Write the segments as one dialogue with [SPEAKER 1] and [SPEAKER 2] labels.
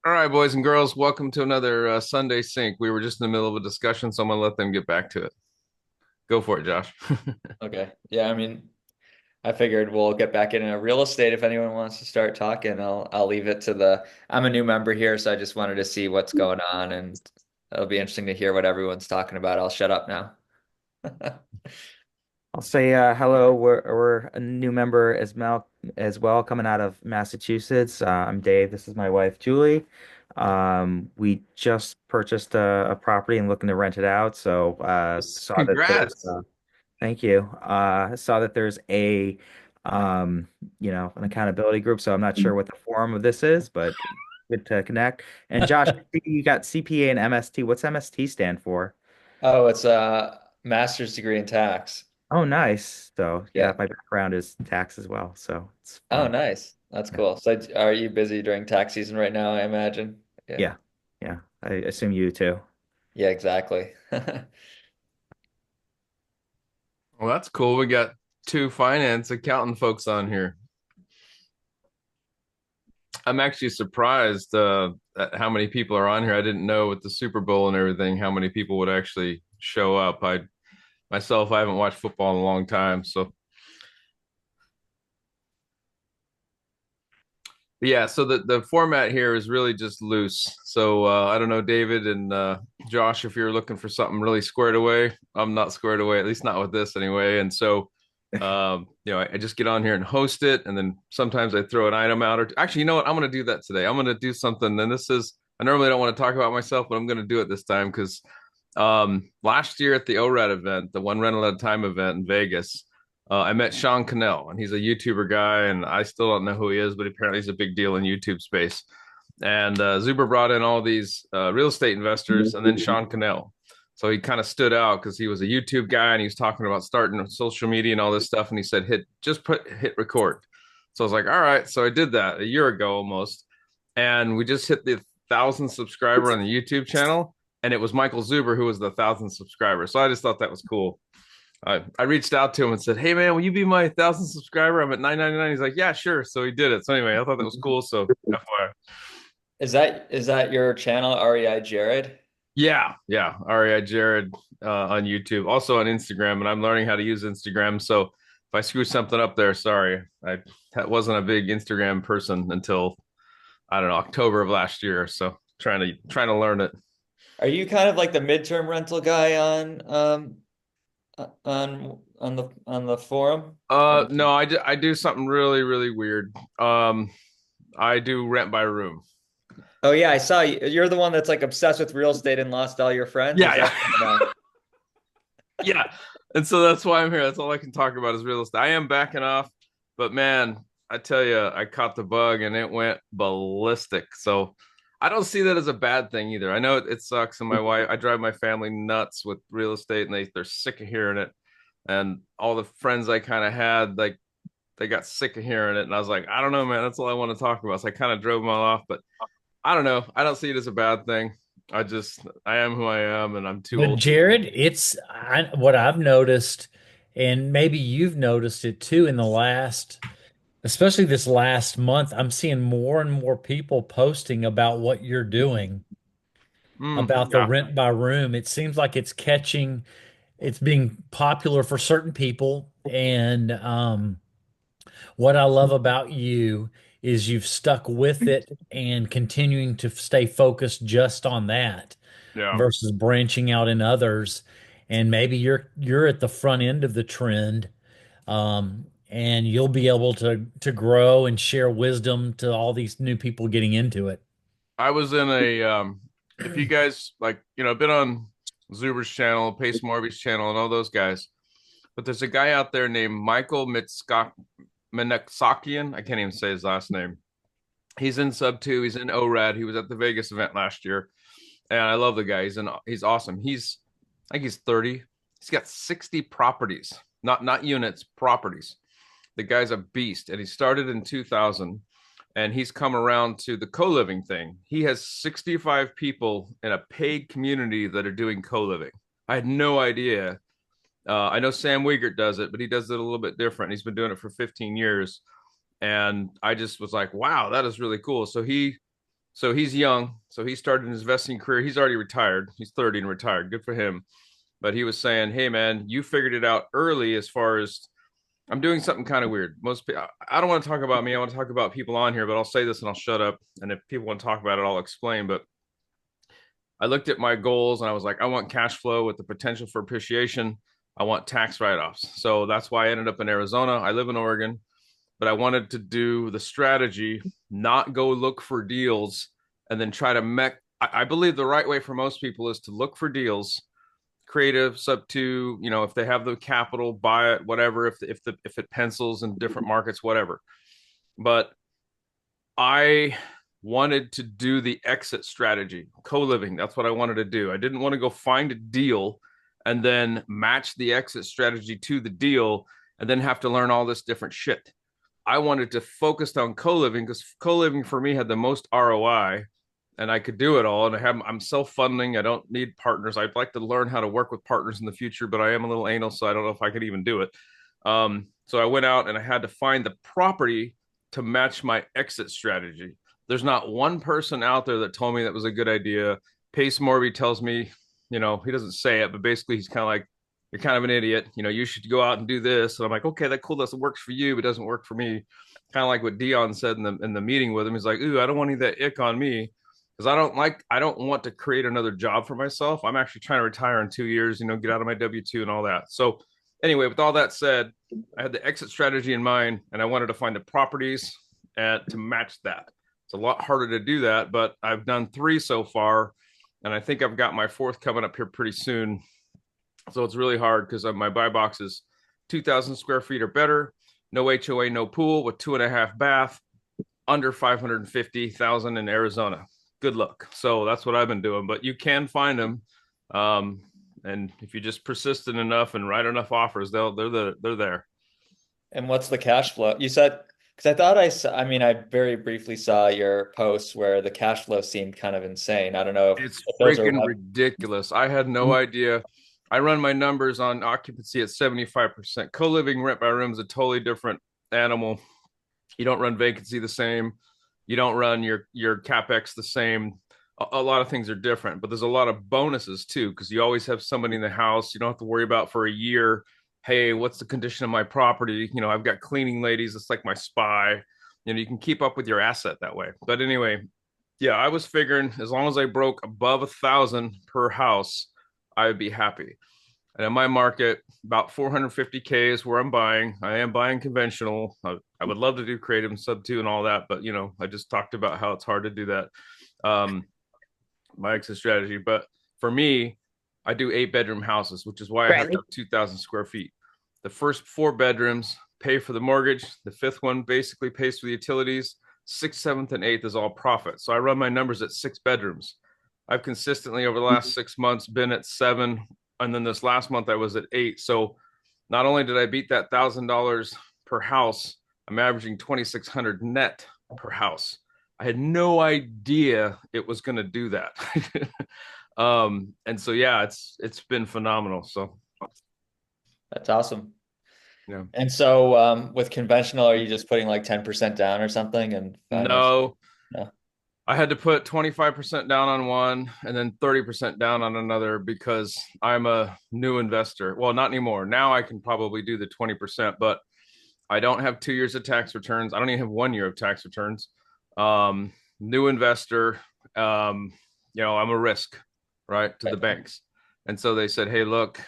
[SPEAKER 1] All right, boys and girls, welcome to another Sunday Sync. We were just in the middle of a discussion, so I'm gonna let them get back to it. Go for it, Josh.
[SPEAKER 2] Okay. Yeah, I mean, I figured we'll get back into real estate if anyone wants to start talking. I'll leave it to the I'm a new member here, so I just wanted to see what's going on and it'll be interesting to hear what everyone's talking about. I'll shut up now.
[SPEAKER 3] I'll say hello. We're a new member as well, coming out of Massachusetts. I'm Dave. This is my wife, Julie. We just purchased a property and looking to rent it out. So saw that there's
[SPEAKER 1] Congrats.
[SPEAKER 3] thank you. Saw that there's an accountability group. So I'm not sure what the form of this is, but good to connect. And Josh, I see you got CPA and MST. What's MST stand for?
[SPEAKER 2] Oh, it's a master's degree in tax.
[SPEAKER 3] Oh, nice. So yeah,
[SPEAKER 2] Yeah.
[SPEAKER 3] my background is tax as well, so it's
[SPEAKER 2] Oh,
[SPEAKER 3] fun.
[SPEAKER 2] nice. That's
[SPEAKER 3] Yeah,
[SPEAKER 2] cool. So are you busy during tax season right now, I imagine? Yeah.
[SPEAKER 3] yeah, yeah. I assume you too.
[SPEAKER 2] Yeah, exactly.
[SPEAKER 1] Well, that's cool. We got two finance accountant folks on here. I'm actually surprised at how many people are on here. I didn't know with the Super Bowl and everything how many people would actually show up. I haven't watched football in a long time, so yeah, so the format here is really just loose. So I don't know, David and Josh, if you're looking for something really squared away, I'm not squared away, at least not with this anyway. And so, I just get on here and host it, and then sometimes I throw an item out or actually, you know what? I'm going to do that today. I'm going to do something. And this is I normally don't want to talk about myself, but I'm going to do it this time because last year at the ORAD event, the one rental at a time event in Vegas. I met Sean Cannell, and he's a YouTuber guy, and I still don't know who he is, but apparently he's a big deal in YouTube space. And Zuber brought in all these real estate investors, and then Sean Cannell. So he kind of stood out because he was a YouTube guy, and he was talking about starting social media and all this stuff. And he said, hit record." So I was like, "All right." So I did that a year ago almost, and we just hit the 1,000 subscriber on the YouTube channel, and it was Michael Zuber who was the 1,000 subscriber. So I just thought that was cool. I reached out to him and said, "Hey man, will you be my 1,000 subscriber? I'm at 999." He's like, "Yeah, sure." So he did it. So anyway, I thought that was cool. So FYI.
[SPEAKER 2] Is that your channel, REI Jared?
[SPEAKER 1] Yeah, yeah. REI Jared on YouTube, also on Instagram, and I'm learning how to use Instagram. So if I screw something up there, sorry. I wasn't a big Instagram person until I don't know October of last year. So trying to learn it.
[SPEAKER 2] Are you kind of like the midterm rental guy on the forum?
[SPEAKER 1] No, I do something really weird. I do rent by room.
[SPEAKER 2] Oh yeah, I saw you. You're the one that's like obsessed with real estate and lost all your friends.
[SPEAKER 1] Yeah,
[SPEAKER 2] Is
[SPEAKER 1] yeah.
[SPEAKER 2] that no?
[SPEAKER 1] Yeah. And so that's why I'm here. That's all I can talk about is real estate. I am backing off, but man, I tell you, I caught the bug and it went ballistic. So I don't see that as a bad thing either. I know it sucks. And I drive my family nuts with real estate and they're sick of hearing it. And all the friends I kind of had, like, they got sick of hearing it. And I was like, I don't know, man. That's all I want to talk about. So I kind of drove them all off, but I don't know. I don't see it as a bad thing. I am who I am and I'm too
[SPEAKER 4] But
[SPEAKER 1] old.
[SPEAKER 4] Jared, what I've noticed, and maybe you've noticed it too in especially this last month, I'm seeing more and more people posting about what you're doing, about the
[SPEAKER 1] Yeah.
[SPEAKER 4] rent by room. It seems like it's being popular for certain people. And what I love about you is you've stuck with it and continuing to stay focused just on that
[SPEAKER 1] Yeah.
[SPEAKER 4] versus branching out in others. And maybe you're at the front end of the trend, and you'll be able to grow and share wisdom to all these new people getting into it.
[SPEAKER 1] I was in a if you guys like, been on Zuber's channel, Pace Morby's channel, and all those guys, but there's a guy out there named Michael Minaksakian. I can't even say his last name. He's in Sub 2. He's in ORAD. He was at the Vegas event last year, and I love the guy. He's awesome. I think he's 30. He's got 60 properties, not units, properties. The guy's a beast, and he started in 2000, and he's come around to the co-living thing. He has 65 people in a paid community that are doing co-living. I had no idea. I know Sam Wiegert does it, but he does it a little bit different. He's been doing it for 15 years. And I just was like, wow, that is really cool. So So he's young. So he started his investing career. He's already retired. He's 30 and retired. Good for him. But he was saying, "Hey man, you figured it out early as far as I'm doing something kind of weird. Most people, I don't want to talk about me. I want to talk about people on here, but I'll say this and I'll shut up. And if people want to talk about it, I'll explain. But I looked at my goals and I was like, I want cash flow with the potential for appreciation. I want tax write-offs. So that's why I ended up in Arizona. I live in Oregon, but I wanted to do the strategy, not go look for deals and then try to I believe the right way for most people is to look for deals, creative, sub two, if they have the capital, buy it, whatever, if it pencils in different markets, whatever. But I wanted to do the exit strategy, co-living. That's what I wanted to do. I didn't want to go find a deal and then match the exit strategy to the deal and then have to learn all this different shit. I wanted to focus on co-living because co-living for me had the most ROI and I could do it all. And I'm self-funding. I don't need partners. I'd like to learn how to work with partners in the future, but I am a little anal, so I don't know if I could even do it. So I went out and I had to find the property to match my exit strategy. There's not one person out there that told me that was a good idea. Pace Morby tells me, he doesn't say it, but basically he's kind of like, you're kind of an idiot. You should go out and do this. And I'm like, okay, that cool. That works for you, but doesn't work for me. Kind of like what Dion said in the meeting with him. He's like, ooh, I don't want any of that ick on me because I don't want to create another job for myself. I'm actually trying to retire in 2 years, get out of my W-2 and all that. So anyway, with all that said, I had the exit strategy in mind and I wanted to find the properties to match that. It's a lot harder to do that, but I've done 3 so far. And I think I've got my 4th coming up here pretty soon. So it's really hard because my buy box is 2,000 square feet or better, no HOA, no pool, with 2.5 bath, under 550,000 in Arizona. Good luck. So that's what I've been doing, but you can find them. And if you just persistent enough and write enough offers, they're there.
[SPEAKER 2] And what's the cash flow? You said, because I thought I very briefly saw your posts where the cash flow seemed kind of insane. I don't know
[SPEAKER 1] It's
[SPEAKER 2] if those are
[SPEAKER 1] freaking ridiculous. I had no idea. I run my numbers on occupancy at 75%. Co-living rent by room is a totally different animal. You don't run vacancy the same. You don't run your CapEx the same. A lot of things are different, but there's a lot of bonuses too, because you always have somebody in the house. You don't have to worry about for a year, hey, what's the condition of my property? I've got cleaning ladies. It's like my spy. You can keep up with your asset that way. But anyway, yeah, I was figuring as long as I broke above 1,000 per house, I would be happy. And in my market, about 450K is where I'm buying. I am buying conventional. I would love to do creative and sub two and all that, but I just talked about how it's hard to do that. My exit strategy. But for me, I do 8-bedroom houses, which is why I have to have 2,000 square feet. The first 4 bedrooms pay for the mortgage. The 5th one basically pays for the utilities. 6th, 7th, and 8th is all profit. So I run my numbers at 6 bedrooms. I've consistently over the last 6 months been at 7, and then this last month I was at 8. So not only did I beat that $1,000 per house, I'm averaging 2,600 net per house. I had no idea it was going to do that. And so yeah, it's been phenomenal. So
[SPEAKER 2] that's awesome.
[SPEAKER 1] Yeah.
[SPEAKER 2] And so with conventional, are you just putting like 10% down or something? And
[SPEAKER 1] no. I had to put 25% down on one and then 30% down on another because I'm a new investor. Well, not anymore. Now I can probably do the 20%, but I don't have 2 years of tax returns. I don't even have 1 year of tax returns. New investor. I'm a risk, right, to the banks. And so they said, hey, look,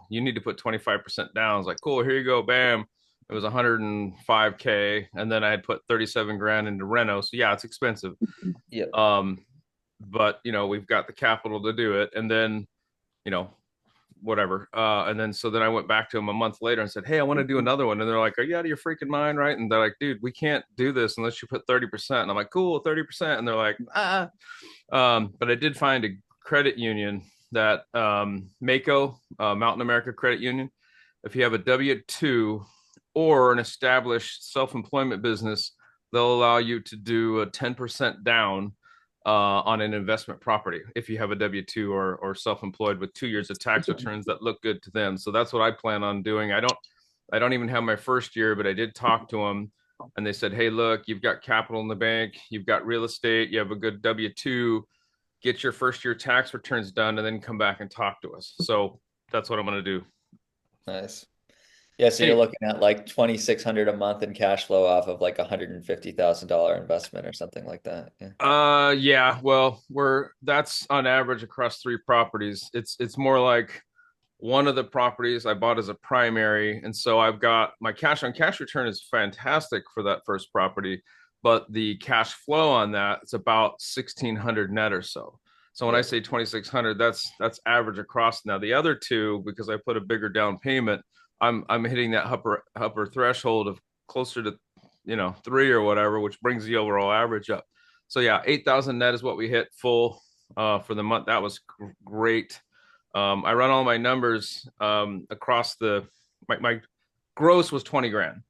[SPEAKER 1] you need to put 25% down. I was like, cool, here you go. Bam. It was 105K. And then I had put 37 grand into reno. So yeah, it's expensive.
[SPEAKER 2] Yeah.
[SPEAKER 1] But we've got the capital to do it. And then, whatever. And then I went back to them a month later and said, hey, I want to do another one. And they're like, are you out of your freaking mind? Right. And they're like, dude, we can't do this unless you put 30%. And I'm like, cool, 30%. And they're like, but I did find a credit union that Mako, Mountain America Credit Union. If you have a W-2 or an established self-employment business, they'll allow you to do a 10% down on an investment property if you have a W-2 or self-employed with 2 years of tax returns that look good to them. So that's what I plan on doing. I don't even have my first year, but I did talk to them. and they said, hey, look, you've got capital in the bank, you've got real estate, you have a good W-2, get your first year tax returns done, and then come back and talk to us. So that's what I'm going to do.
[SPEAKER 2] Nice. Yeah, so you're
[SPEAKER 1] Anyway,
[SPEAKER 2] looking at like 2,600 a month in cash flow off of like $150,000 investment or something like that. Yeah.
[SPEAKER 1] yeah, well, that's on average across 3 properties. It's more like one of the properties I bought as a primary, and so I've got my cash on cash return is fantastic for that first property, but the cash flow on that it's about 1,600 net or so. So when I
[SPEAKER 2] Yeah.
[SPEAKER 1] say 2,600, that's average across. Now the other two, because I put a bigger down payment, I'm hitting that upper threshold of closer to 3 or whatever, which brings the overall average up. So yeah, 8,000 net is what we hit full for the month. That was great. I run all my numbers across my gross was 20 grand,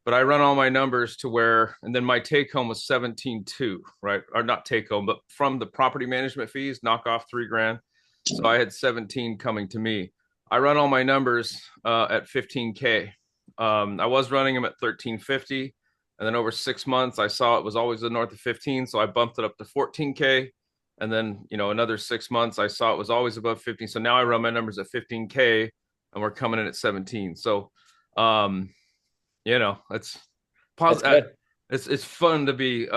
[SPEAKER 1] but I run all my numbers to where, and then my take home was 17.2, right? Or not take home, but from the property management fees, knock off 3 grand. So I had 17 coming to me. I run all my numbers at 15K. I was running them at 1350. And then over 6 months, I saw it was always the north of 15. So I bumped it up to 14K. And then, another 6 months, I saw it was always above 15. So now I run my numbers at 15K and we're coming in at 17. So, it's
[SPEAKER 2] That's
[SPEAKER 1] positive.
[SPEAKER 2] good.
[SPEAKER 1] It's fun to be,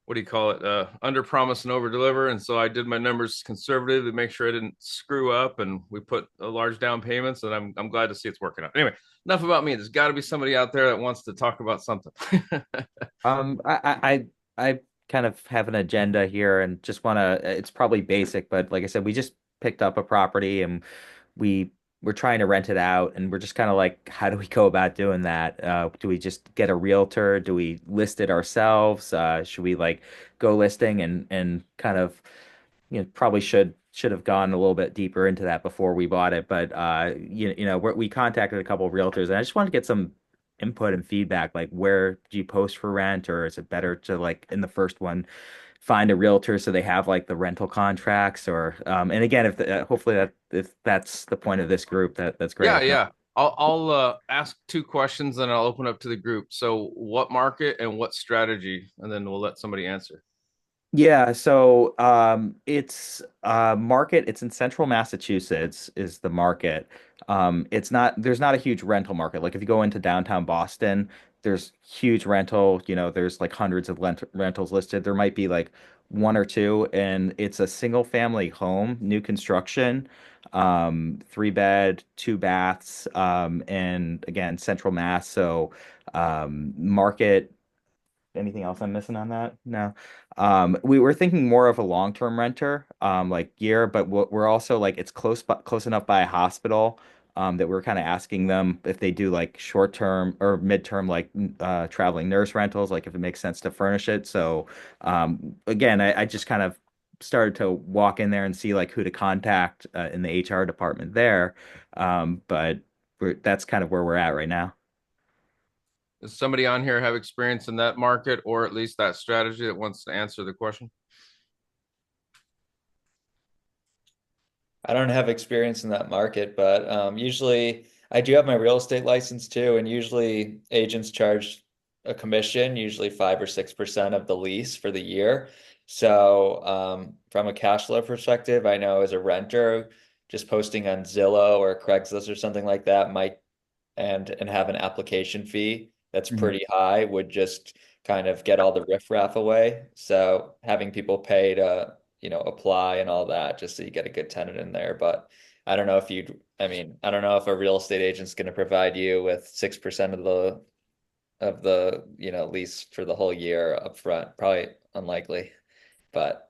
[SPEAKER 1] what do you call it? Under promise and over deliver. And so I did my numbers conservative to make sure I didn't screw up. And we put a large down payments, and I'm glad to see it's working out. Anyway, enough about me. There's got to be somebody out there that wants to talk about something.
[SPEAKER 3] I kind of have an agenda here and just want to, it's probably basic, but like I said, we just picked up a property and we we're trying to rent it out and we're just kind of like, how do we go about doing that? Do we just get a realtor? Do we list it ourselves? Should we like go listing and kind of, probably should have gone a little bit deeper into that before we bought it, but we contacted a couple of realtors and I just wanted to get some input and feedback, like where do you post for rent, or is it better to like in the first one find a realtor so they have like the rental contracts, or and again hopefully that if that's the point of this group, that's great.
[SPEAKER 1] Yeah,
[SPEAKER 3] If not,
[SPEAKER 1] yeah. I'll ask 2 questions and I'll open up to the group. So, what market and what strategy, and then we'll let somebody answer.
[SPEAKER 3] yeah, so it's market, it's in central Massachusetts is the market. It's not, there's not a huge rental market. Like if you go into downtown Boston, there's huge rental, there's like hundreds of rentals listed. There might be like one or two, and it's a single family home, new construction, 3 bed, 2 baths, and again, central Mass. So market. Anything else I'm missing on that? No. We were thinking more of a long-term renter, like year, but we're also like it's close enough by a hospital, that we're kind of asking them if they do like short-term or mid-term, like traveling nurse rentals, like if it makes sense to furnish it. So again, I just kind of started to walk in there and see like who to contact in the HR department there. But that's kind of where we're at right now.
[SPEAKER 1] Does somebody on here have experience in that market or at least that strategy that wants to answer the question?
[SPEAKER 2] I don't have experience in that market, but usually I do have my real estate license too, and usually agents charge a commission, usually 5 or 6% of the lease for the year. So from a cash flow perspective, I know as a renter, just posting on Zillow or Craigslist or something like that might and have an application fee that's
[SPEAKER 3] Mhm.
[SPEAKER 2] pretty high would just kind of get all the riffraff away. So having people pay to, apply and all that just so you get a good tenant in there. But I don't know if a real estate agent's going to provide you with 6% of the lease for the whole year up front. Probably unlikely, but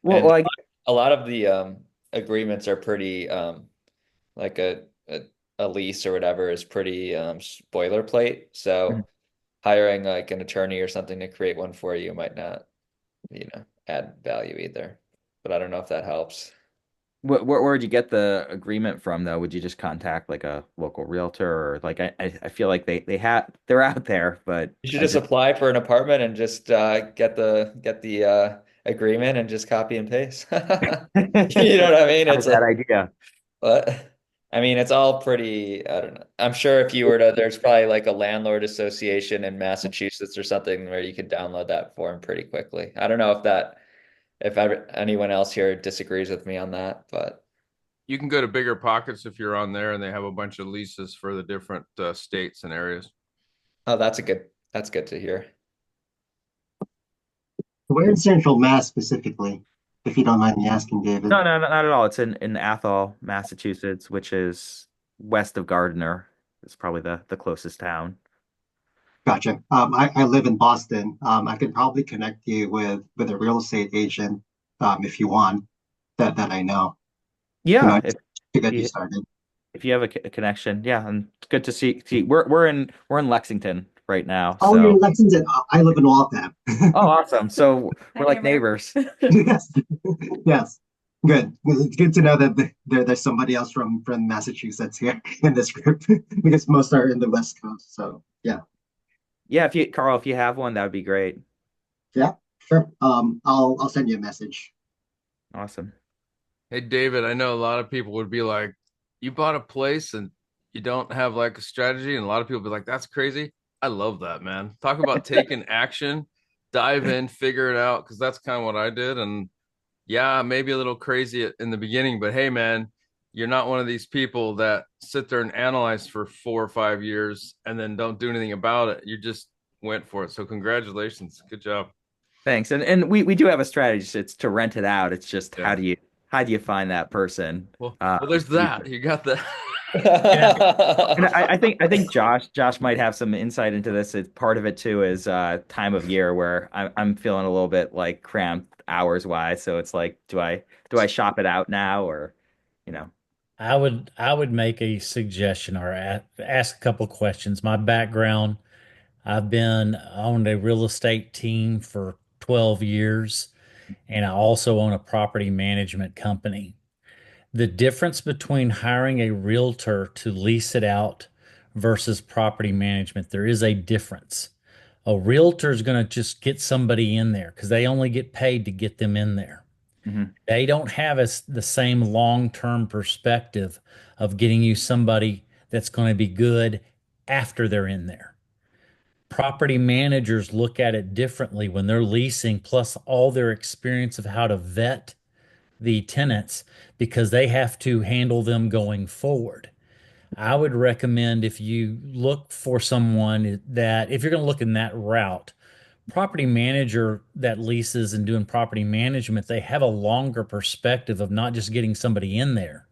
[SPEAKER 3] Well,
[SPEAKER 2] and
[SPEAKER 3] well, I
[SPEAKER 2] a lot of the agreements are pretty like a lease or whatever is pretty boilerplate.
[SPEAKER 3] guess.
[SPEAKER 2] So hiring like an attorney or something to create one for you might not, add value either. But I don't know if that helps.
[SPEAKER 3] Where would you get the agreement from though? Would you just contact like a local realtor, or like I feel like they're out there, but
[SPEAKER 2] You should
[SPEAKER 3] I
[SPEAKER 2] just
[SPEAKER 3] just
[SPEAKER 2] apply for an apartment and just get the agreement and just copy and paste. You know what I mean?
[SPEAKER 3] have
[SPEAKER 2] It's
[SPEAKER 3] that
[SPEAKER 2] like
[SPEAKER 3] idea.
[SPEAKER 2] what? I mean, it's all pretty, I don't know. I'm sure if you were to, there's probably like a landlord association in Massachusetts or something where you could download that form pretty quickly. I don't know if anyone else here disagrees with me on that, but
[SPEAKER 1] You can go to Bigger Pockets if you're on there, and they have a bunch of leases for the different states and areas.
[SPEAKER 2] oh, that's good to hear.
[SPEAKER 5] Where in Central Mass specifically, if you don't mind me asking,
[SPEAKER 3] No,
[SPEAKER 5] David?
[SPEAKER 3] no, no, not at all. It's in Athol, Massachusetts, which is west of Gardner. It's probably the closest town.
[SPEAKER 5] Gotcha. I live in Boston. I could probably connect you with a real estate agent, if you want, that I know,
[SPEAKER 3] Yeah,
[SPEAKER 5] to
[SPEAKER 3] if
[SPEAKER 5] get you
[SPEAKER 3] you
[SPEAKER 5] started.
[SPEAKER 3] if you have a connection, yeah, and it's good to see. We're in Lexington right now,
[SPEAKER 5] Oh, you're in
[SPEAKER 3] so
[SPEAKER 5] Lexington. I live in Waltham.
[SPEAKER 3] oh, awesome. So
[SPEAKER 6] Hi,
[SPEAKER 3] we're like
[SPEAKER 6] neighbor.
[SPEAKER 3] neighbors.
[SPEAKER 5] Yes, yes. Good. It's good to know that there's somebody else from Massachusetts here in this group because most are in the West Coast. So yeah,
[SPEAKER 3] Yeah, if you Carl, if you have one, that would be great.
[SPEAKER 5] yeah, sure. I'll send you a message.
[SPEAKER 3] Awesome.
[SPEAKER 1] Hey, David, I know a lot of people would be like, you bought a place and you don't have like a strategy. And a lot of people be like, that's crazy. I love that, man. Talk about taking action, dive in, figure it out. Cause that's kind of what I did. And yeah, maybe a little crazy in the beginning, but hey, man, you're not one of these people that sit there and analyze for 4 or 5 years and then don't do anything about it. You just went for it. So congratulations. Good job.
[SPEAKER 3] Thanks. And we do have a strategy. It's to rent it out. It's just
[SPEAKER 1] Yeah.
[SPEAKER 3] how do you find that person?
[SPEAKER 1] Well, there's that. You got that.
[SPEAKER 3] Yeah. And I think Josh might have some insight into this. It's part of it too is time of year where I'm feeling a little bit like cramped hours wise. So it's like, do I shop it out now or you know?
[SPEAKER 4] I would make a suggestion or ask a couple of questions. My background, I've been on a real estate team for 12 years, and I also own a property management company. The difference between hiring a realtor to lease it out versus property management, there is a difference. A realtor is going to just get somebody in there because they only get paid to get them in there.
[SPEAKER 3] Hmm.
[SPEAKER 4] They don't have the same long-term perspective of getting you somebody that's going to be good after they're in there. Property managers look at it differently when they're leasing, plus all their experience of how to vet the tenants because they have to handle them going forward. I would recommend if you look for someone that, if you're going to look in that route, property manager that leases and doing property management, they have a longer perspective of not just getting somebody in there,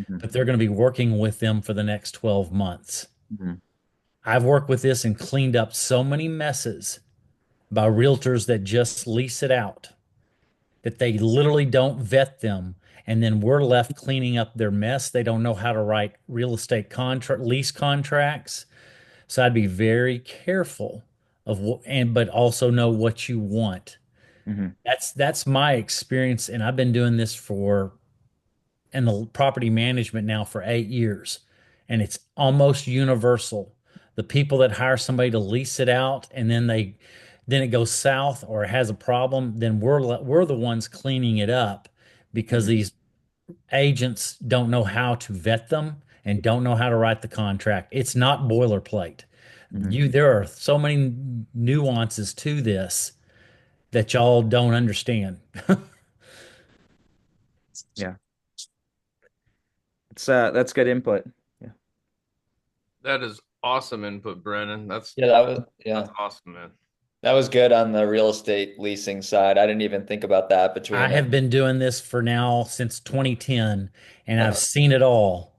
[SPEAKER 3] Hmm.
[SPEAKER 4] but they're going to be working with them for the next 12 months.
[SPEAKER 3] Hmm.
[SPEAKER 4] I've worked with this and cleaned up so many messes by realtors that just lease it out, that they literally don't vet them. And then we're left cleaning up their mess. They don't know how to write real estate contract, lease contracts. So I'd be very careful of what, and but also know what you want.
[SPEAKER 3] Hmm.
[SPEAKER 4] That's my experience, and I've been doing this for in the property management now for 8 years, and it's almost universal. The people that hire somebody to lease it out, and then it goes south or has a problem, then we're the ones cleaning it up because
[SPEAKER 3] Hmm.
[SPEAKER 4] these agents don't know how to vet them and don't know how to write the contract. It's not boilerplate.
[SPEAKER 3] Hmm.
[SPEAKER 4] There are so many nuances to this that y'all don't understand.
[SPEAKER 3] Yeah. It's that's good input. Yeah.
[SPEAKER 1] That is awesome input, Brennan.
[SPEAKER 2] Yeah,
[SPEAKER 1] That's awesome, man.
[SPEAKER 2] that was good on the real estate leasing side. I didn't even think about that
[SPEAKER 4] I
[SPEAKER 2] between
[SPEAKER 4] have
[SPEAKER 2] it.
[SPEAKER 4] been doing this for now since 2010, and I've seen it all.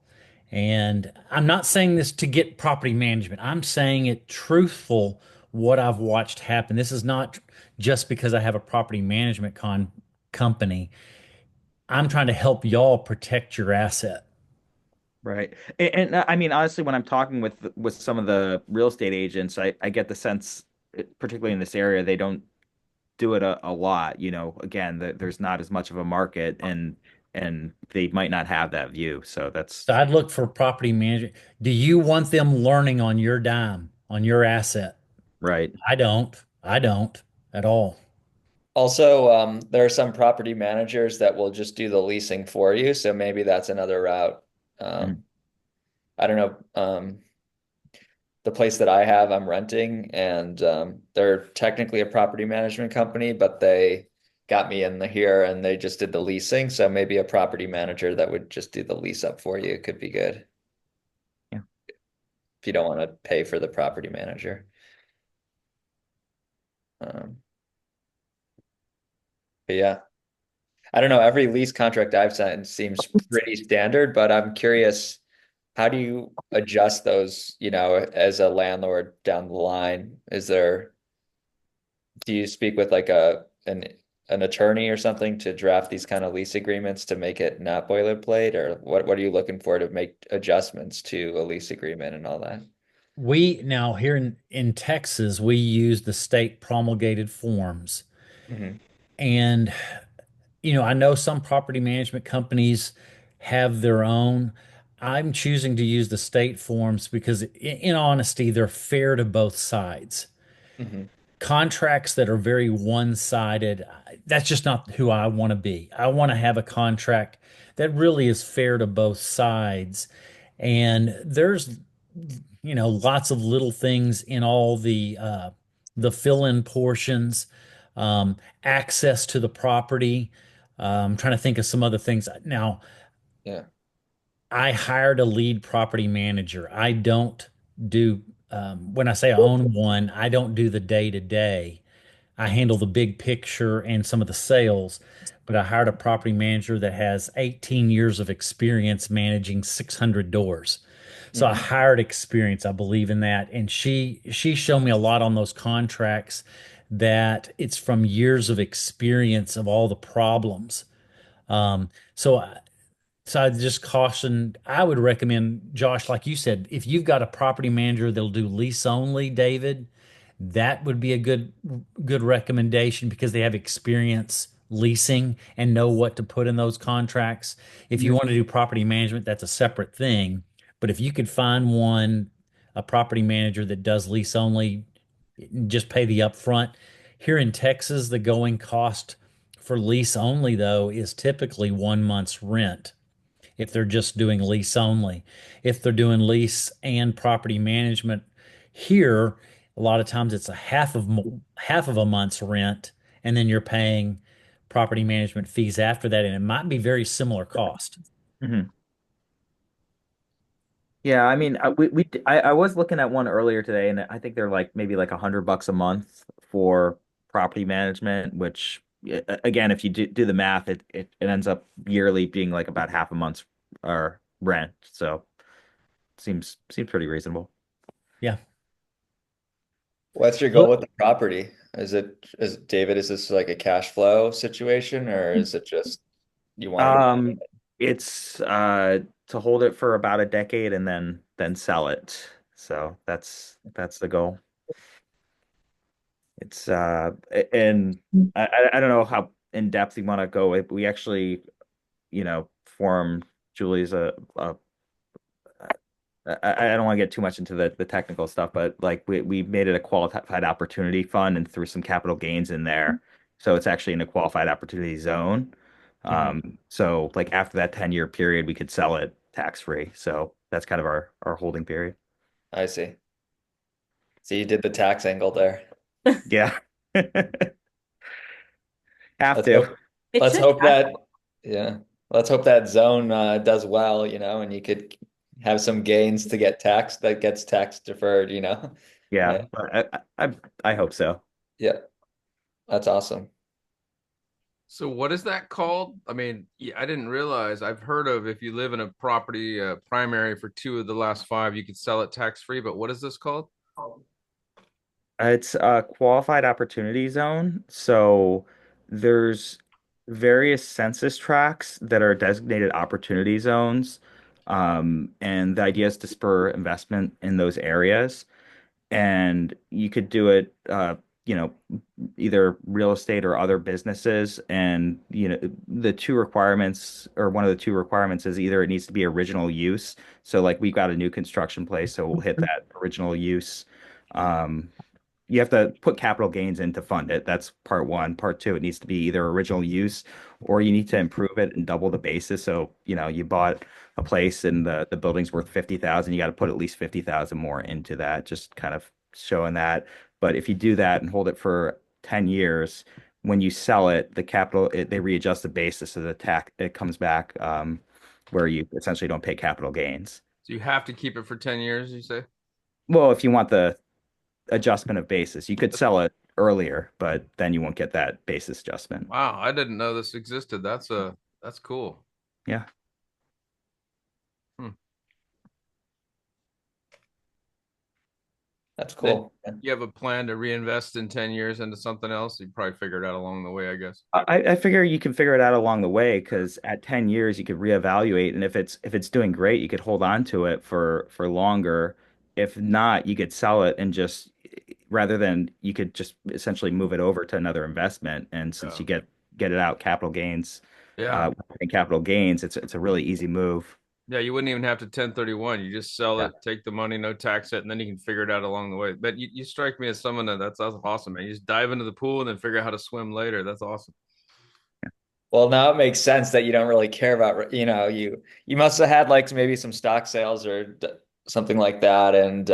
[SPEAKER 4] And I'm not saying this to get property management. I'm saying it truthful what I've watched happen. This is not just because I have a property management company. I'm trying to help y'all protect your asset.
[SPEAKER 3] Right. I mean, honestly, when I'm talking with some of the real estate agents, I get the sense, particularly in this area, they don't do it a lot. You know, again, there's not as much of a market, and they might not have that view. So that's
[SPEAKER 4] So I'd look for property management. Do you want them learning on your dime, on your asset?
[SPEAKER 3] right.
[SPEAKER 4] I don't. I don't at all.
[SPEAKER 2] Also, there are some property managers that will just do the leasing for you, so maybe that's another route. Um,
[SPEAKER 3] Mhm.
[SPEAKER 2] I don't know, the place that I have, I'm renting, and they're technically a property management company, but they got me in the here and they just did the leasing. So maybe a property manager that would just do the lease up for you could be good
[SPEAKER 3] Yeah.
[SPEAKER 2] if you don't want to pay for the property manager. Um, but yeah, I don't know. Every lease contract I've signed seems pretty standard, but I'm curious, how do you adjust those, as a landlord down the line? Do you speak with like an attorney or something to draft these kind of lease agreements to make it not boilerplate, or what are you looking for to make adjustments to a lease agreement and all that?
[SPEAKER 4] We now here in Texas, we use the state promulgated forms.
[SPEAKER 2] Hmm.
[SPEAKER 4] And, I know some property management companies have their own. I'm choosing to use the state forms because, in honesty, they're fair to both sides.
[SPEAKER 2] Hmm.
[SPEAKER 4] Contracts that are very one-sided, that's just not who I want to be. I want to have a contract that really is fair to both sides. And there's, lots of little things in all the fill-in portions, access to the property. I'm trying to think of some other things. Now,
[SPEAKER 2] Yeah.
[SPEAKER 4] I hired a lead property manager. I don't do, when I say I own one, I don't do the day to day. I handle the big picture and some of the sales, but I hired a property manager that has 18 years of experience managing 600 doors. So I
[SPEAKER 2] Hmm.
[SPEAKER 4] hired experience. I believe in that. And she showed me a lot on those contracts that it's from years of experience of all the problems. Um, so so I just caution, I would recommend, Josh, like you said, if you've got a property manager that'll do lease only, David, that would be a good recommendation because they have experience leasing and know what to put in those contracts. If you want to do property management, that's a separate thing. But if you could find one, a property manager that does lease only, just pay the upfront. Here in Texas, the going cost for lease only, though, is typically 1 month's rent if they're just doing lease only. If they're doing lease and property management here, a lot of times it's a half of a month's rent, and then you're paying property management fees after that, and it might be very similar cost.
[SPEAKER 3] Hmm. Yeah, I mean, I was looking at one earlier today, and I think they're like maybe like $100 a month for property management, which again, if you do the math, it ends up yearly being like about half a month's or rent. So seems pretty reasonable.
[SPEAKER 4] Yeah.
[SPEAKER 2] What's your goal with the property? David, is this like a cash flow situation, or is it just you want to get?
[SPEAKER 3] Um, it's to hold it for about a decade and then sell it. So that's the goal. It's and I don't know how in depth you want to go. We actually, formed Julie's I don't want to get too much into the technical stuff, but like we made it a qualified opportunity fund and threw some capital gains in there. So it's actually in a qualified opportunity zone.
[SPEAKER 2] Mhm.
[SPEAKER 3] So like after that 10-year period, we could sell it tax free. So that's kind of our holding period.
[SPEAKER 2] I see. So you did the tax angle there.
[SPEAKER 3] Yeah. Have
[SPEAKER 2] Let's
[SPEAKER 3] to.
[SPEAKER 2] hope.
[SPEAKER 6] It
[SPEAKER 2] Let's
[SPEAKER 6] should
[SPEAKER 2] hope
[SPEAKER 6] tax.
[SPEAKER 2] that. Yeah. Let's hope that zone does well, and you could have some gains to get taxed that gets tax deferred.
[SPEAKER 3] Yeah.
[SPEAKER 2] Yeah.
[SPEAKER 3] I hope so.
[SPEAKER 2] Yeah. That's awesome.
[SPEAKER 1] So what is that called? I mean, yeah, I didn't realize. I've heard of if you live in a property primary for 2 of the last 5, you could sell it tax free. But what is this called?
[SPEAKER 3] It's a qualified opportunity zone. So there's various census tracts that are designated opportunity zones. And the idea is to spur investment in those areas. And you could do it, you know, either real estate or other businesses. And, the two requirements, or one of the two requirements is either it needs to be original use. So like we got a new construction place, so we'll hit that original use. Um, you have to put capital gains in to fund it. That's part one. Part two, it needs to be either original use or you need to improve it and double the basis. So, you bought a place and the building's worth 50,000, you got to put at least 50,000 more into that, just kind of showing that. But if you do that and hold it for 10 years, when you sell it, the capital, they readjust the basis of the tax, it comes back where you essentially don't pay capital gains.
[SPEAKER 1] So you have to keep it for 10 years, you say?
[SPEAKER 3] Well, if you want the adjustment of basis. You could sell it earlier, but then you won't get that basis adjustment.
[SPEAKER 1] Wow, I didn't know this existed. That's cool.
[SPEAKER 3] Yeah.
[SPEAKER 1] Hmm.
[SPEAKER 2] That's
[SPEAKER 1] Then
[SPEAKER 2] cool.
[SPEAKER 1] you have a plan to reinvest in 10 years into something else. You probably figured out along the way, I guess.
[SPEAKER 3] I figure you can figure it out along the way because at 10 years you could reevaluate, and if it's doing great, you could hold on to it for longer. If not, you could sell it and just rather than you could just essentially move it over to another investment. And since
[SPEAKER 1] Yeah.
[SPEAKER 3] you get it out capital gains,
[SPEAKER 1] Yeah.
[SPEAKER 3] and capital gains, it's a really easy move.
[SPEAKER 1] Yeah, you wouldn't even have to 1031. You just sell
[SPEAKER 3] Yeah.
[SPEAKER 1] it, take the money, no tax it, and then you can figure it out along the way. But you strike me as someone that's awesome, man. You just dive into the pool and then figure out how to swim later. That's awesome.
[SPEAKER 2] Well, now it makes sense that you don't really care about, you must have had like maybe some stock sales or something like that, and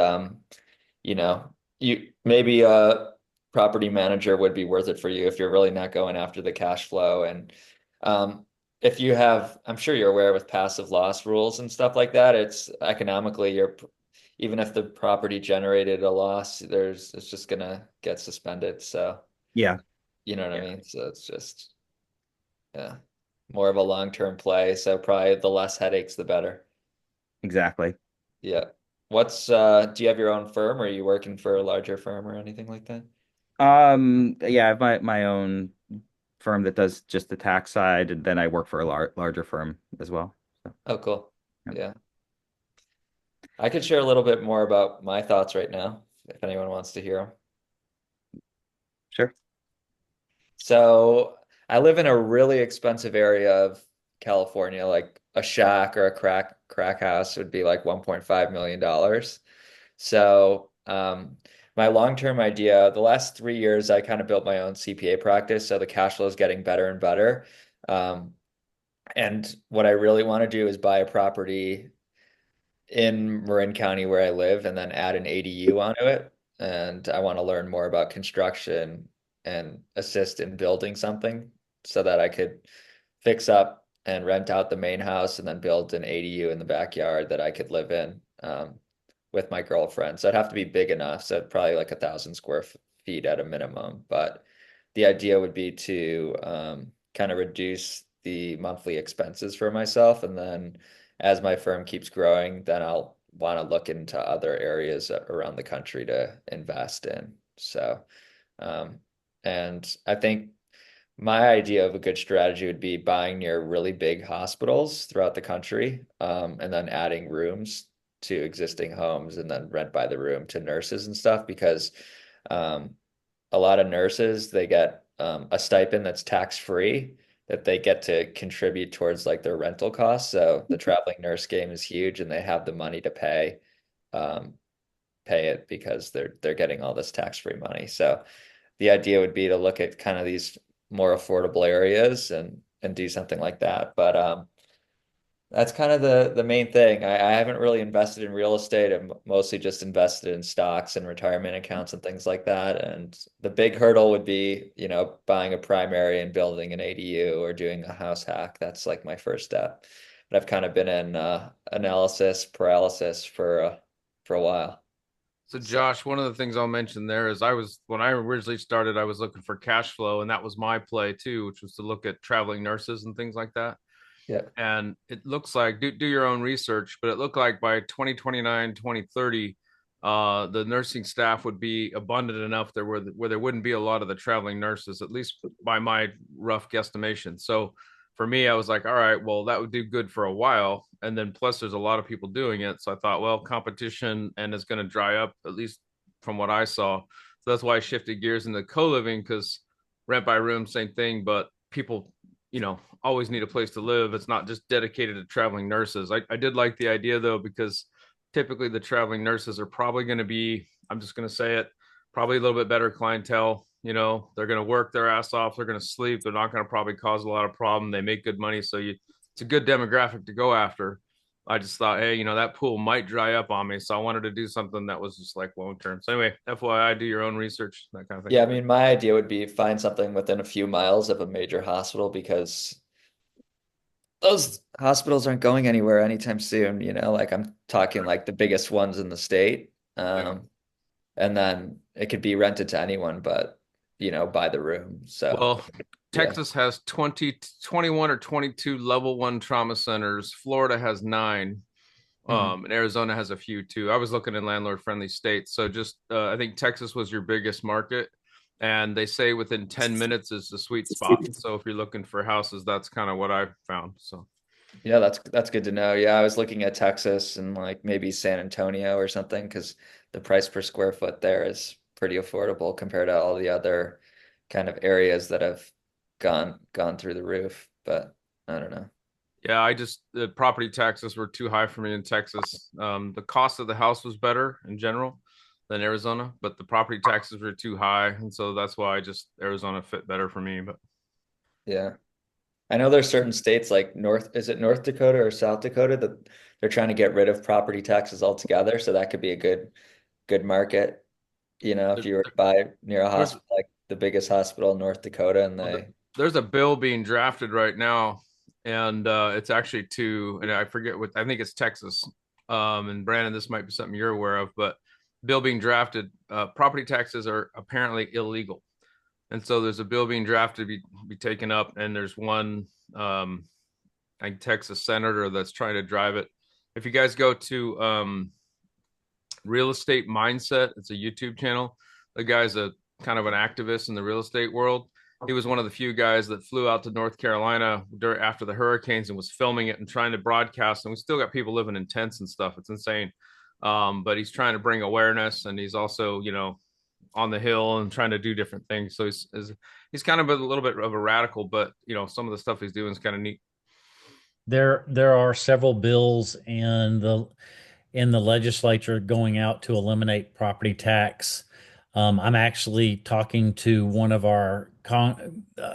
[SPEAKER 2] you know, you maybe a property manager would be worth it for you if you're really not going after the cash flow. And if you have, I'm sure you're aware with passive loss rules and stuff like that, it's economically even if the property generated a loss, it's just gonna get suspended. So
[SPEAKER 3] Yeah.
[SPEAKER 2] you know what I
[SPEAKER 3] Yeah.
[SPEAKER 2] mean? So it's just yeah, more of a long-term play. So probably the less headaches, the better.
[SPEAKER 3] Exactly.
[SPEAKER 2] Yeah. Do you have your own firm or are you working for a larger firm or anything like that?
[SPEAKER 3] Yeah, I have my own firm that does just the tax side, and then I work for a larger firm as well. So,
[SPEAKER 2] Oh, cool.
[SPEAKER 3] yeah.
[SPEAKER 2] Yeah. I could share a little bit more about my thoughts right now if anyone wants to hear them.
[SPEAKER 3] Sure.
[SPEAKER 2] So I live in a really expensive area of California, like a shack or a crack house would be like $1.5 million. So my long-term idea, the last 3 years, I kind of built my own CPA practice, so the cash flow is getting better and better. Um, and what I really want to do is buy a property in Marin County where I live and then add an ADU onto it. And I want to learn more about construction and assist in building something so that I could fix up and rent out the main house and then build an ADU in the backyard that I could live in with my girlfriend. So it'd have to be big enough. So probably like 1,000 square feet at a minimum. But the idea would be to kind of reduce the monthly expenses for myself. And then as my firm keeps growing, then I'll want to look into other areas around the country to invest in. So, um, and I think my idea of a good strategy would be buying near really big hospitals throughout the country, and then adding rooms to existing homes and then rent by the room to nurses and stuff because um, a lot of nurses they get a stipend that's tax free that they get to contribute towards like their rental costs. So the traveling nurse game is huge and they have the money to um, pay it because they're getting all this tax free money. So the idea would be to look at kind of these more affordable areas and do something like that. But that's kind of the main thing. I haven't really invested in real estate. I'm mostly just invested in stocks and retirement accounts and things like that. And the big hurdle would be, buying a primary and building an ADU or doing a house hack. That's like my first step. But I've kind of been in analysis paralysis for a while.
[SPEAKER 1] So
[SPEAKER 2] So
[SPEAKER 1] Josh, one of the things I'll mention there is when I originally started, I was looking for cash flow, and that was my play too, which was to look at traveling nurses and things like that.
[SPEAKER 2] yeah.
[SPEAKER 1] And it looks like do your own research, but it looked like by 2029, 2030, the nursing staff would be abundant enough there where there wouldn't be a lot of the traveling nurses, at least by my rough guesstimation. So for me, I was like, all right, well, that would do good for a while. And then plus there's a lot of people doing it. So I thought, well, competition and it's going to dry up, at least from what I saw. So that's why I shifted gears into co-living because rent by room, same thing, but people, always need a place to live. It's not just dedicated to traveling nurses. I did like the idea though, because typically the traveling nurses are probably going to be, I'm just going to say it, probably a little bit better clientele. You know, they're going to work their ass off. They're going to sleep. They're not going to probably cause a lot of problem. They make good money. So it's a good demographic to go after. I just thought, hey, you know, that pool might dry up on me. So I wanted to do something that was just like long term. So anyway, FYI, do your own research, that kind of thing.
[SPEAKER 2] Yeah, I mean, my idea would be find something within a few miles of a major hospital because those hospitals aren't going anywhere anytime soon, you know, like I'm talking like the biggest ones in the state.
[SPEAKER 1] Yeah.
[SPEAKER 2] And then it could be rented to anyone, but you know, by the room. So
[SPEAKER 1] Well,
[SPEAKER 2] yeah.
[SPEAKER 1] Texas has 21 or 22 level 1 trauma centers. Florida has 9. And Arizona has a few too. I was looking in landlord friendly states. So just, I think Texas was your biggest market. And they say within 10 minutes is the sweet spot. So if you're looking for houses, that's kind of what I found. So
[SPEAKER 2] Yeah, that's good to know. Yeah, I was looking at Texas and like maybe San Antonio or something because the price per square foot there is pretty affordable compared to all the other kind of areas that have gone through the roof. But I don't know.
[SPEAKER 1] yeah, the property taxes were too high for me in Texas. The cost of the house was better in general than Arizona, but the property taxes were too high. And so that's why Arizona fit better for me. But
[SPEAKER 2] Yeah. I know there's certain states like is it North Dakota or South Dakota that they're trying to get rid of property taxes altogether. So that could be a good market, you know, if you were to buy near a
[SPEAKER 1] there's,
[SPEAKER 2] hospital like the biggest hospital in North Dakota and they
[SPEAKER 1] there's a bill being drafted right now, and it's actually and I forget I think it's Texas. And Brandon, this might be something you're aware of, but bill being drafted, property taxes are apparently illegal. And so there's a bill being drafted to be taken up, and there's one I Texas senator that's trying to drive it. If you guys go to Real Estate Mindset, it's a YouTube channel. The guy's a kind of an activist in the real estate world. He was one of the few guys that flew out to North Carolina after the hurricanes and was filming it and trying to broadcast. And we still got people living in tents and stuff. It's insane. But he's trying to bring awareness, and he's also, you know, on the Hill and trying to do different things. So he's kind of a little bit of a radical, but you know, some of the stuff he's doing is kind of neat.
[SPEAKER 4] There are several bills in the legislature going out to eliminate property tax. I'm actually talking to one of our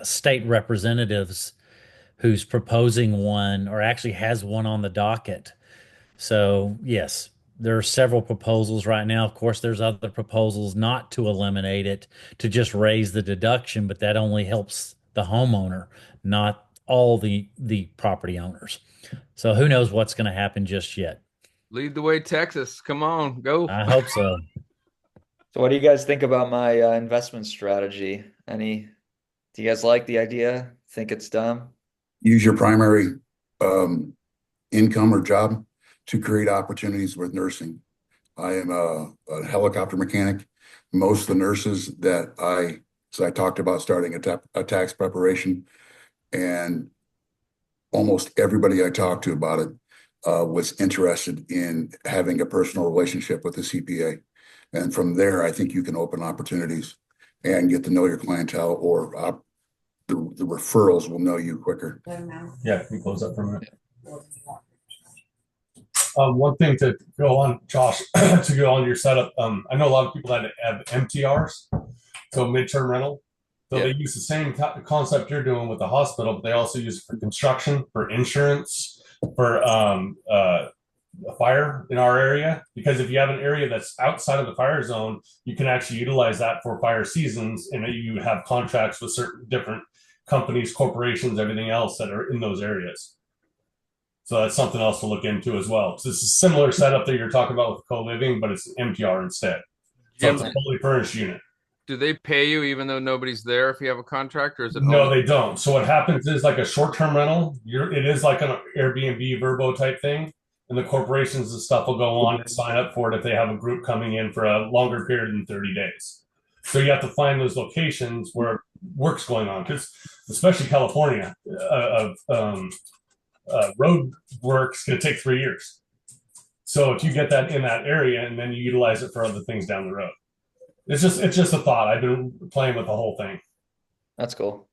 [SPEAKER 4] state representatives who's proposing one, or actually has one on the docket. So yes, there are several proposals right now. Of course, there's other proposals not to eliminate it, to just raise the deduction, but that only helps the homeowner, not all the property owners. So who knows what's going to happen just yet.
[SPEAKER 1] Lead the way, Texas. Come on, go.
[SPEAKER 4] I hope so.
[SPEAKER 2] So what do you guys think about my investment strategy? Do you guys like the idea? Think it's dumb?
[SPEAKER 6] Use your primary income or job to create opportunities with nursing. I am a helicopter mechanic. Most of the nurses so I talked about starting a tax preparation, and almost everybody I talked to about it was interested in having a personal relationship with the CPA. And from there, I think you can open opportunities and get to know your clientele, or the referrals will know you quicker.
[SPEAKER 7] Yeah, can you close that for a minute? One thing to go on, Josh, to go on your setup. I know a lot of people that have MTRs, so midterm rental. So they use the same concept you're doing with the hospital, but they also use it for construction, for insurance, for a fire in our area. Because if you have an area that's outside of the fire zone, you can actually utilize that for fire seasons, and you have contracts with certain different companies, corporations, everything else that are in those areas. So that's something else to look into as well. So it's a similar setup that you're talking about with co-living, but it's an MTR instead. So it's a fully furnished unit.
[SPEAKER 1] Do they pay you even though nobody's there if you have a contract, or is it?
[SPEAKER 7] No, they don't. So what happens is like a short-term rental. It is like an Airbnb Verbo type thing, and the corporations and stuff will go on and sign up for it if they have a group coming in for a longer period than 30 days. So you have to find those locations where work's going on, because especially California, road work's going to take 3 years. So if you get that in that area and then you utilize it for other things down the road, it's just a thought. I've been playing with the whole thing.
[SPEAKER 2] That's cool.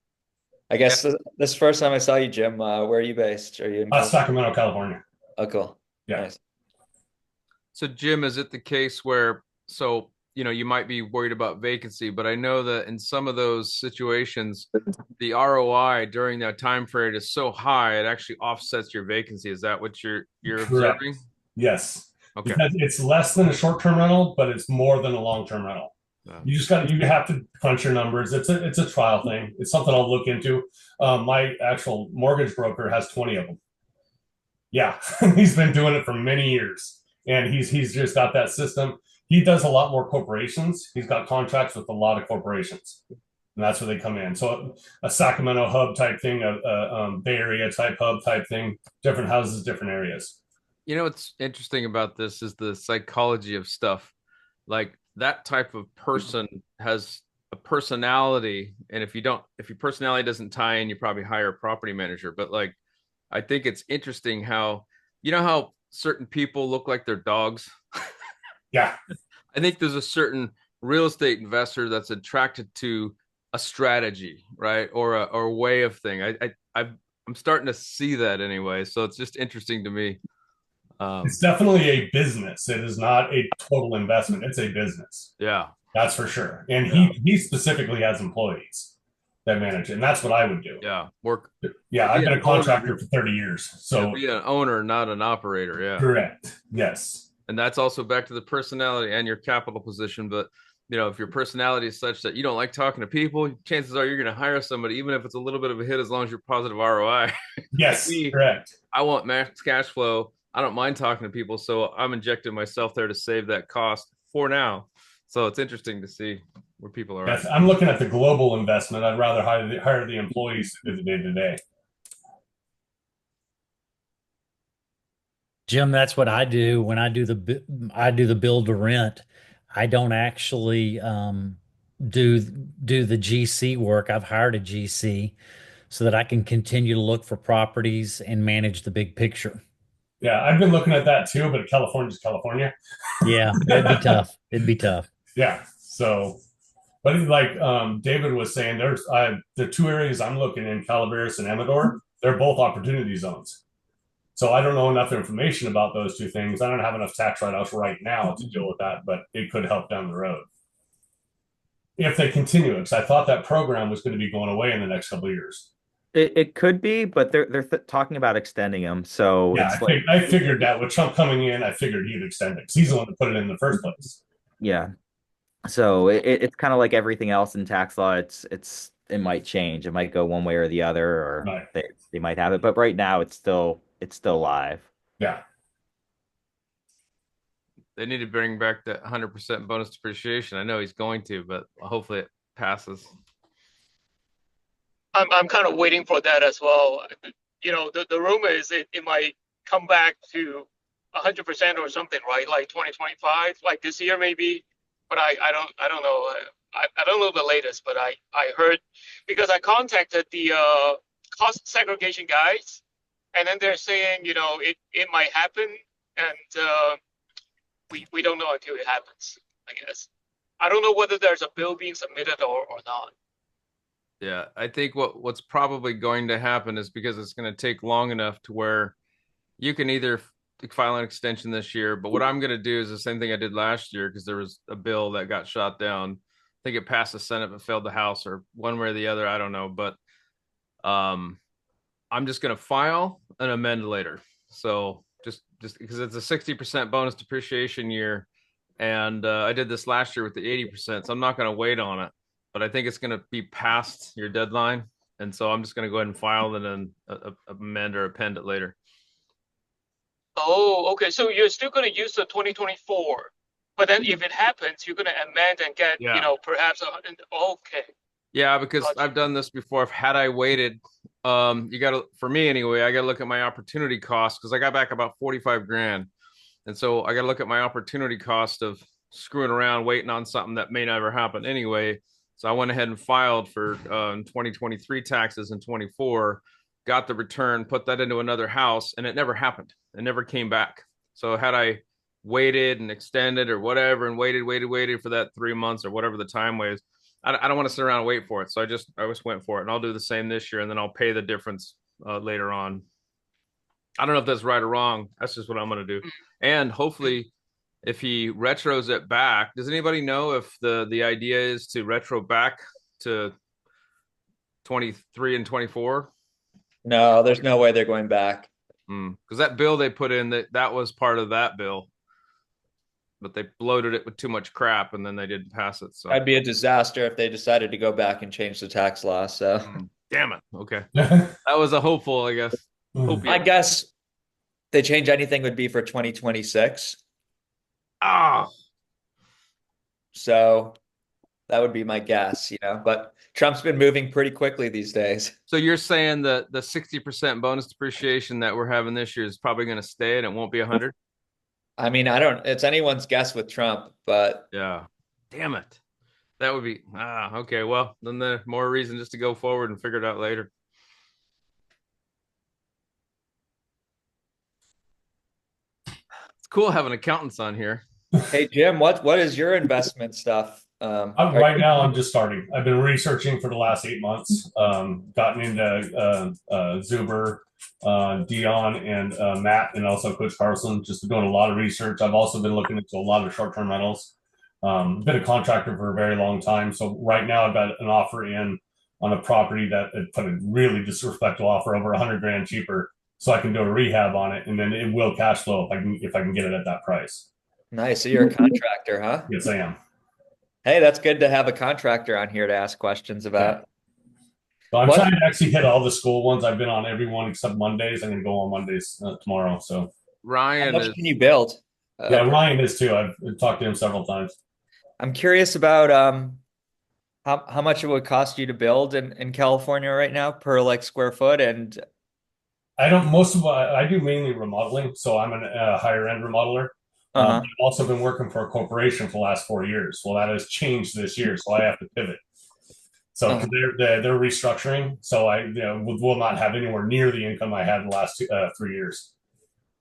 [SPEAKER 2] I guess this first time I saw you, Jim. Where are you based? Are you in
[SPEAKER 7] Sacramento, California?
[SPEAKER 2] Oh, cool.
[SPEAKER 7] Yeah.
[SPEAKER 2] Nice.
[SPEAKER 1] So Jim, is it the case where you might be worried about vacancy, but I know that in some of those situations, the ROI during that time period is so high it actually offsets your vacancy. Is that what you're
[SPEAKER 7] Correct.
[SPEAKER 1] observing?
[SPEAKER 7] Yes.
[SPEAKER 1] Okay.
[SPEAKER 7] Because it's less than a short-term rental, but it's more than a long-term rental. You have to crunch your numbers. It's a trial thing. It's something I'll look into. My actual mortgage broker has 20 of them. Yeah, he's been doing it for many years, and he's just got that system. He does a lot more corporations. He's got contracts with a lot of corporations, and that's where they come in. So a Sacramento hub type thing, a Bay Area type hub type thing, different houses, different areas.
[SPEAKER 1] What's interesting about this is the psychology of stuff. Like that type of person has a personality, and if your personality doesn't tie in, you probably hire a property manager. But like, I think it's interesting how how certain people look like their dogs.
[SPEAKER 7] Yeah,
[SPEAKER 1] I think there's a certain real estate investor that's attracted to a strategy, right, or a way of thing. I'm starting to see that anyway, so it's just interesting to me.
[SPEAKER 7] It's definitely a business. It is not a total investment. It's a business.
[SPEAKER 1] Yeah,
[SPEAKER 7] that's for sure. And
[SPEAKER 1] yeah.
[SPEAKER 7] he specifically has employees that manage it, and that's what I would do.
[SPEAKER 1] Yeah,
[SPEAKER 7] Yeah, I've been a contractor for 30 years, so
[SPEAKER 1] be an owner, not an operator. Yeah,
[SPEAKER 7] correct. Yes,
[SPEAKER 1] and that's also back to the personality and your capital position. But if your personality is such that you don't like talking to people, chances are you're going to hire somebody, even if it's a little bit of a hit, as long as you're positive ROI.
[SPEAKER 7] Yes, correct.
[SPEAKER 1] I want max cash flow. I don't mind talking to people, so I'm injecting myself there to save that cost for now. So it's interesting to see where people are.
[SPEAKER 7] Yes, I'm looking at the global investment. I'd rather hire the employees to do the day-to-day.
[SPEAKER 4] Jim, that's what I do when I do the build to rent. I don't actually do the GC work. I've hired a GC so that I can continue to look for properties and manage the big picture.
[SPEAKER 7] Yeah, I've been looking at that too, but California's California.
[SPEAKER 4] Yeah, it'd be tough. It'd be tough.
[SPEAKER 7] Yeah. So, but like David was saying, the two areas I'm looking in, Calaveras and Amador, they're both opportunity zones. So I don't know enough information about those two things. I don't have enough tax write-offs right now to deal with that, but it could help down the road if they continue it. Because I thought that program was going to be going away in the next couple of years.
[SPEAKER 3] It could be, but they're talking about extending them. So
[SPEAKER 7] yeah, I figured that with Trump coming in, I figured he'd extend it because he's the one that put it in the first place.
[SPEAKER 3] Yeah. So it's kind of like everything else in tax law. It might change. It might go one way or the other, or
[SPEAKER 7] right.
[SPEAKER 3] they might have it. But right now, it's still live.
[SPEAKER 7] Yeah.
[SPEAKER 1] They need to bring back that 100% bonus depreciation. I know he's going to, but hopefully it passes.
[SPEAKER 8] I'm kind of waiting for that as well. The rumor is it might come back to 100% or something, right? Like 2025, like this year maybe. But I don't know. I don't know the latest, but I heard, because I contacted the cost segregation guys, and then they're saying it might happen, and we don't know until it happens, I guess. I don't know whether there's a bill being submitted or not.
[SPEAKER 1] Yeah, I think what's probably going to happen is, because it's going to take long enough to where you can either file an extension this year, but what I'm going to do is the same thing I did last year, because there was a bill that got shot down. I think it passed the Senate but failed the House, or one way or the other, I don't know, but I'm just going to file and amend later. So just because it's a 60% bonus depreciation year, and I did this last year with the 80%, so I'm not going to wait on it. But I think it's going to be past your deadline. And so I'm just going to go ahead and file and then amend or append it later.
[SPEAKER 8] Oh, okay. So you're still going to use the 2024, but then if it happens, you're going to amend and get, perhaps okay.
[SPEAKER 1] Yeah, because I've done this before. Had I waited, for me anyway, I got to look at my opportunity cost, because I got back about 45 grand. And so I got to look at my opportunity cost of screwing around, waiting on something that may never happen anyway. So I went ahead and filed for 2023 taxes in 24, got the return, put that into another house, and it never happened. It never came back. So had I waited and extended or whatever, and waited for that 3 months or whatever the time was, I don't want to sit around and wait for it. So I just went for it, and I'll do the same this year, and then I'll pay the difference later on. I don't know if that's right or wrong. That's just what I'm going to do. And hopefully if he retros it back, does anybody know if the idea is to retro back to 23 and 24?
[SPEAKER 2] No, there's no way they're going back.
[SPEAKER 1] Because that bill they put in, that was part of that bill, but they bloated it with too much crap and then they didn't pass it. So
[SPEAKER 2] That'd be a disaster if they decided to go back and change the tax law. So
[SPEAKER 1] damn it. Okay. That was a hopeful, I guess.
[SPEAKER 2] I guess they change anything would be for 2026.
[SPEAKER 1] Ah,
[SPEAKER 2] So that would be my guess, you know. But Trump's been moving pretty quickly these days.
[SPEAKER 1] so you're saying that the 60% bonus depreciation that we're having this year is probably going to stay and it won't be 100?
[SPEAKER 2] I mean, it's anyone's guess with Trump, but
[SPEAKER 1] Yeah. Damn it. That would be okay. Well, then the more reason just to go forward and figure it out later. It's cool having accountants on here.
[SPEAKER 2] hey Jim, what is your investment stuff?
[SPEAKER 7] Right now, I'm just starting. I've been researching for the last 8 months. Gotten into Zuber, Dion, and Matt, and also Coach Carlson. Just doing a lot of research. I've also been looking into a lot of short-term rentals. Been a contractor for a very long time. So right now, I've got an offer in on a property that put a really disrespectful offer, over 100 grand cheaper, so I can do a rehab on it, and then it will cash flow if I can get it at that price.
[SPEAKER 2] Nice. So you're a contractor, huh?
[SPEAKER 7] Yes, I am.
[SPEAKER 2] Hey, that's good to have a contractor on here to ask questions about.
[SPEAKER 7] So I'm trying to actually hit all the school ones. I've been on every one except Mondays. I'm going to go on Mondays tomorrow. So
[SPEAKER 1] Ryan,
[SPEAKER 2] how much can you build?
[SPEAKER 7] Yeah, Ryan is too. I've talked to him several times.
[SPEAKER 2] I'm curious about how much it would cost you to build in California right now per like square foot. And
[SPEAKER 7] I don't. Most of what I do mainly remodeling, so I'm a higher end remodeler. I've also been working for a corporation for the last 4 years. Well, that has changed this year, so I have to pivot. So they're restructuring, so I will not have anywhere near the income I had the last 3 years.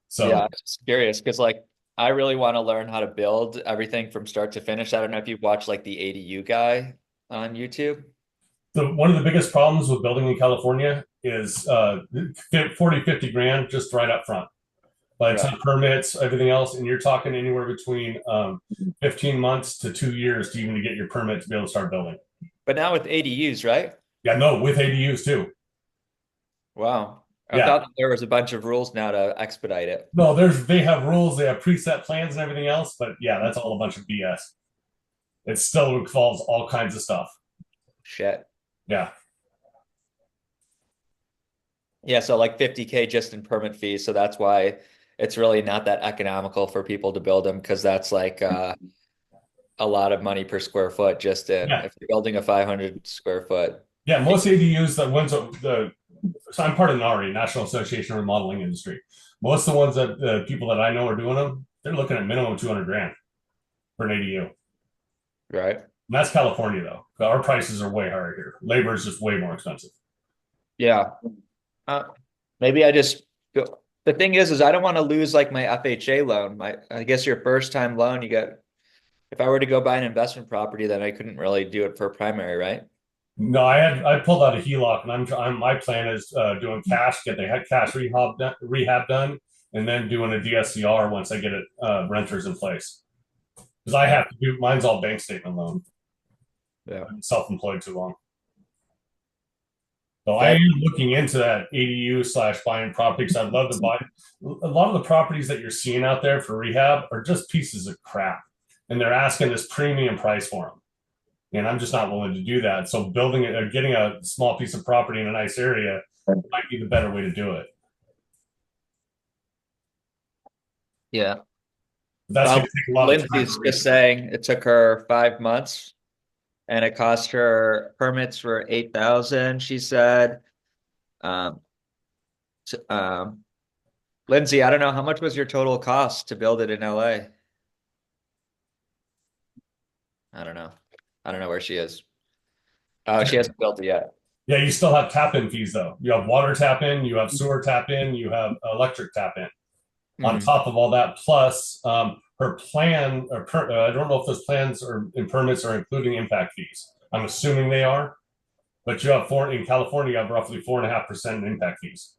[SPEAKER 7] So
[SPEAKER 2] yeah, I'm just curious because like I really want to learn how to build everything from start to finish. I don't know if you've watched like the ADU guy on YouTube.
[SPEAKER 7] One of the biggest problems with building in California is 40, 50 grand just right up front. By the time permits, everything else, and you're talking anywhere between 15 months to 2 years to even get your permit to be able to start building.
[SPEAKER 2] But now with ADUs, right?
[SPEAKER 7] Yeah, no, with ADUs too.
[SPEAKER 2] Wow. I thought that there was a bunch of rules now to expedite it.
[SPEAKER 7] No, they have rules, they have preset plans and everything else, but yeah, that's all a bunch of BS. It still involves all kinds of stuff.
[SPEAKER 2] Shit.
[SPEAKER 7] Yeah.
[SPEAKER 2] Yeah, so like 50K just in permit fees. So that's why it's really not that economical for people to build them, because that's like a lot of money per square foot just in if you're building a 500 square foot.
[SPEAKER 7] Yeah, most ADUs that ones so I'm part of NARI, National Association of Remodeling Industry. Most of the ones that the people that I know are doing them, they're looking at minimum 200 grand for an ADU.
[SPEAKER 2] Right.
[SPEAKER 7] And that's California though. Our prices are way higher here. Labor is just way more expensive.
[SPEAKER 2] Yeah. Maybe I just the thing is I don't want to lose like my FHA loan. I guess your first time loan, if I were to go buy an investment property, then I couldn't really do it for primary, right?
[SPEAKER 7] No, I pulled out a HELOC, and my plan is doing cash, get the cash rehab done, and then doing a DSCR once I get it renters in place. Because I have to do mine's all bank statement loan.
[SPEAKER 2] Yeah,
[SPEAKER 7] I'm self-employed too long. So I am looking into that ADU / buying property, because I'd love to buy. A lot of the properties that you're seeing out there for rehab are just pieces of crap, and they're asking this premium price for them. And I'm just not willing to do that. So getting a small piece of property in a nice area might be the better way to do it.
[SPEAKER 2] Yeah.
[SPEAKER 7] That's going to take a lot of time.
[SPEAKER 2] Lindsay's just saying it took her 5 months and it cost her permits for 8,000, she said. Lindsay, I don't know, how much was your total cost to build it in LA? I don't know. I don't know where she is. Oh, she hasn't built it yet.
[SPEAKER 7] Yeah, you still have tap-in fees though. You have water tap-in, you have sewer tap-in, you have electric tap-in. On top of all that, plus her plan, I don't know if those plans and permits are including impact fees. I'm assuming they are, but you have in California, you have roughly 4.5% in impact fees.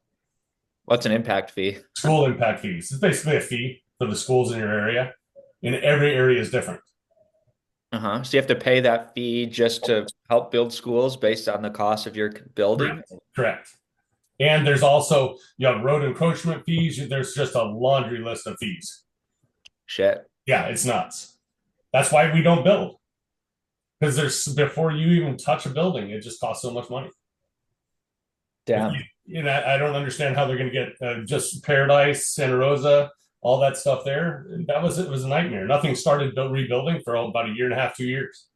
[SPEAKER 2] What's an impact fee?
[SPEAKER 7] School impact fees. It's basically a fee for the schools in your area. and every area is different.
[SPEAKER 2] So you have to pay that fee just to help build schools based on the cost of your building?
[SPEAKER 7] Correct. And there's also, you have road encroachment fees. There's just a laundry list of fees.
[SPEAKER 2] Shit.
[SPEAKER 7] Yeah, it's nuts. That's why we don't build. Because before you even touch a building, it just costs so much money.
[SPEAKER 2] Damn.
[SPEAKER 7] I don't understand how they're going to get just Paradise, Santa Rosa, all that stuff there. It was a nightmare. Nothing started rebuilding for about a year and a half, 2 years.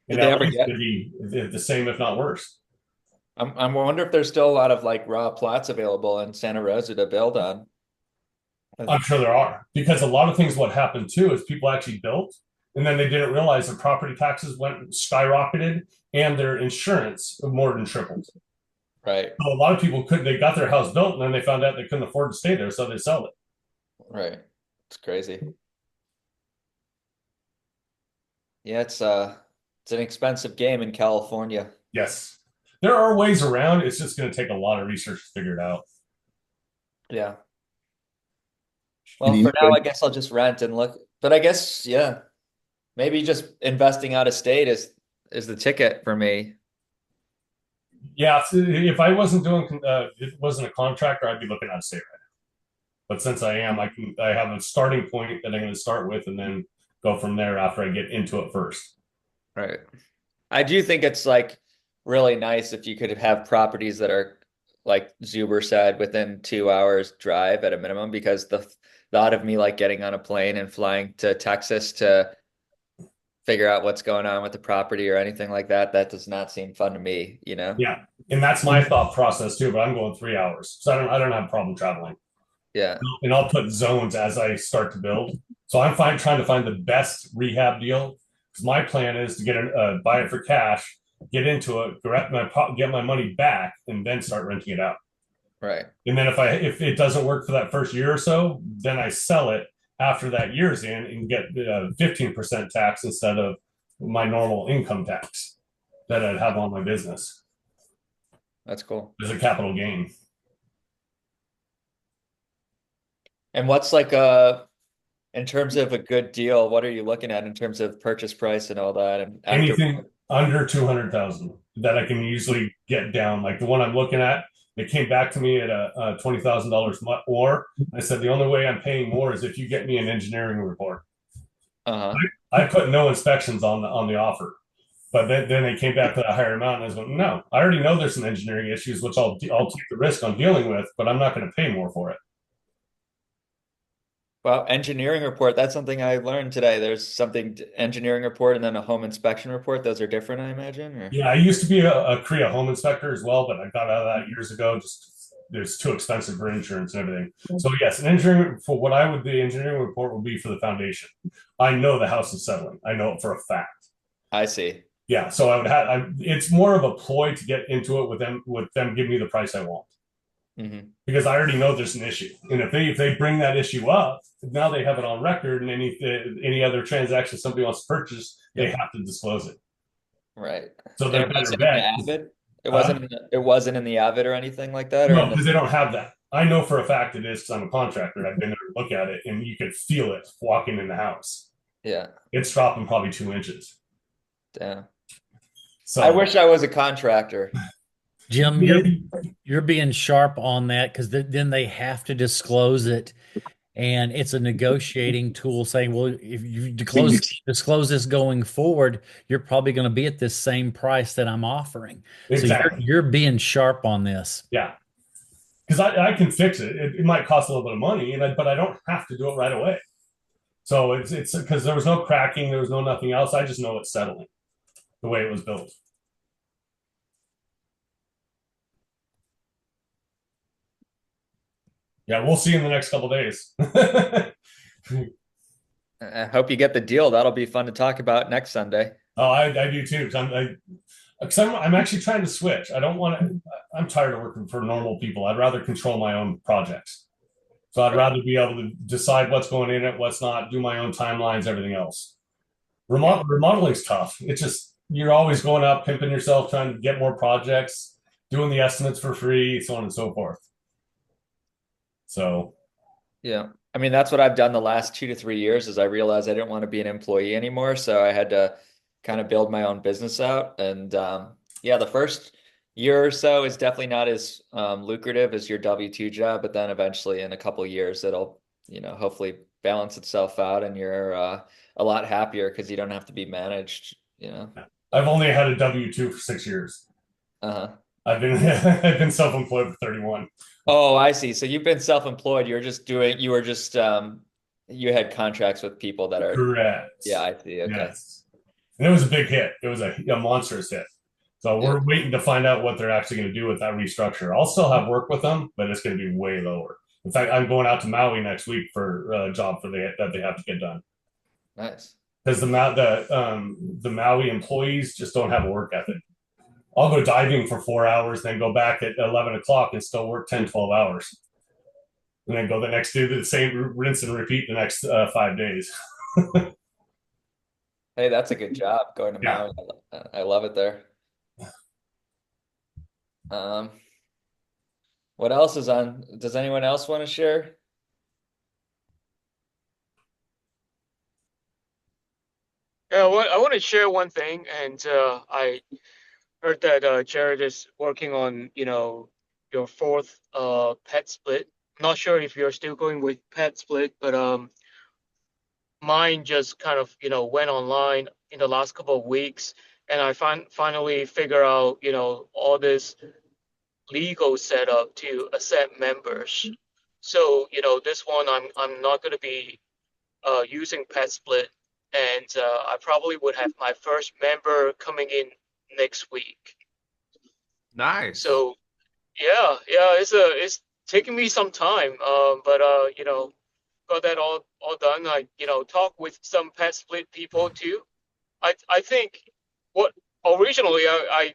[SPEAKER 7] And
[SPEAKER 2] Did they ever
[SPEAKER 7] it's going to be the same, if not worse.
[SPEAKER 2] I wonder if there's still a lot of like raw plots available in Santa Rosa to build on.
[SPEAKER 7] I'm sure there are, because a lot of things, what happened too is people actually built and then they didn't realize their property taxes skyrocketed and their insurance more than tripled.
[SPEAKER 2] Right.
[SPEAKER 7] So a lot of people they got their house built and then they found out they couldn't afford to stay there, so they sell it.
[SPEAKER 2] Right. It's crazy. Yeah, it's an expensive game in California.
[SPEAKER 7] Yes. There are ways around. It's just going to take a lot of research to figure it out.
[SPEAKER 2] Yeah. Well, for now, I guess I'll just rent and look. But I guess, yeah, maybe just investing out of state is the ticket for me.
[SPEAKER 7] Yeah, if I wasn't it wasn't a contractor, I'd be looking out of state right now. But since I am, I have a starting point that I'm going to start with and then go from there after I get into it first.
[SPEAKER 2] Right. I do think it's like really nice if you could have properties that are, like Zuber said, within 2 hours drive at a minimum, because the thought of me like getting on a plane and flying to Texas to figure out what's going on with the property or anything like that does not seem fun to me, you know?
[SPEAKER 7] Yeah. And that's my thought process too, but I'm going 3 hours. So I don't have a problem traveling.
[SPEAKER 2] Yeah.
[SPEAKER 7] And I'll put zones as I start to build. So I'm trying to find the best rehab deal. Because my plan is to buy it for cash, get into it, get my money back, and then start renting it out.
[SPEAKER 2] Right.
[SPEAKER 7] And then if it doesn't work for that first year or so, then I sell it after that year's in and get 15% tax instead of my normal income tax that I'd have on my business.
[SPEAKER 2] That's cool.
[SPEAKER 7] As a capital gain.
[SPEAKER 2] And what's like in terms of a good deal, what are you looking at in terms of purchase price and all that? And
[SPEAKER 7] anything under 200,000 that I can usually get down. Like the one I'm looking at, it came back to me at a $20,000 more. I said the only way I'm paying more is if you get me an engineering report. I put no inspections on the offer, but then they came back to a higher amount, and I was going, no, I already know there's some engineering issues, which I'll take the risk on dealing with, but I'm not going to pay more for it.
[SPEAKER 2] Well, engineering report, that's something I learned today. There's something engineering report and then a home inspection report. Those are different, I imagine. Or?
[SPEAKER 7] Yeah, I used to be a CREA home inspector as well, but I got out of that years ago. Just it's too expensive for insurance and everything. So yes, the engineering report would be for the foundation. I know the house is settling. I know it for a fact.
[SPEAKER 2] I see.
[SPEAKER 7] Yeah, so I would have. It's more of a ploy to get into it with them giving me the price I want. Mm-hmm. Because I already know there's an issue, and if they bring that issue up, now they have it on record, and any other transaction somebody wants to purchase, they have to disclose it.
[SPEAKER 2] Right.
[SPEAKER 7] So they're better bet.
[SPEAKER 2] It wasn't in the Avid or anything like that.
[SPEAKER 7] No, because they don't have that. I know for a fact it is because I'm a contractor. I've been there to look at it, and you could feel it walking in the house.
[SPEAKER 2] Yeah,
[SPEAKER 7] it's dropping probably 2 inches.
[SPEAKER 2] Damn.
[SPEAKER 7] So
[SPEAKER 2] I wish I was a contractor.
[SPEAKER 4] Jim, you're being sharp on that, because then they have to disclose it, and it's a negotiating tool saying, well, if you disclose this going forward, you're probably going to be at this same price that I'm offering.
[SPEAKER 7] Exactly.
[SPEAKER 4] So you're being sharp on this.
[SPEAKER 7] Yeah, because I can fix it. It might cost a little bit of money, but I don't have to do it right away. So it's because there was no cracking, there was no nothing else. I just know it's settling the way it was built. Yeah, we'll see in the next couple of days.
[SPEAKER 2] I hope you get the deal. That'll be fun to talk about next Sunday.
[SPEAKER 7] Oh, I do too. Because I'm actually trying to switch. I don't want to. I'm tired of working for normal people. I'd rather control my own projects. So I'd rather be able to decide what's going in it, what's not, do my own timelines, everything else. Remodeling's tough. It's just you're always going up, pimping yourself, trying to get more projects, doing the estimates for free, so on and so forth. So,
[SPEAKER 2] yeah. I mean, that's what I've done the last 2 to 3 years is I realized I didn't want to be an employee anymore. So I had to kind of build my own business out. And yeah, the first year or so is definitely not as lucrative as your W-2 job, but then eventually in a couple years it'll, hopefully balance itself out and you're a lot happier because you don't have to be managed.
[SPEAKER 7] I've only had a W-2 for 6 years.
[SPEAKER 2] Uh-huh.
[SPEAKER 7] I've been I've been self-employed for 31.
[SPEAKER 2] Oh, I see. So you've been self-employed. You had contracts with people that are,
[SPEAKER 7] Correct.
[SPEAKER 2] yeah, I see. Okay.
[SPEAKER 7] Yes. And it was a big hit. It was a monstrous hit. So we're waiting to find out what they're actually going to do with that restructure. I'll still have work with them, but it's going to be way lower. In fact, I'm going out to Maui next week for a job that they have to get done.
[SPEAKER 2] Nice.
[SPEAKER 7] Because the Maui employees just don't have a work ethic. I'll go diving for 4 hours, then go back at 11 o'clock and still work 10, 12 hours. And then go the next day, the same rinse and repeat the next 5 days.
[SPEAKER 2] Hey, that's a good job going to Maui. I love it there. What else is on? Does anyone else want to share?
[SPEAKER 8] Yeah, I want to share one thing, and I heard that Jared is working on, your fourth PadSplit. Not sure if you're still going with PadSplit, but mine just kind of, went online in the last couple of weeks, and I finally figure out, all this legal setup to accept members. So, this one I'm not going to be using PadSplit, and I probably would have my first member coming in next week.
[SPEAKER 1] Nice.
[SPEAKER 8] So yeah, it's taking me some time, but got that all done. I talk with some PadSplit people too. I think what originally I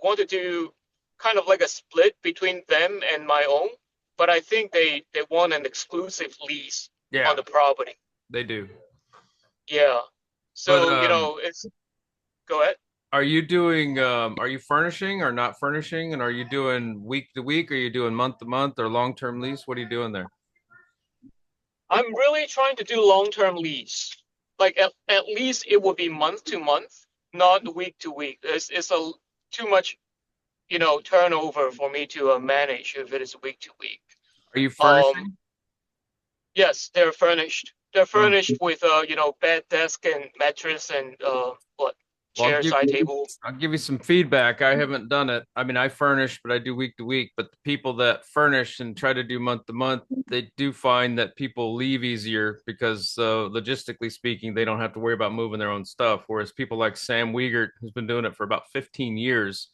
[SPEAKER 8] wanted to do kind of like a split between them and my own, but I think they want an exclusive lease on the property.
[SPEAKER 1] They do.
[SPEAKER 8] Yeah. So,
[SPEAKER 1] But
[SPEAKER 8] it's go ahead.
[SPEAKER 1] are you furnishing or not furnishing? And are you doing week to week? Are you doing month to month or long-term lease? What are you doing there?
[SPEAKER 8] I'm really trying to do long-term lease. Like at least it would be month to month, not week to week. It's a too much, turnover for me to manage if it is week to week.
[SPEAKER 1] Are you furnishing?
[SPEAKER 8] Yes, they're furnished. They're furnished with bed, desk, and mattress, and chair, side table.
[SPEAKER 1] I'll give you some feedback. I haven't done it. I mean, I furnish, but I do week to week. But the people that furnish and try to do month to month, they do find that people leave easier because logistically speaking, they don't have to worry about moving their own stuff. Whereas people like Sam Wiegert, who's been doing it for about 15 years,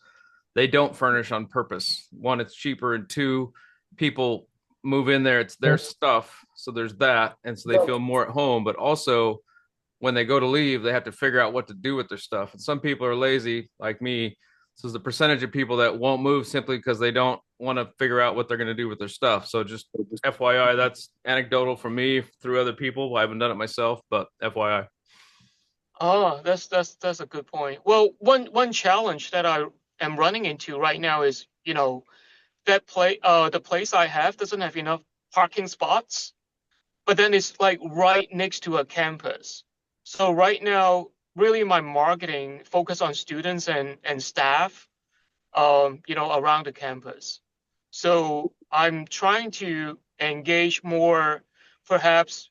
[SPEAKER 1] they don't furnish on purpose. One, it's cheaper, and two, people move in there, it's their stuff. So there's that. And so they feel more at home, but also when they go to leave, they have to figure out what to do with their stuff. And some people are lazy, like me. So the percentage of people that won't move simply because they don't want to figure out what they're going to do with their stuff. So just FYI, that's anecdotal from me through other people. I haven't done it myself, but FYI.
[SPEAKER 8] Oh, that's a good point. Well, one challenge that I am running into right now is, the place I have doesn't have enough parking spots, but then it's like right next to a campus. So right now, really my marketing focus on students and staff, around the campus. So I'm trying to engage more, perhaps,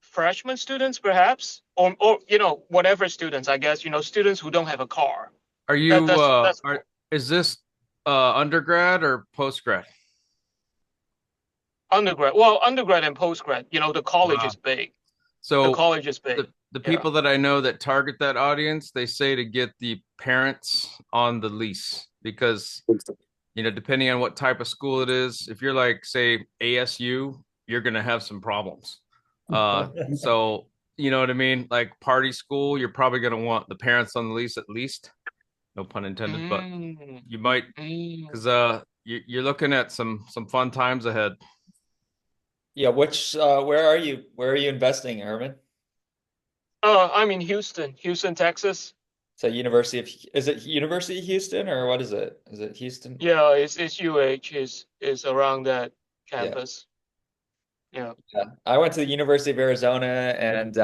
[SPEAKER 8] freshman students, perhaps, or whatever students, I guess, students who don't have a car.
[SPEAKER 1] Are you is this undergrad or postgrad?
[SPEAKER 8] Undergrad. Well, undergrad and postgrad, the college is big.
[SPEAKER 1] So
[SPEAKER 8] the college is big.
[SPEAKER 1] The people that I know that target that audience, they say to get the parents on the lease because, depending on what type of school it is, if you're like, say, ASU, you're going to have some problems. So, you know what I mean? Like party school, you're probably going to want the parents on the lease at least. No pun intended, but you might, because you're looking at some fun times ahead.
[SPEAKER 2] Yeah, where are you investing, Herman?
[SPEAKER 8] I'm in Houston, Texas.
[SPEAKER 2] So is it University of Houston or what is it? Is it Houston?
[SPEAKER 8] Yeah, it's UH is around that campus. Yeah.
[SPEAKER 2] Yeah. I went to the University of Arizona, and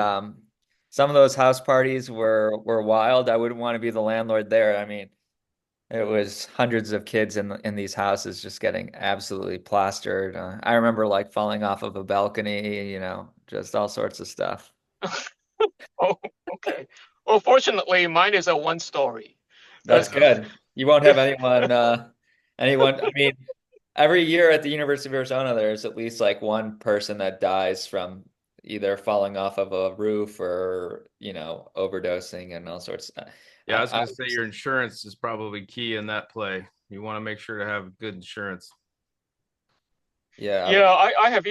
[SPEAKER 2] some of those house parties were wild. I wouldn't want to be the landlord there. I mean, it was hundreds of kids in these houses just getting absolutely plastered. I remember like falling off of a balcony, just all sorts of stuff.
[SPEAKER 8] Oh, okay. Well, fortunately, mine is a one story.
[SPEAKER 2] That's good. You won't have anyone. I mean, every year at the University of Arizona, there's at least like one person that dies from either falling off of a roof or, overdosing and all sorts.
[SPEAKER 1] Yeah, I was going to say your insurance is probably key in that play. You want to make sure to have good insurance.
[SPEAKER 2] Yeah.
[SPEAKER 8] Yeah, I have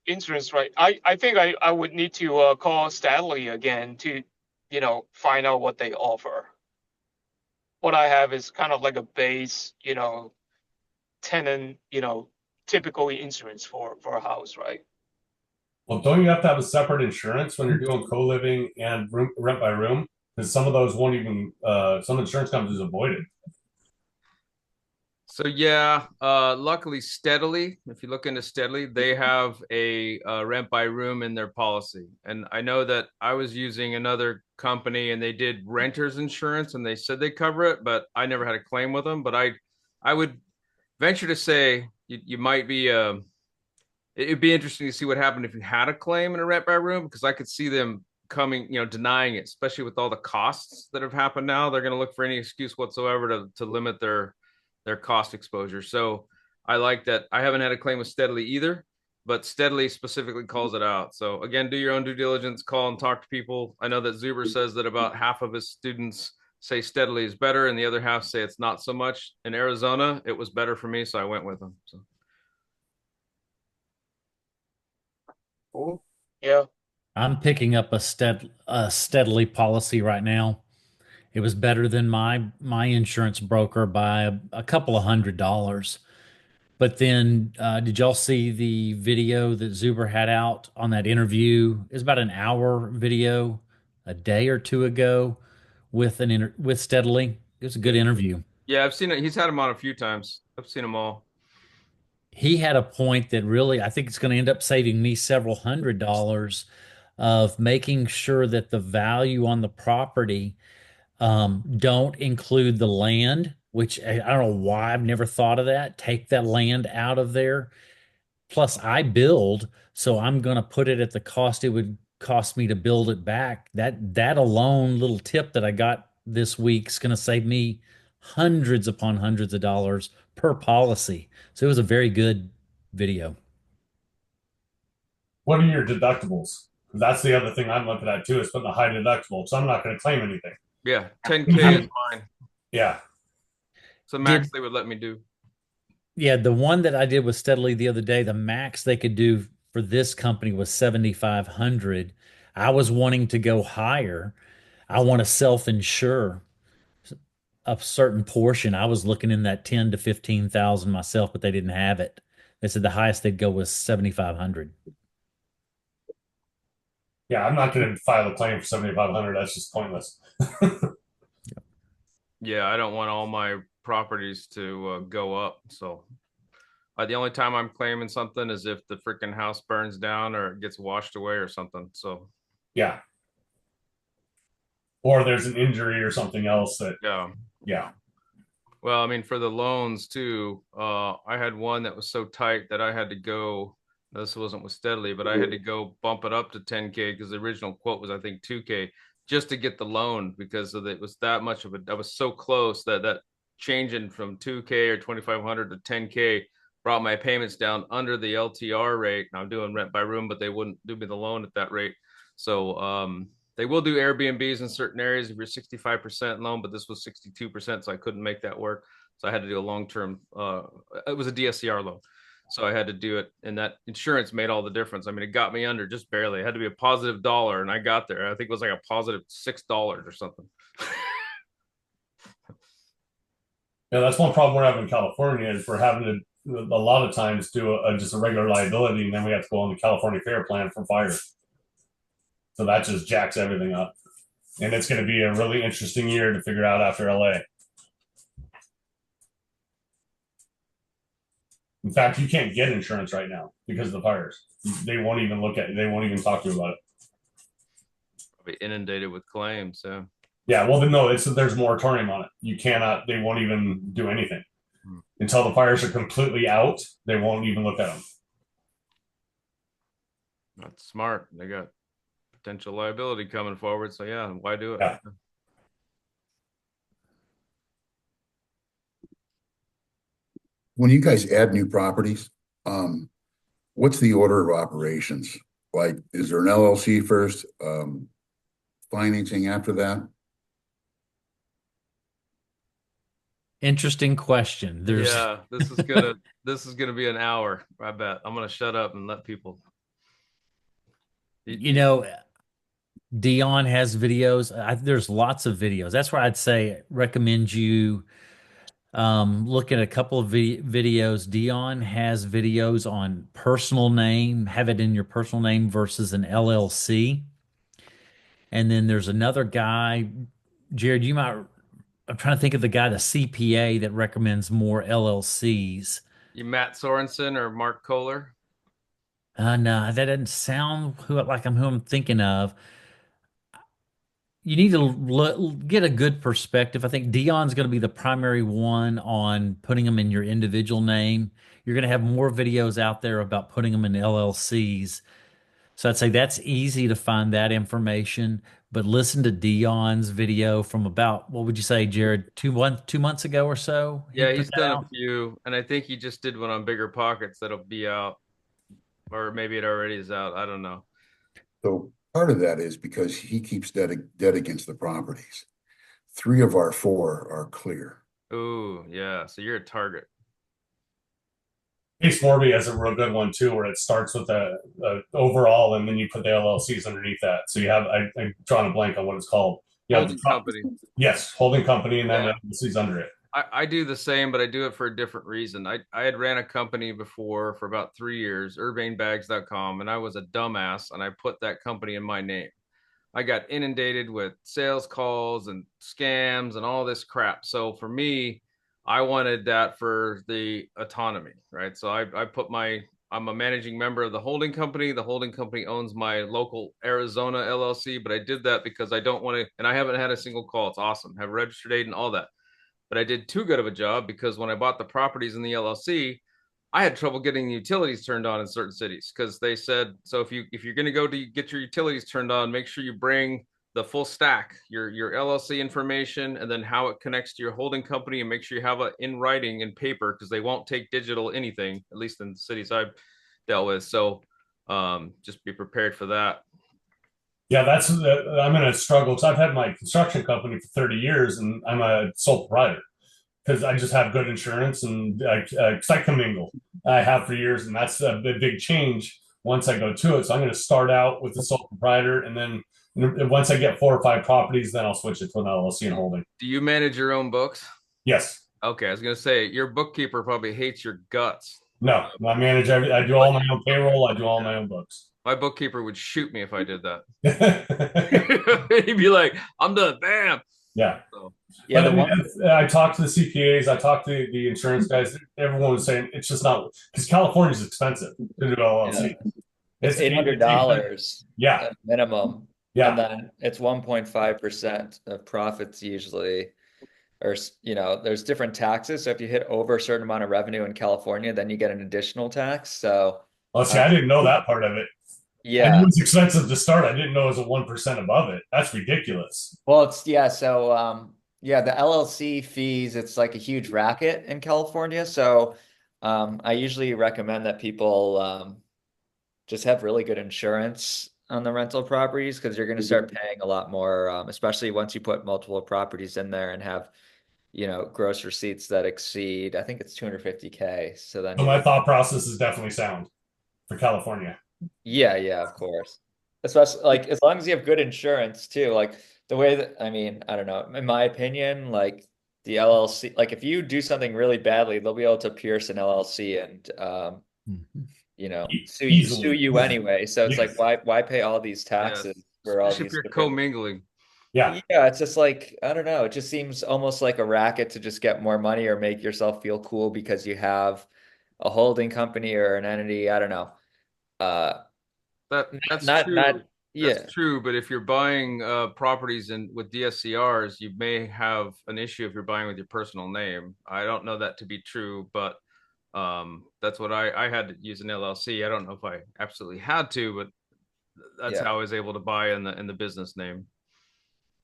[SPEAKER 8] insurance, right? I think I would need to call Stanley again to, find out what they offer. What I have is kind of like a base, tenant, typically insurance for a house, right?
[SPEAKER 7] Well, don't you have to have a separate insurance when you're doing co-living and rent by room? Because some of those won't even, some insurance companies avoid it.
[SPEAKER 1] So yeah, luckily Steadily, if you look into Steadily, they have a rent by room in their policy. And I know that I was using another company and they did renters insurance and they said they cover it, but I never had a claim with them. But I would venture to say you might be it'd be interesting to see what happened if you had a claim in a rent by room, because I could see them coming, denying it, especially with all the costs that have happened now. They're going to look for any excuse whatsoever to limit their cost exposure. So I like that. I haven't had a claim with Steadily either, but Steadily specifically calls it out. So again, do your own due diligence, call and talk to people. I know that Zuber says that about half of his students say Steadily is better and the other half say it's not so much. In Arizona, it was better for me, so I went with them. So
[SPEAKER 8] Cool. Yeah.
[SPEAKER 4] I'm picking up a steadily policy right now. It was better than my insurance broker by a couple of $100. But then, did y'all see the video that Zuber had out on that interview? It's about an hour video a day or two ago with with Steadily. It was a good interview.
[SPEAKER 1] yeah, I've seen it. He's had him on a few times. I've seen them all.
[SPEAKER 4] He had a point that really, I think it's going to end up saving me several $100 of making sure that the value on the property don't include the land, which I don't know why I've never thought of that. Take that land out of there. Plus, I build, so I'm going to put it at the cost it would cost me to build it back. That alone little tip that I got this week is going to save me hundreds upon hundreds of dollars per policy. So it was a very good video.
[SPEAKER 7] What are your deductibles? That's the other thing I'm looking at too, is putting a high deductible. So I'm not going to claim anything.
[SPEAKER 1] Yeah, 10K is mine.
[SPEAKER 7] Yeah.
[SPEAKER 1] So max they would let me do.
[SPEAKER 4] Yeah, the one that I did with Steadily the other day, the max they could do for this company was 7,500. I was wanting to go higher. I want to self-insure a certain portion. I was looking in that 10 to 15,000 myself, but they didn't have it. They said the highest they'd go was 7,500.
[SPEAKER 7] Yeah, I'm not going to file a claim for 7,500. That's just pointless.
[SPEAKER 1] Yeah, I don't want all my properties to go up. So the only time I'm claiming something is if the freaking house burns down or it gets washed away or something. So
[SPEAKER 7] yeah. Or there's an injury or something else that.
[SPEAKER 1] Yeah. Well, I mean, for the loans too, I had one that was so tight that I had to go. This wasn't with Steadily, but I had to go bump it up to 10K because the original quote was, I think, 2K just to get the loan because it was that much of a. I was so close that changing from 2K or 2,500 to 10K brought my payments down under the LTR rate. And I'm doing rent by room, but they wouldn't do me the loan at that rate. So they will do Airbnbs in certain areas if you're 65% loan, but this was 62%, so I couldn't make that work. So I had to do a long-term. It was a DSCR loan. So I had to do it, and that insurance made all the difference. I mean, it got me under just barely. It had to be a positive $1, and I got there. I think it was like a positive $6 or something.
[SPEAKER 7] Yeah, that's one problem we're having in California is we're having to a lot of times do just a regular liability, and then we have to go on the California Fair Plan for fire. So that just jacks everything up, and it's going to be a really interesting year to figure out after LA. In fact, you can't get insurance right now because of the fires. They won't even look at it. They won't even talk to you about it.
[SPEAKER 1] Probably inundated with claims. So
[SPEAKER 7] yeah, well, no, there's a moratorium on it. You cannot. They won't even do anything until the fires are completely out. They won't even look at them.
[SPEAKER 1] That's smart. They got potential liability coming forward. So yeah, why do it?
[SPEAKER 7] Yeah.
[SPEAKER 6] When you guys add new properties, what's the order of operations? Like, is there an LLC first, financing after that?
[SPEAKER 4] Interesting question.
[SPEAKER 1] Yeah, this is gonna be an hour. I bet. I'm gonna shut up and let people.
[SPEAKER 4] Dion has videos. There's lots of videos. That's where I'd say recommend you look at a couple of videos. Dion has videos on personal name, have it in your personal name versus an LLC. And then there's another guy, Jared, I'm trying to think of the guy, the CPA that recommends more LLCs.
[SPEAKER 1] You Matt Sorensen or Mark Kohler?
[SPEAKER 4] No, that doesn't sound who I'm thinking of. You need to get a good perspective. I think Dion's going to be the primary one on putting them in your individual name. You're going to have more videos out there about putting them in LLCs. So I'd say that's easy to find that information. But listen to Dion's video from about, what would you say, Jared, 2 months ago or so?
[SPEAKER 1] Yeah, he's done a few, and I think he just did one on Bigger Pockets that'll be out, or maybe it already is out. I don't know.
[SPEAKER 6] So part of that is because he keeps dead against the properties. 3 of our 4 are clear.
[SPEAKER 1] Ooh, yeah. So you're a target.
[SPEAKER 7] Ace Morby has a real good one too, where it starts with the overall, and then you put the LLCs underneath that. So you have I'm drawing a blank on what it's called.
[SPEAKER 1] Holding company.
[SPEAKER 7] Yes, holding company, and then LLCs under it.
[SPEAKER 1] I do the same, but I do it for a different reason. I had ran a company before for about 3 years, urbanebags.com, and I was a dumbass, and I put that company in my name. I got inundated with sales calls and scams and all this crap. So for me, I wanted that for the autonomy, right? So I'm a managing member of the holding company. The holding company owns my local Arizona LLC, but I did that because I don't want to, and I haven't had a single call. It's awesome. Have registered agent and all that. But I did too good of a job because when I bought the properties in the LLC, I had trouble getting the utilities turned on in certain cities because they said, so if you're going to go to get your utilities turned on, make sure you bring the full stack, your LLC information, and then how it connects to your holding company, and make sure you have it in writing and paper because they won't take digital anything, at least in the cities I've dealt with. So just be prepared for that.
[SPEAKER 7] Yeah, I'm in a struggle because I've had my construction company for 30 years and I'm a sole proprietor because I just have good insurance and I commingle. I have for years, and that's a big change once I go to it. So I'm going to start out with the sole proprietor, and then once I get 4 or 5 properties, then I'll switch it to an LLC and holding.
[SPEAKER 1] Do you manage your own books?
[SPEAKER 7] Yes.
[SPEAKER 1] Okay, I was going to say your bookkeeper probably hates your guts.
[SPEAKER 7] No, I manage I do all my own payroll. I do all my own books.
[SPEAKER 1] My bookkeeper would shoot me if I did that. He'd be like, I'm done. Bam.
[SPEAKER 7] Yeah. So, yeah. I talked to the CPAs. I talked to the insurance guys. Everyone was saying it's just not, because California is expensive to do LLC.
[SPEAKER 2] Yeah. It's $800.
[SPEAKER 7] Yeah.
[SPEAKER 2] Minimum.
[SPEAKER 7] Yeah.
[SPEAKER 2] And then it's 1.5% of profits usually. Or, there's different taxes. So if you hit over a certain amount of revenue in California, then you get an additional tax. So.
[SPEAKER 7] Well, see, I didn't know that part of it.
[SPEAKER 2] Yeah.
[SPEAKER 7] I knew it was expensive to start. I didn't know it was a 1% above it. That's ridiculous.
[SPEAKER 2] Well, so the LLC fees, it's like a huge racket in California. So I usually recommend that people just have really good insurance on the rental properties, because you're going to start paying a lot more, especially once you put multiple properties in there and have, gross receipts that exceed, I think it's 250K. So then
[SPEAKER 7] my thought process is definitely sound for California.
[SPEAKER 2] Yeah, of course. Especially like as long as you have good insurance too. Like the way that, I don't know, in my opinion, like the LLC, like if you do something really badly, they'll be able to pierce an LLC and sue you anyway. So it's like why pay all these taxes for all these,
[SPEAKER 1] if you're commingling.
[SPEAKER 2] Yeah, it's just like, I don't know, it just seems almost like a racket to just get more money or make yourself feel cool because you have a holding company or an entity. I don't know.
[SPEAKER 1] That's
[SPEAKER 2] Not
[SPEAKER 1] true. That's
[SPEAKER 2] yeah.
[SPEAKER 1] true, but if you're buying properties and with DSCRs, you may have an issue if you're buying with your personal name. I don't know that to be true, but that's what I had to use an LLC. I don't know if I absolutely had to, but that's
[SPEAKER 2] Yeah.
[SPEAKER 1] how I was able to buy in the business name.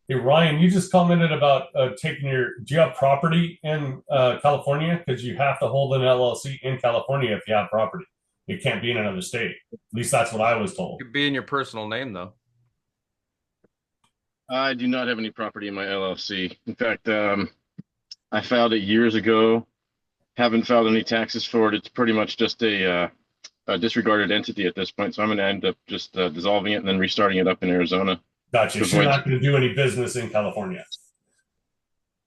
[SPEAKER 7] Hey, Ryan, you just commented about taking do you have property in California? Because you have to hold an LLC in California if you have property. It can't be in another state. At least that's what I was told.
[SPEAKER 1] It could be in your personal name though.
[SPEAKER 9] I do not have any property in my LLC. In fact, I filed it years ago. Haven't filed any taxes for it. It's pretty much just a disregarded entity at this point. So I'm going to end up just dissolving it and then restarting it up in Arizona.
[SPEAKER 7] Gotcha. So you're not going to do any business in California.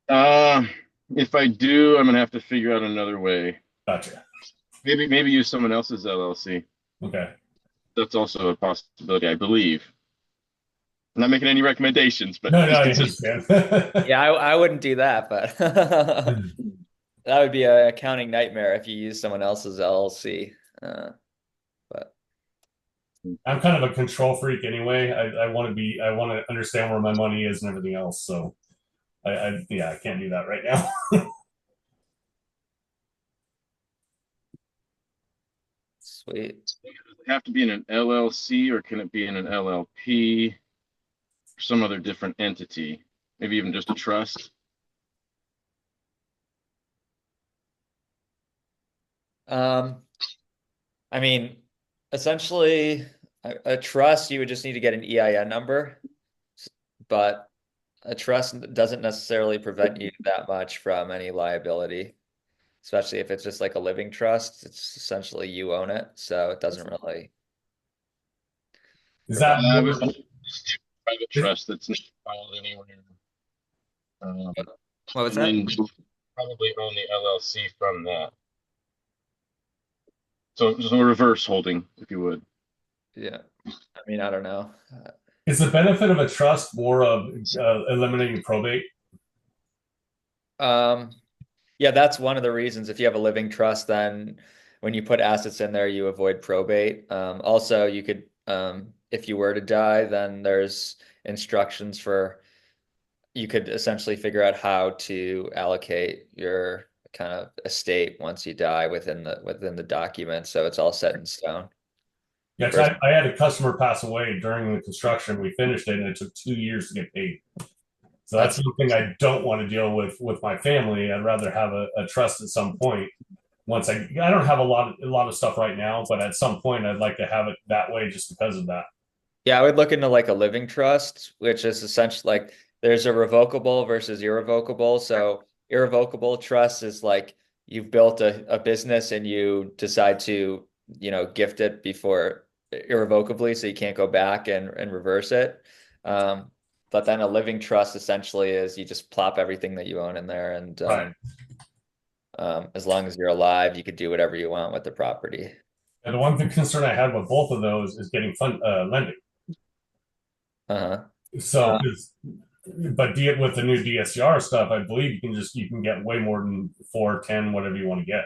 [SPEAKER 9] If I do, I'm going to have to figure out another way.
[SPEAKER 7] Gotcha.
[SPEAKER 9] Maybe use someone else's LLC.
[SPEAKER 7] Okay.
[SPEAKER 9] That's also a possibility, I believe. I'm not making any recommendations, but
[SPEAKER 7] no, I understand.
[SPEAKER 2] Yeah, I wouldn't do that, but that would be an accounting nightmare if you use someone else's LLC. But
[SPEAKER 7] I'm kind of a control freak anyway. I want to understand where my money is and everything else. So I can't do that right now.
[SPEAKER 2] Sweet.
[SPEAKER 9] Does it have to be in an LLC or can it be in an LLP or some other different entity? Maybe even just a trust?
[SPEAKER 2] I mean, essentially, a trust, you would just need to get an EIN number, but a trust doesn't necessarily prevent you that much from any liability, especially if it's just like a living trust. It's essentially you own it, so it doesn't really.
[SPEAKER 7] Is that
[SPEAKER 9] private trust that's not filed anywhere?
[SPEAKER 2] What was
[SPEAKER 9] and
[SPEAKER 2] that?
[SPEAKER 9] then probably own the LLC from that. So a reverse holding, if you would.
[SPEAKER 2] Yeah. I mean, I don't know.
[SPEAKER 7] Is the benefit of a trust more of eliminating probate?
[SPEAKER 2] Yeah, that's one of the reasons. If you have a living trust, then when you put assets in there, you avoid probate. Also, you could, if you were to die, then there's instructions for, you could essentially figure out how to allocate your kind of estate once you die within the document. So it's all set in stone.
[SPEAKER 7] Yeah, I had a customer pass away during the construction. We finished it, and it took 2 years to get paid. So that's something I don't want to deal with my family. I'd rather have a trust at some point. Once I don't have a lot of stuff right now, but at some point I'd like to have it that way just because of that.
[SPEAKER 2] Yeah, I would look into like a living trust, which is essentially like there's a revocable versus irrevocable. So irrevocable trust is like you've built a business and you decide to, gift it before irrevocably, so you can't go back and reverse it. But then a living trust essentially is you just plop everything that you own in there, and
[SPEAKER 7] Right.
[SPEAKER 2] as long as you're alive, you could do whatever you want with the property.
[SPEAKER 7] And the one concern I had with both of those is getting lending.
[SPEAKER 2] Uh-huh.
[SPEAKER 7] So, but with the new DSCR stuff, I believe you can get way more than 4, 10, whatever you want to get.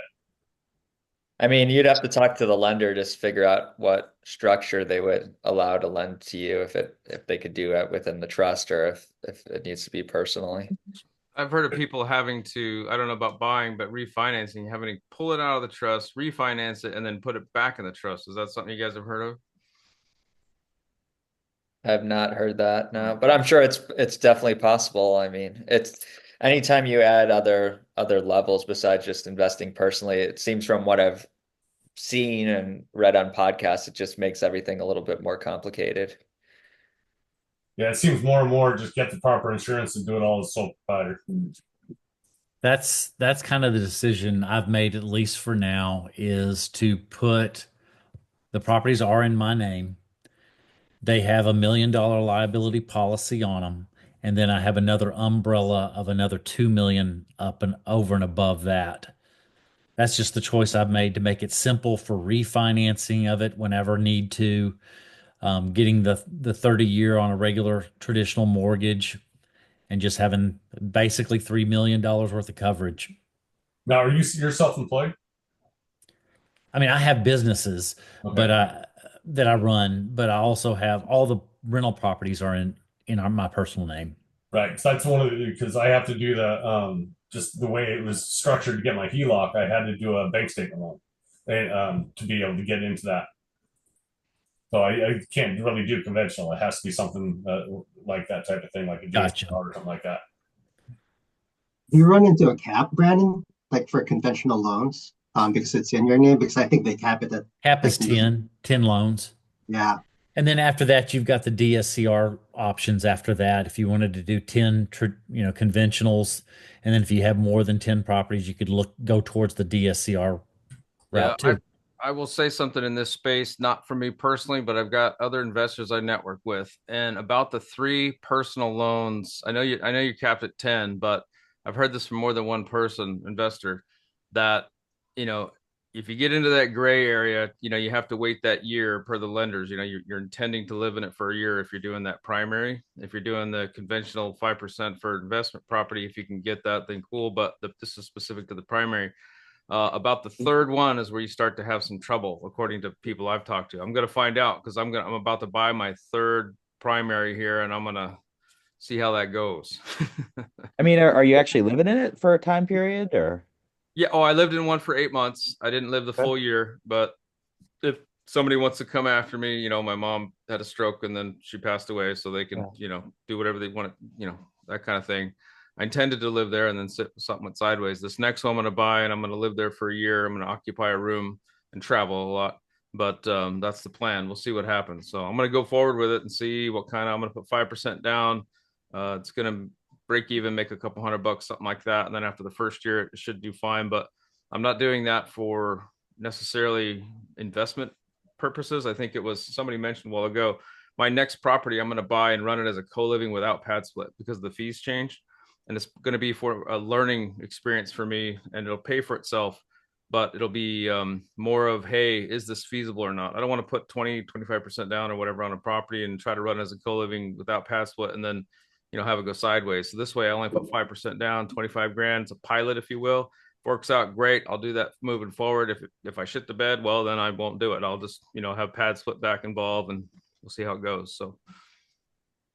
[SPEAKER 2] I mean, you'd have to talk to the lender to figure out what structure they would allow to lend to you if they could do it within the trust or if it needs to be personally.
[SPEAKER 1] I've heard of people having to, I don't know about buying, but refinancing, having to pull it out of the trust, refinance it, and then put it back in the trust. Is that something you guys have heard of?
[SPEAKER 2] I have not heard that, no, but I'm sure it's definitely possible. I mean, it's anytime you add other levels besides just investing personally, it seems from what I've seen and read on podcasts, it just makes everything a little bit more complicated.
[SPEAKER 7] Yeah, it seems more and more just get the proper insurance and do it all as sole proprietor.
[SPEAKER 4] That's kind of the decision I've made, at least for now, is to put the properties are in my name. They have $1 million liability policy on them. And then I have another umbrella of another 2 million up and over and above that. That's just the choice I've made to make it simple for refinancing of it whenever need to, getting the 30-year on a regular traditional mortgage, and just having basically $3 million worth of coverage.
[SPEAKER 7] Now, you're self-employed?
[SPEAKER 4] I mean, I have businesses, but that I run, but I also have all the rental properties are in my personal name.
[SPEAKER 7] Right. So that's one of the, because I have to do the just the way it was structured to get my HELOC, I had to do a bank statement loan and, to be able to get into that. So I can't really do conventional. It has to be something like that type of thing, like a
[SPEAKER 4] Gotcha.
[SPEAKER 7] DSCR or something like that.
[SPEAKER 5] Do you run into a cap, Brandon, like for conventional loans? Because it's in your name, because I think they cap it at
[SPEAKER 4] Cap is
[SPEAKER 5] like
[SPEAKER 4] 10 loans.
[SPEAKER 5] yeah.
[SPEAKER 4] And then after that, you've got the DSCR options after that. If you wanted to do 10, conventionals, and then if you have more than 10 properties, you could go towards the DSCR
[SPEAKER 1] Yeah,
[SPEAKER 4] route too.
[SPEAKER 1] I will say something in this space, not for me personally, but I've got other investors I network with. And about the 3 personal loans, I know you capped at 10, but I've heard this from more than one person, investor, that, you know, if you get into that gray area, you have to wait that year per the lenders. You're intending to live in it for a year if you're doing that primary. If you're doing the conventional 5% for investment property, if you can get that, then cool. But this is specific to the primary. About the third one is where you start to have some trouble, according to people I've talked to. I'm going to find out because I'm about to buy my third primary here, and I'm going to see how that goes.
[SPEAKER 3] I mean, are you actually living in it for a time period or?
[SPEAKER 1] Yeah. Oh, I lived in one for 8 months. I didn't live the full year, but if somebody wants to come after me, my mom had a stroke and then she passed away, so they can, do whatever they want to, that kind of thing. I intended to live there and then something went sideways. This next one I'm going to buy, and I'm going to live there for a year. I'm going to occupy a room and travel a lot, but that's the plan. We'll see what happens. So I'm going to go forward with it and see what kind of. I'm going to put 5% down. It's going to break even, make a couple $100, something like that, and then after the first year, it should do fine. But I'm not doing that for necessarily investment purposes. I think it was somebody mentioned a while ago. My next property, I'm going to buy and run it as a co-living without PadSplit because the fees changed. And it's going to be for a learning experience for me, and it'll pay for itself, but it'll be more of, hey, is this feasible or not? I don't want to put 25% down or whatever on a property and try to run as a co-living without PadSplit and then, have it go sideways. So this way I only put 5% down, 25 grand. It's a pilot, if you will. Works out great. I'll do that moving forward. If I shit the bed, well, then I won't do it. I'll just, have PadSplit back involved, and we'll see how it goes. So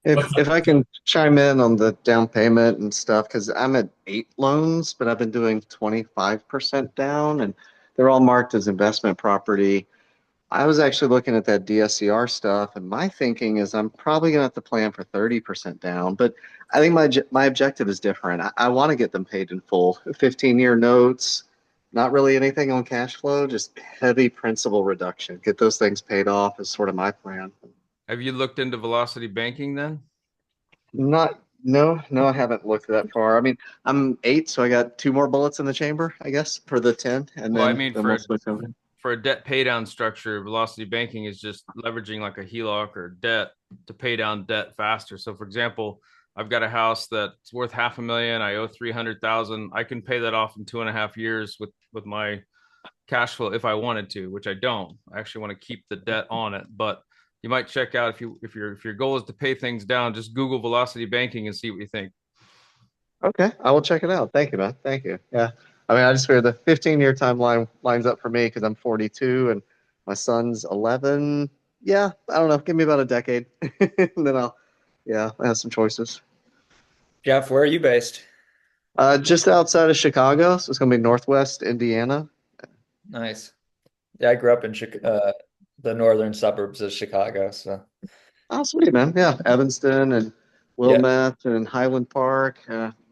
[SPEAKER 10] if I can chime in on the down payment and stuff, because I'm at 8 loans, but I've been doing 25% down, and they're all marked as investment property. I was actually looking at that DSCR stuff, and my thinking is I'm probably going to have to plan for 30% down. But I think my objective is different. I want to get them paid in full. 15-year notes, not really anything on cash flow, just heavy principal reduction. Get those things paid off is sort of my plan.
[SPEAKER 1] have you looked into velocity banking then?
[SPEAKER 10] No, I haven't looked that far. I mean, I'm 8, so I got 2 more bullets in the chamber, I guess, for the 10, and
[SPEAKER 1] Well,
[SPEAKER 10] then
[SPEAKER 1] I mean,
[SPEAKER 10] we'll switch over.
[SPEAKER 1] for a debt pay down structure, velocity banking is just leveraging like a HELOC or debt to pay down debt faster. So, for example, I've got a house that's worth $500,000. I owe 300,000. I can pay that off in 2.5 years with my cash flow if I wanted to, which I don't. I actually want to keep the debt on it, but you might check out if your goal is to pay things down, just Google velocity banking and see what you think.
[SPEAKER 10] Okay, I will check it out. Thank you, man. Thank you. Yeah. I mean, I just figured the 15-year timeline lines up for me because I'm 42 and my son's 11. Yeah, I don't know. Give me about a decade, and then I have some choices.
[SPEAKER 2] Jeff, where are you based?
[SPEAKER 10] Just outside of Chicago, so it's gonna be Northwest Indiana.
[SPEAKER 2] Nice. Yeah, I grew up in the northern suburbs of Chicago. So,
[SPEAKER 10] Oh, sweet, man. Yeah, Evanston and Wilmette and Highland Park.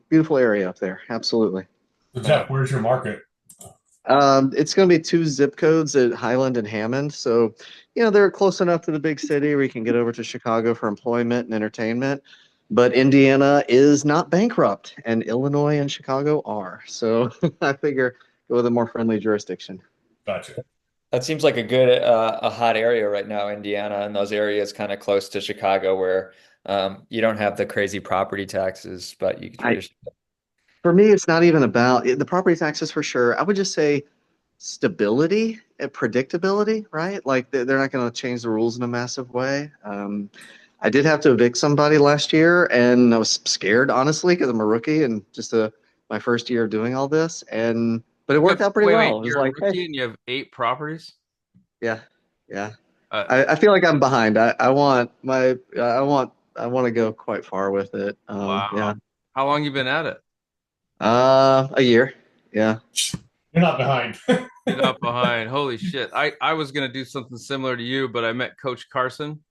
[SPEAKER 10] Beautiful area up there. Absolutely.
[SPEAKER 7] So Jeff, where's your market?
[SPEAKER 10] It's going to be 2 zip codes at Highland and Hammond. So, they're close enough to the big city where you can get over to Chicago for employment and entertainment. But Indiana is not bankrupt, and Illinois and Chicago are. So I figure go with a more friendly jurisdiction.
[SPEAKER 7] Gotcha.
[SPEAKER 2] that seems like a hot area right now, Indiana, and those areas kind of close to Chicago where you don't have the crazy property taxes, but you can.
[SPEAKER 10] For me, it's not even about the property taxes for sure. I would just say stability and predictability, right? Like they're not going to change the rules in a massive way. I did have to evict somebody last year, and I was scared, honestly, because I'm a rookie and just my first year of doing all this. But but it worked out pretty
[SPEAKER 1] Wait,
[SPEAKER 10] well. It was
[SPEAKER 1] you're a
[SPEAKER 10] like, hey,
[SPEAKER 1] rookie and you have 8 properties?
[SPEAKER 10] yeah, yeah.
[SPEAKER 1] Uh,
[SPEAKER 10] I feel like I'm behind. I want to go quite far with it. Yeah.
[SPEAKER 1] wow. How long you been at it?
[SPEAKER 10] A year. Yeah.
[SPEAKER 7] You're not behind.
[SPEAKER 1] You're not behind. Holy shit. I was gonna do something similar to you, but I met Coach Carson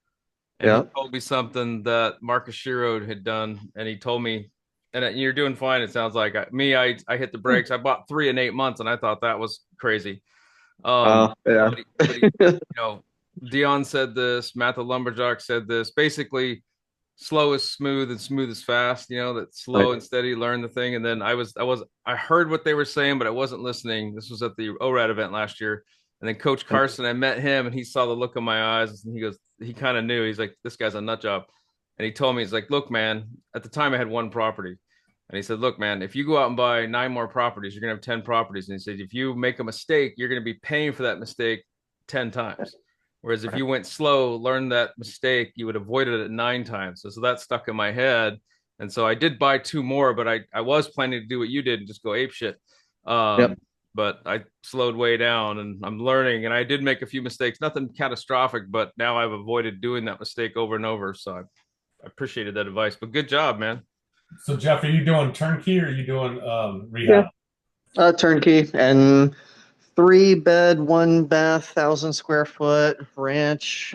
[SPEAKER 1] and he
[SPEAKER 10] Yeah.
[SPEAKER 1] told me something that Marcus Sherrod had done, and he told me, and you're doing fine. It sounds like I hit the brakes. I bought 3 in 8 months, and I thought that was crazy.
[SPEAKER 10] Yeah.
[SPEAKER 1] Dion said this, Matt the Lumberjack said this. Basically, slow is smooth and smooth is fast. That
[SPEAKER 10] Right.
[SPEAKER 1] slow and steady learn the thing. And then I heard what they were saying, but I wasn't listening. This was at the ORAD event last year. And then Coach Carson, I met him and he saw the look in my eyes and he kind of knew. He's like, this guy's a nut job. And he told me, he's like, look, man, at the time I had 1 property. And he said, look, man, if you go out and buy 9 more properties, you're going to have 10 properties. And he said, if you make a mistake, you're going to be paying for that mistake 10 times. Whereas if you went slow, learned that mistake, you would avoid it 9 times. So that stuck in my head. And so I did buy 2 more, but I was planning to do what you did and just go ape shit.
[SPEAKER 10] Yep.
[SPEAKER 1] But I slowed way down and I'm learning. And I did make a few mistakes, nothing catastrophic, but now I've avoided doing that mistake over and over. So I appreciated that advice. But good job, man.
[SPEAKER 7] So Jeff, are you doing turnkey or are you doing rehab?
[SPEAKER 10] Yeah. Turnkey and 3 bed, 1 bath, 1,000 square foot ranch.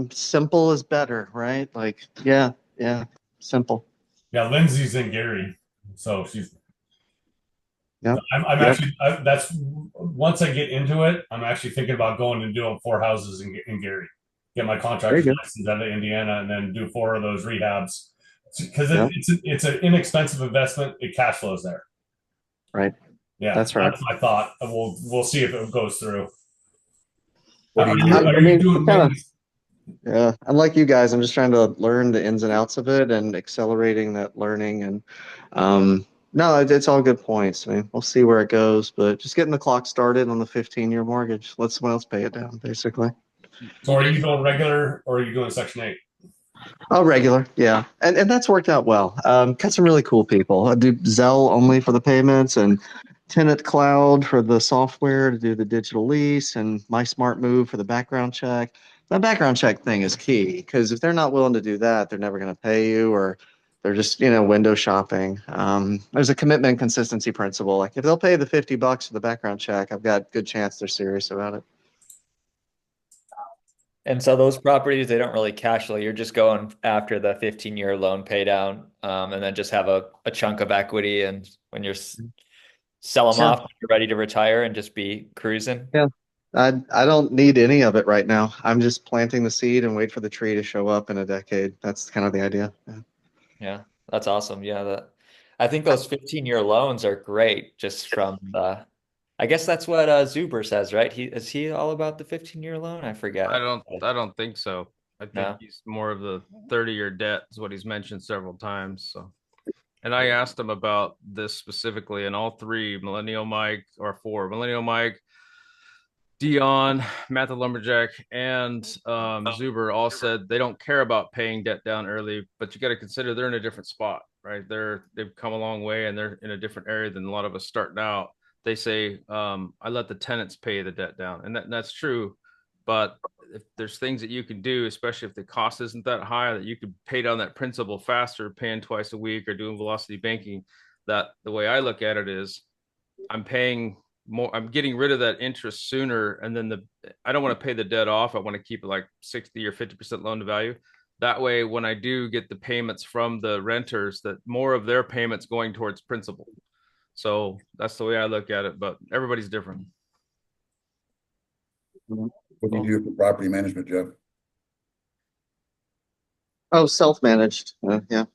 [SPEAKER 10] Simple is better, right? Like, yeah, simple.
[SPEAKER 7] Yeah, Lindsay's in Gary, so she's.
[SPEAKER 10] Yeah.
[SPEAKER 7] I'm actually. That's once I get into it, I'm actually thinking about going and doing 4 houses in Gary. Get my contractor's license out of Indiana, and then do 4 of those rehabs because it's an inexpensive investment. It cash flows there.
[SPEAKER 10] Right.
[SPEAKER 7] Yeah,
[SPEAKER 10] that's right.
[SPEAKER 7] That's my thought. We'll see if it goes through.
[SPEAKER 10] Are you doing? Yeah, unlike you guys, I'm just trying to learn the ins and outs of it and accelerating that learning. And no, it's all good points. I mean, we'll see where it goes, but just getting the clock started on the 15-year mortgage. Let someone else pay it down, basically.
[SPEAKER 7] So are you going regular or are you doing Section 8?
[SPEAKER 10] Oh, regular, yeah, and that's worked out well. Got some really cool people. I do Zelle only for the payments and Tenant Cloud for the software to do the digital lease, and My Smart Move for the background check. That background check thing is key because if they're not willing to do that, they're never going to pay you, or they're just window shopping. There's a commitment and consistency principle. Like if they'll pay the $50 for the background check, I've got good chance they're serious about it.
[SPEAKER 2] And so those properties, they don't really cash flow. You're just going after the 15-year loan pay down, and then just have a chunk of equity. And when you're sell them off, when you're ready to retire and just be cruising.
[SPEAKER 10] Yeah. I don't need any of it right now. I'm just planting the seed and wait for the tree to show up in a decade. That's kind of the idea.
[SPEAKER 2] Yeah, that's awesome. Yeah, I think those 15-year loans are great just from I guess that's what Zuber says, right? Is he all about the 15-year loan? I forget.
[SPEAKER 1] I don't think so. I think he's more of the 30-year debt is what he's mentioned several times. So, and I asked him about this specifically, and all 3, Millennial Mike, or 4, Millennial Mike, Dion, Matt the Lumberjack, and Zuber all said they don't care about paying debt down early, but you got to consider they're in a different spot, right? They've come a long way and they're in a different area than a lot of us starting out. They say, I let the tenants pay the debt down. And that's true. But if there's things that you can do, especially if the cost isn't that high, that you could pay down that principal faster, paying twice a week or doing velocity banking, that the way I look at it is I'm paying more, I'm getting rid of that interest sooner. And then I don't want to pay the debt off. I want to keep it like 60 or 50% loan to value. That way, when I do get the payments from the renters, that more of their payments going towards principal. So that's the way I look at it, but everybody's different.
[SPEAKER 6] What do you do for property management, Jeff?
[SPEAKER 10] Oh, self-managed. Yeah.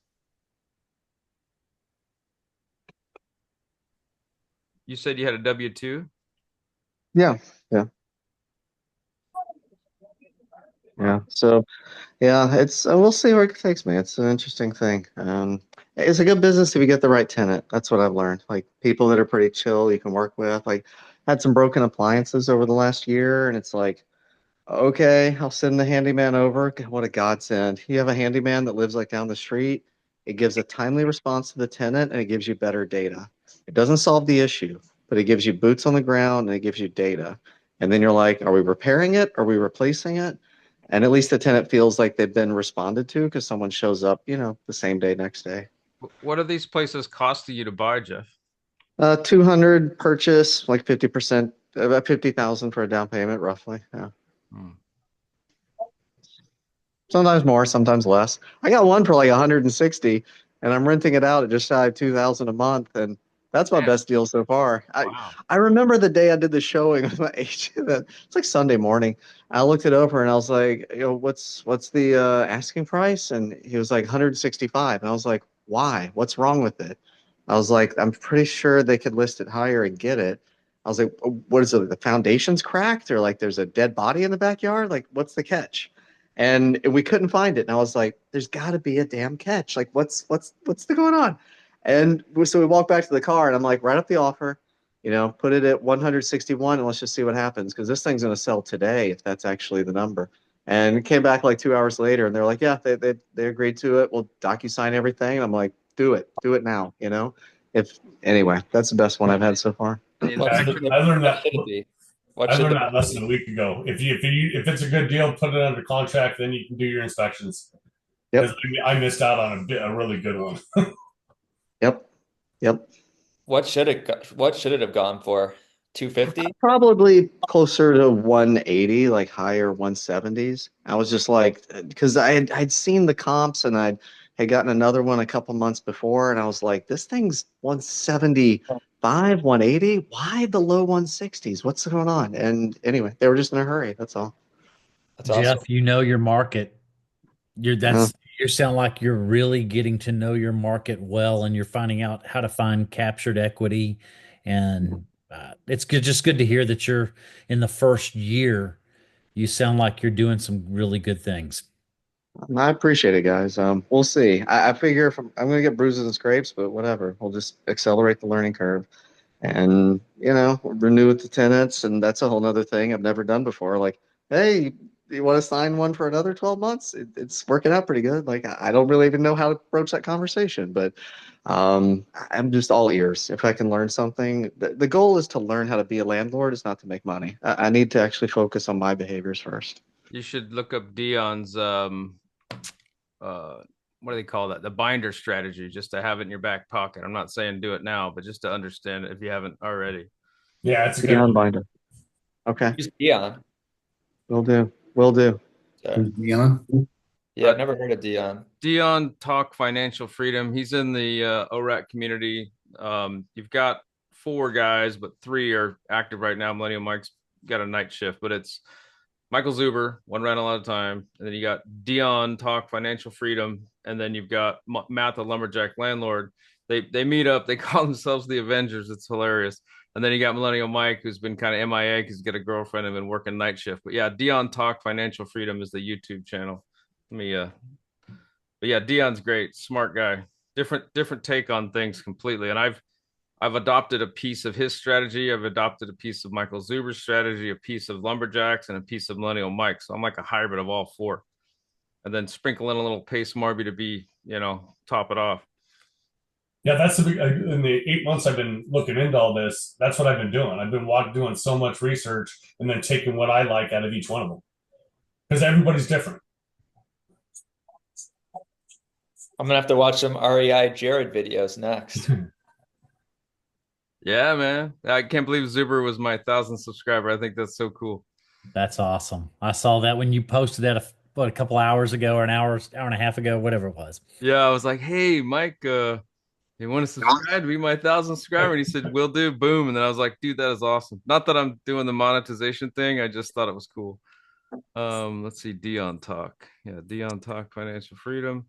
[SPEAKER 1] You said you had a W-2?
[SPEAKER 10] Yeah. So, yeah, it's we'll see where it takes me. It's an interesting thing. It's a good business if you get the right tenant. That's what I've learned. Like people that are pretty chill, you can work with. Like, had some broken appliances over the last year, and it's like, okay, I'll send the handyman over. What a godsend! You have a handyman that lives like down the street. It gives a timely response to the tenant, and it gives you better data. It doesn't solve the issue, but it gives you boots on the ground and it gives you data. And then you're like, are we repairing it? Are we replacing it? And at least the tenant feels like they've been responded to because someone shows up, the same day, next day.
[SPEAKER 1] What are these places costing you to buy, Jeff?
[SPEAKER 10] 200 purchase, like 50%, about 50,000 for a down payment, roughly. Yeah.
[SPEAKER 1] Hmm.
[SPEAKER 10] Sometimes more, sometimes less. I got one for like 160, and I'm renting it out at just shy of 2,000 a month, and that's my best deal so far.
[SPEAKER 1] Wow.
[SPEAKER 10] I remember the day I did the showing with my agent. It's like Sunday morning. I looked it over and I was like, what's the asking price? And he was like 165, and I was like, why? What's wrong with it? I was like, I'm pretty sure they could list it higher and get it. I was like, what is it? The foundation's cracked, or like there's a dead body in the backyard? Like, what's the catch? And we couldn't find it. And I was like, there's got to be a damn catch. Like, what's going on? And so we walked back to the car, and I'm like, write up the offer, put it at 161, and let's just see what happens, because this thing's going to sell today if that's actually the number. And it came back like 2 hours later, and they're like, yeah, they agreed to it. We'll DocuSign everything. And I'm like, do it now. If anyway, that's the best one I've had so far.
[SPEAKER 7] I learned that. I learned that lesson a week ago. If it's a good deal, put it under contract. Then you can do your inspections.
[SPEAKER 10] Yep.
[SPEAKER 7] I missed out on a really good one.
[SPEAKER 10] Yep.
[SPEAKER 2] What should it have gone for? 250?
[SPEAKER 10] Probably closer to 180, like higher 170s. I was just like, because I'd seen the comps, and I had gotten another one a couple months before, and I was like, this thing's 175, 180. Why the low 160s? What's going on? And anyway, they were just in a hurry. That's all.
[SPEAKER 2] That's
[SPEAKER 4] Jeff,
[SPEAKER 2] awesome.
[SPEAKER 4] you know your market. You sound like you're really getting to know your market well, and you're finding out how to find captured equity. And it's just good to hear that you're in the first year. You sound like you're doing some really good things.
[SPEAKER 10] I appreciate it, guys. We'll see. I figure if I'm going to get bruises and scrapes, but whatever. We'll just accelerate the learning curve, and renew with the tenants, and that's a whole nother thing I've never done before. Like, hey, you want to sign one for another 12 months? It's working out pretty good. Like, I don't really even know how to approach that conversation, but I'm just all ears. If I can learn something, the goal is to learn how to be a landlord, is not to make money. I need to actually focus on my behaviors first.
[SPEAKER 1] You should look up Dion's what do they call that? The binder strategy, just to have it in your back pocket. I'm not saying do it now, but just to understand it if you haven't already.
[SPEAKER 7] Yeah, it's a
[SPEAKER 10] Dion binder. Okay.
[SPEAKER 2] Who's Dion?
[SPEAKER 10] Will do.
[SPEAKER 6] Dion?
[SPEAKER 2] Yeah, I've never heard of Dion.
[SPEAKER 1] Dion Talk Financial Freedom. He's in the ORAC community. You've got 4 guys, but 3 are active right now. Millennial Mike's got a night shift, but it's Michael Zuber, one rental at a time. And then you got Dion Talk Financial Freedom. And then you've got Matt, the lumberjack landlord. They meet up. They call themselves the Avengers. It's hilarious. And then you got Millennial Mike, who's been kind of MIA because he's got a girlfriend and been working night shift. But yeah, Dion Talk Financial Freedom is the YouTube channel. But yeah, Dion's great, smart guy. Different take on things completely. And I've adopted a piece of his strategy. I've adopted a piece of Michael Zuber's strategy, a piece of Lumberjacks, and a piece of Millennial Mike. So I'm like a hybrid of all 4. And then sprinkle in a little Pace Marby to be, top it off.
[SPEAKER 7] Yeah, that's in the 8 months I've been looking into all this. That's what I've been doing. I've been doing so much research and then taking what I like out of each one of them, because everybody's different.
[SPEAKER 2] I'm gonna have to watch some REI Jared videos next.
[SPEAKER 1] Yeah, man. I can't believe Zuber was my 1,000th subscriber. I think that's so cool.
[SPEAKER 4] That's awesome. I saw that when you posted that a couple hours ago, or an hour and a half ago, whatever it was.
[SPEAKER 1] Yeah, I was like, hey, Mike, you want to subscribe to be my 1,000th subscriber? And he said, will do. Boom. And then I was like, dude, that is awesome. Not that I'm doing the monetization thing. I just thought it was cool. Let's see. Dion Talk. Yeah, Dion Talk Financial Freedom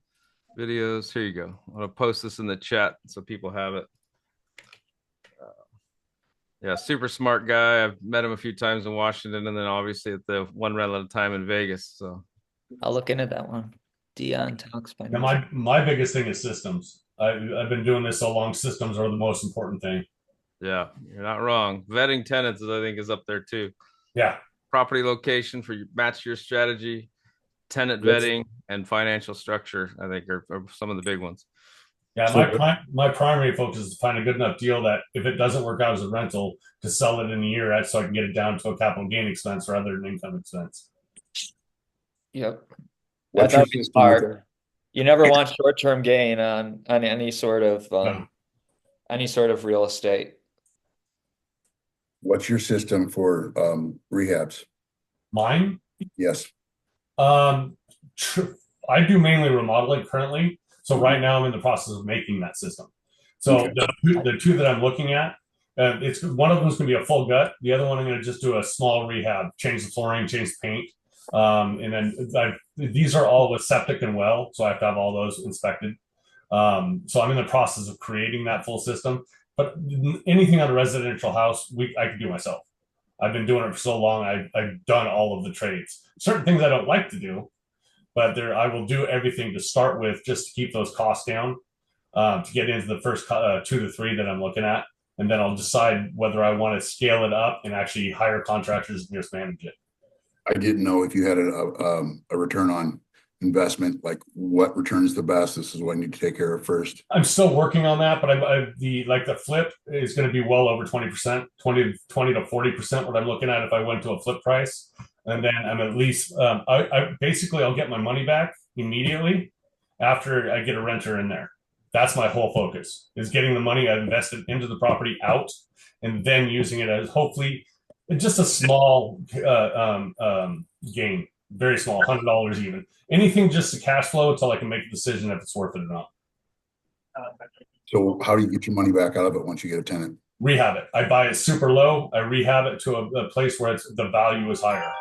[SPEAKER 1] videos. Here you go. I'm going to post this in the chat so people have it. Yeah, super smart guy. I've met him a few times in Washington, and then obviously at the one rental at a time in Vegas. So
[SPEAKER 2] I'll look into that one. Dion Talks Financial.
[SPEAKER 7] Now my biggest thing is systems. I've been doing this so long. Systems are the most important thing.
[SPEAKER 1] Yeah, you're not wrong. Vetting tenants, I think, is up there too.
[SPEAKER 7] Yeah.
[SPEAKER 1] Property location for match your strategy, tenant vetting, and financial structure, I think, are some of the big ones.
[SPEAKER 7] Yeah,
[SPEAKER 6] So
[SPEAKER 7] my primary focus is to find a good enough deal that if it doesn't work out as a rental, to sell it in a year so I can get it down to a capital gain expense rather than income expense.
[SPEAKER 2] Yep.
[SPEAKER 6] what's
[SPEAKER 2] That
[SPEAKER 6] your
[SPEAKER 2] would be
[SPEAKER 6] system with
[SPEAKER 2] smart. You never want short-term gain on
[SPEAKER 7] No.
[SPEAKER 2] any sort of real estate.
[SPEAKER 6] what's your system for rehabs?
[SPEAKER 7] Mine?
[SPEAKER 6] Yes.
[SPEAKER 7] Um, I do mainly remodeling currently. So right now I'm in the process of making that system. So
[SPEAKER 6] Okay.
[SPEAKER 7] the two that I'm looking at, it's one of them is going to be a full gut. The other one I'm going to just do a small rehab, change the flooring, change the paint. And then these are all with septic and well, so I have to have all those inspected. So I'm in the process of creating that full system. But anything on a residential house, I can do myself. I've been doing it for so long. I've done all of the trades. Certain things I don't like to do, but I will do everything to start with just to keep those costs down, to get into the first 2 to 3 that I'm looking at. And then I'll decide whether I want to scale it up and actually hire contractors and just manage it.
[SPEAKER 6] I didn't know if you had a return on investment, like what returns the best. This is what I need to take care of first.
[SPEAKER 7] I'm still working on that, but the flip is going to be well over 20%, 20 to 40% what I'm looking at if I went to a flip price. And then I'm at least, basically I'll get my money back immediately after I get a renter in there. That's my whole focus, is getting the money I've invested into the property out and then using it as hopefully just a small gain, very small, $100 even. Anything just to cash flow until I can make a decision if it's worth it or not.
[SPEAKER 6] So how do you get your money back out of it once you get a tenant?
[SPEAKER 7] Rehab it. I buy it super low. I rehab it to a place where the value is higher.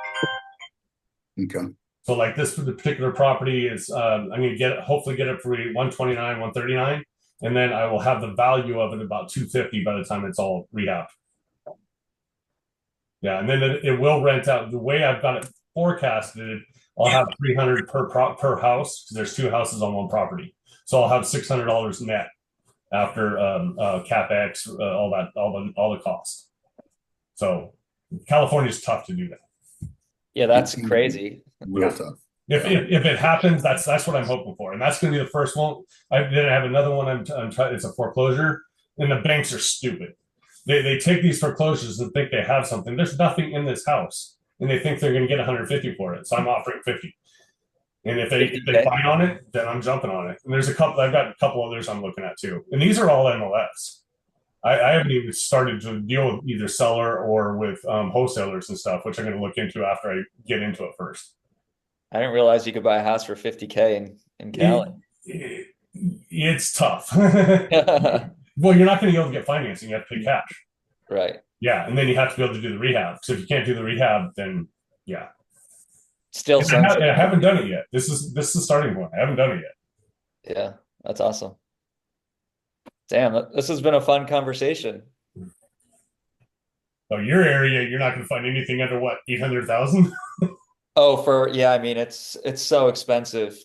[SPEAKER 6] Okay.
[SPEAKER 7] So like this particular property is, I'm going to hopefully get it for 129, 139, and then I will have the value of it about 250 by the time it's all rehabbed. Yeah, and then it will rent out. The way I've got it forecasted, I'll have 300 per house because there's 2 houses on one property. So I'll have $600 net after capex, all the costs. So California's tough to do that.
[SPEAKER 2] Yeah, that's crazy.
[SPEAKER 6] Real tough.
[SPEAKER 7] If it happens, that's what I'm hoping for, and that's going to be the first one. Then I have another one. I'm trying. It's a foreclosure, and the banks are stupid. They take these foreclosures and think they have something. There's nothing in this house, and they think they're going to get 150 for it. So I'm offering 50. And if they buy on it, then I'm jumping on it. And I've got a couple others I'm looking at too. And these are all MLS. I haven't even started to deal with either seller or with wholesalers and stuff, which I'm going to look into after I get into it first.
[SPEAKER 2] I didn't realize you could buy a house for 50K in Cali.
[SPEAKER 7] It's tough. Well, you're not going to be able to get financing. You have to pay cash.
[SPEAKER 2] Right.
[SPEAKER 7] Yeah, and then you have to be able to do the rehab. So if you can't do the rehab, then yeah.
[SPEAKER 2] Still,
[SPEAKER 7] I haven't done it yet. This is the starting point. I haven't done it
[SPEAKER 2] yet. Yeah, that's awesome. Damn, this has been a fun conversation.
[SPEAKER 7] So your area, you're not going to find anything under what, 800,000?
[SPEAKER 2] Oh, I mean, it's so expensive.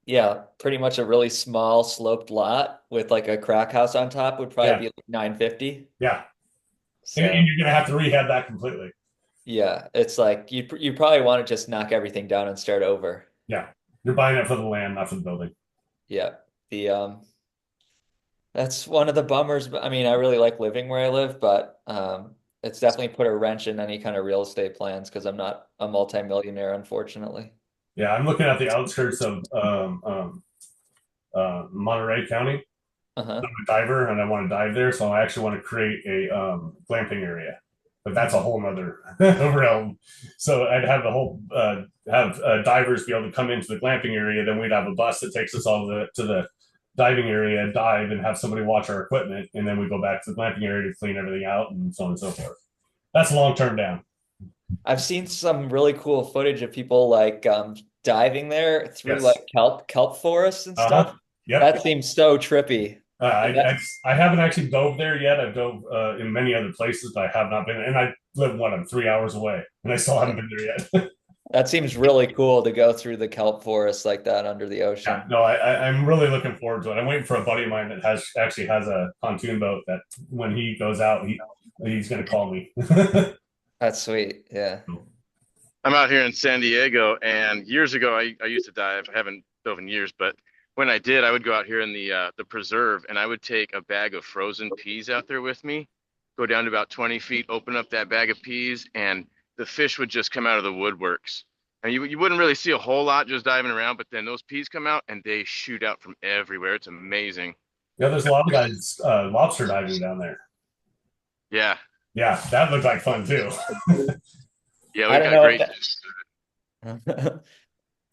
[SPEAKER 2] Yeah, pretty much a really small sloped lot with like a crack house on top would probably be like 950.
[SPEAKER 7] Yeah.
[SPEAKER 2] So,
[SPEAKER 7] and you're going to have to rehab that completely.
[SPEAKER 2] Yeah, it's like you probably want to just knock everything down and start over.
[SPEAKER 7] Yeah. You're buying it for the land, not for the building.
[SPEAKER 2] Yeah. That's one of the bummers. I mean, I really like living where I live, but it's definitely put a wrench in any kind of real estate plans because I'm not a multimillionaire, unfortunately.
[SPEAKER 7] Yeah, I'm looking at the outskirts of Monterey County. I'm a diver, and I want to dive there, so I actually want to create a glamping area. But that's a whole nother realm. So I'd have the whole divers be able to come into the glamping area. Then we'd have a bus that takes us all to the diving area, dive, and have somebody watch our equipment, and then we go back to the glamping area to clean everything out, and so on and so forth. That's long term down.
[SPEAKER 2] I've seen some really cool footage of people like diving there through like kelp forests and stuff.
[SPEAKER 7] Yep.
[SPEAKER 2] That seems so trippy.
[SPEAKER 7] I haven't actually dove there yet. I've dove in many other places, but I have not been. And I live, I'm 3 hours away, and I still haven't been there yet.
[SPEAKER 2] That seems really cool to go through the kelp forest like that under the ocean.
[SPEAKER 7] Yeah, no, I'm really looking forward to it. I'm waiting for a buddy of mine that actually has a pontoon boat that when he goes out, he's going to call me.
[SPEAKER 2] That's sweet. Yeah.
[SPEAKER 9] I'm out here in San Diego, and years ago I used to dive. I haven't dove in years, but when I did, I would go out here in the preserve, and I would take a bag of frozen peas out there with me, go down to about 20 feet, open up that bag of peas, and the fish would just come out of the woodworks. And you wouldn't really see a whole lot just diving around, but then those peas come out and they shoot out from everywhere. It's amazing.
[SPEAKER 7] Yeah, there's a lot of guys lobster diving down there.
[SPEAKER 9] Yeah.
[SPEAKER 7] Yeah, that looked like fun too.
[SPEAKER 9] Yeah, we got great.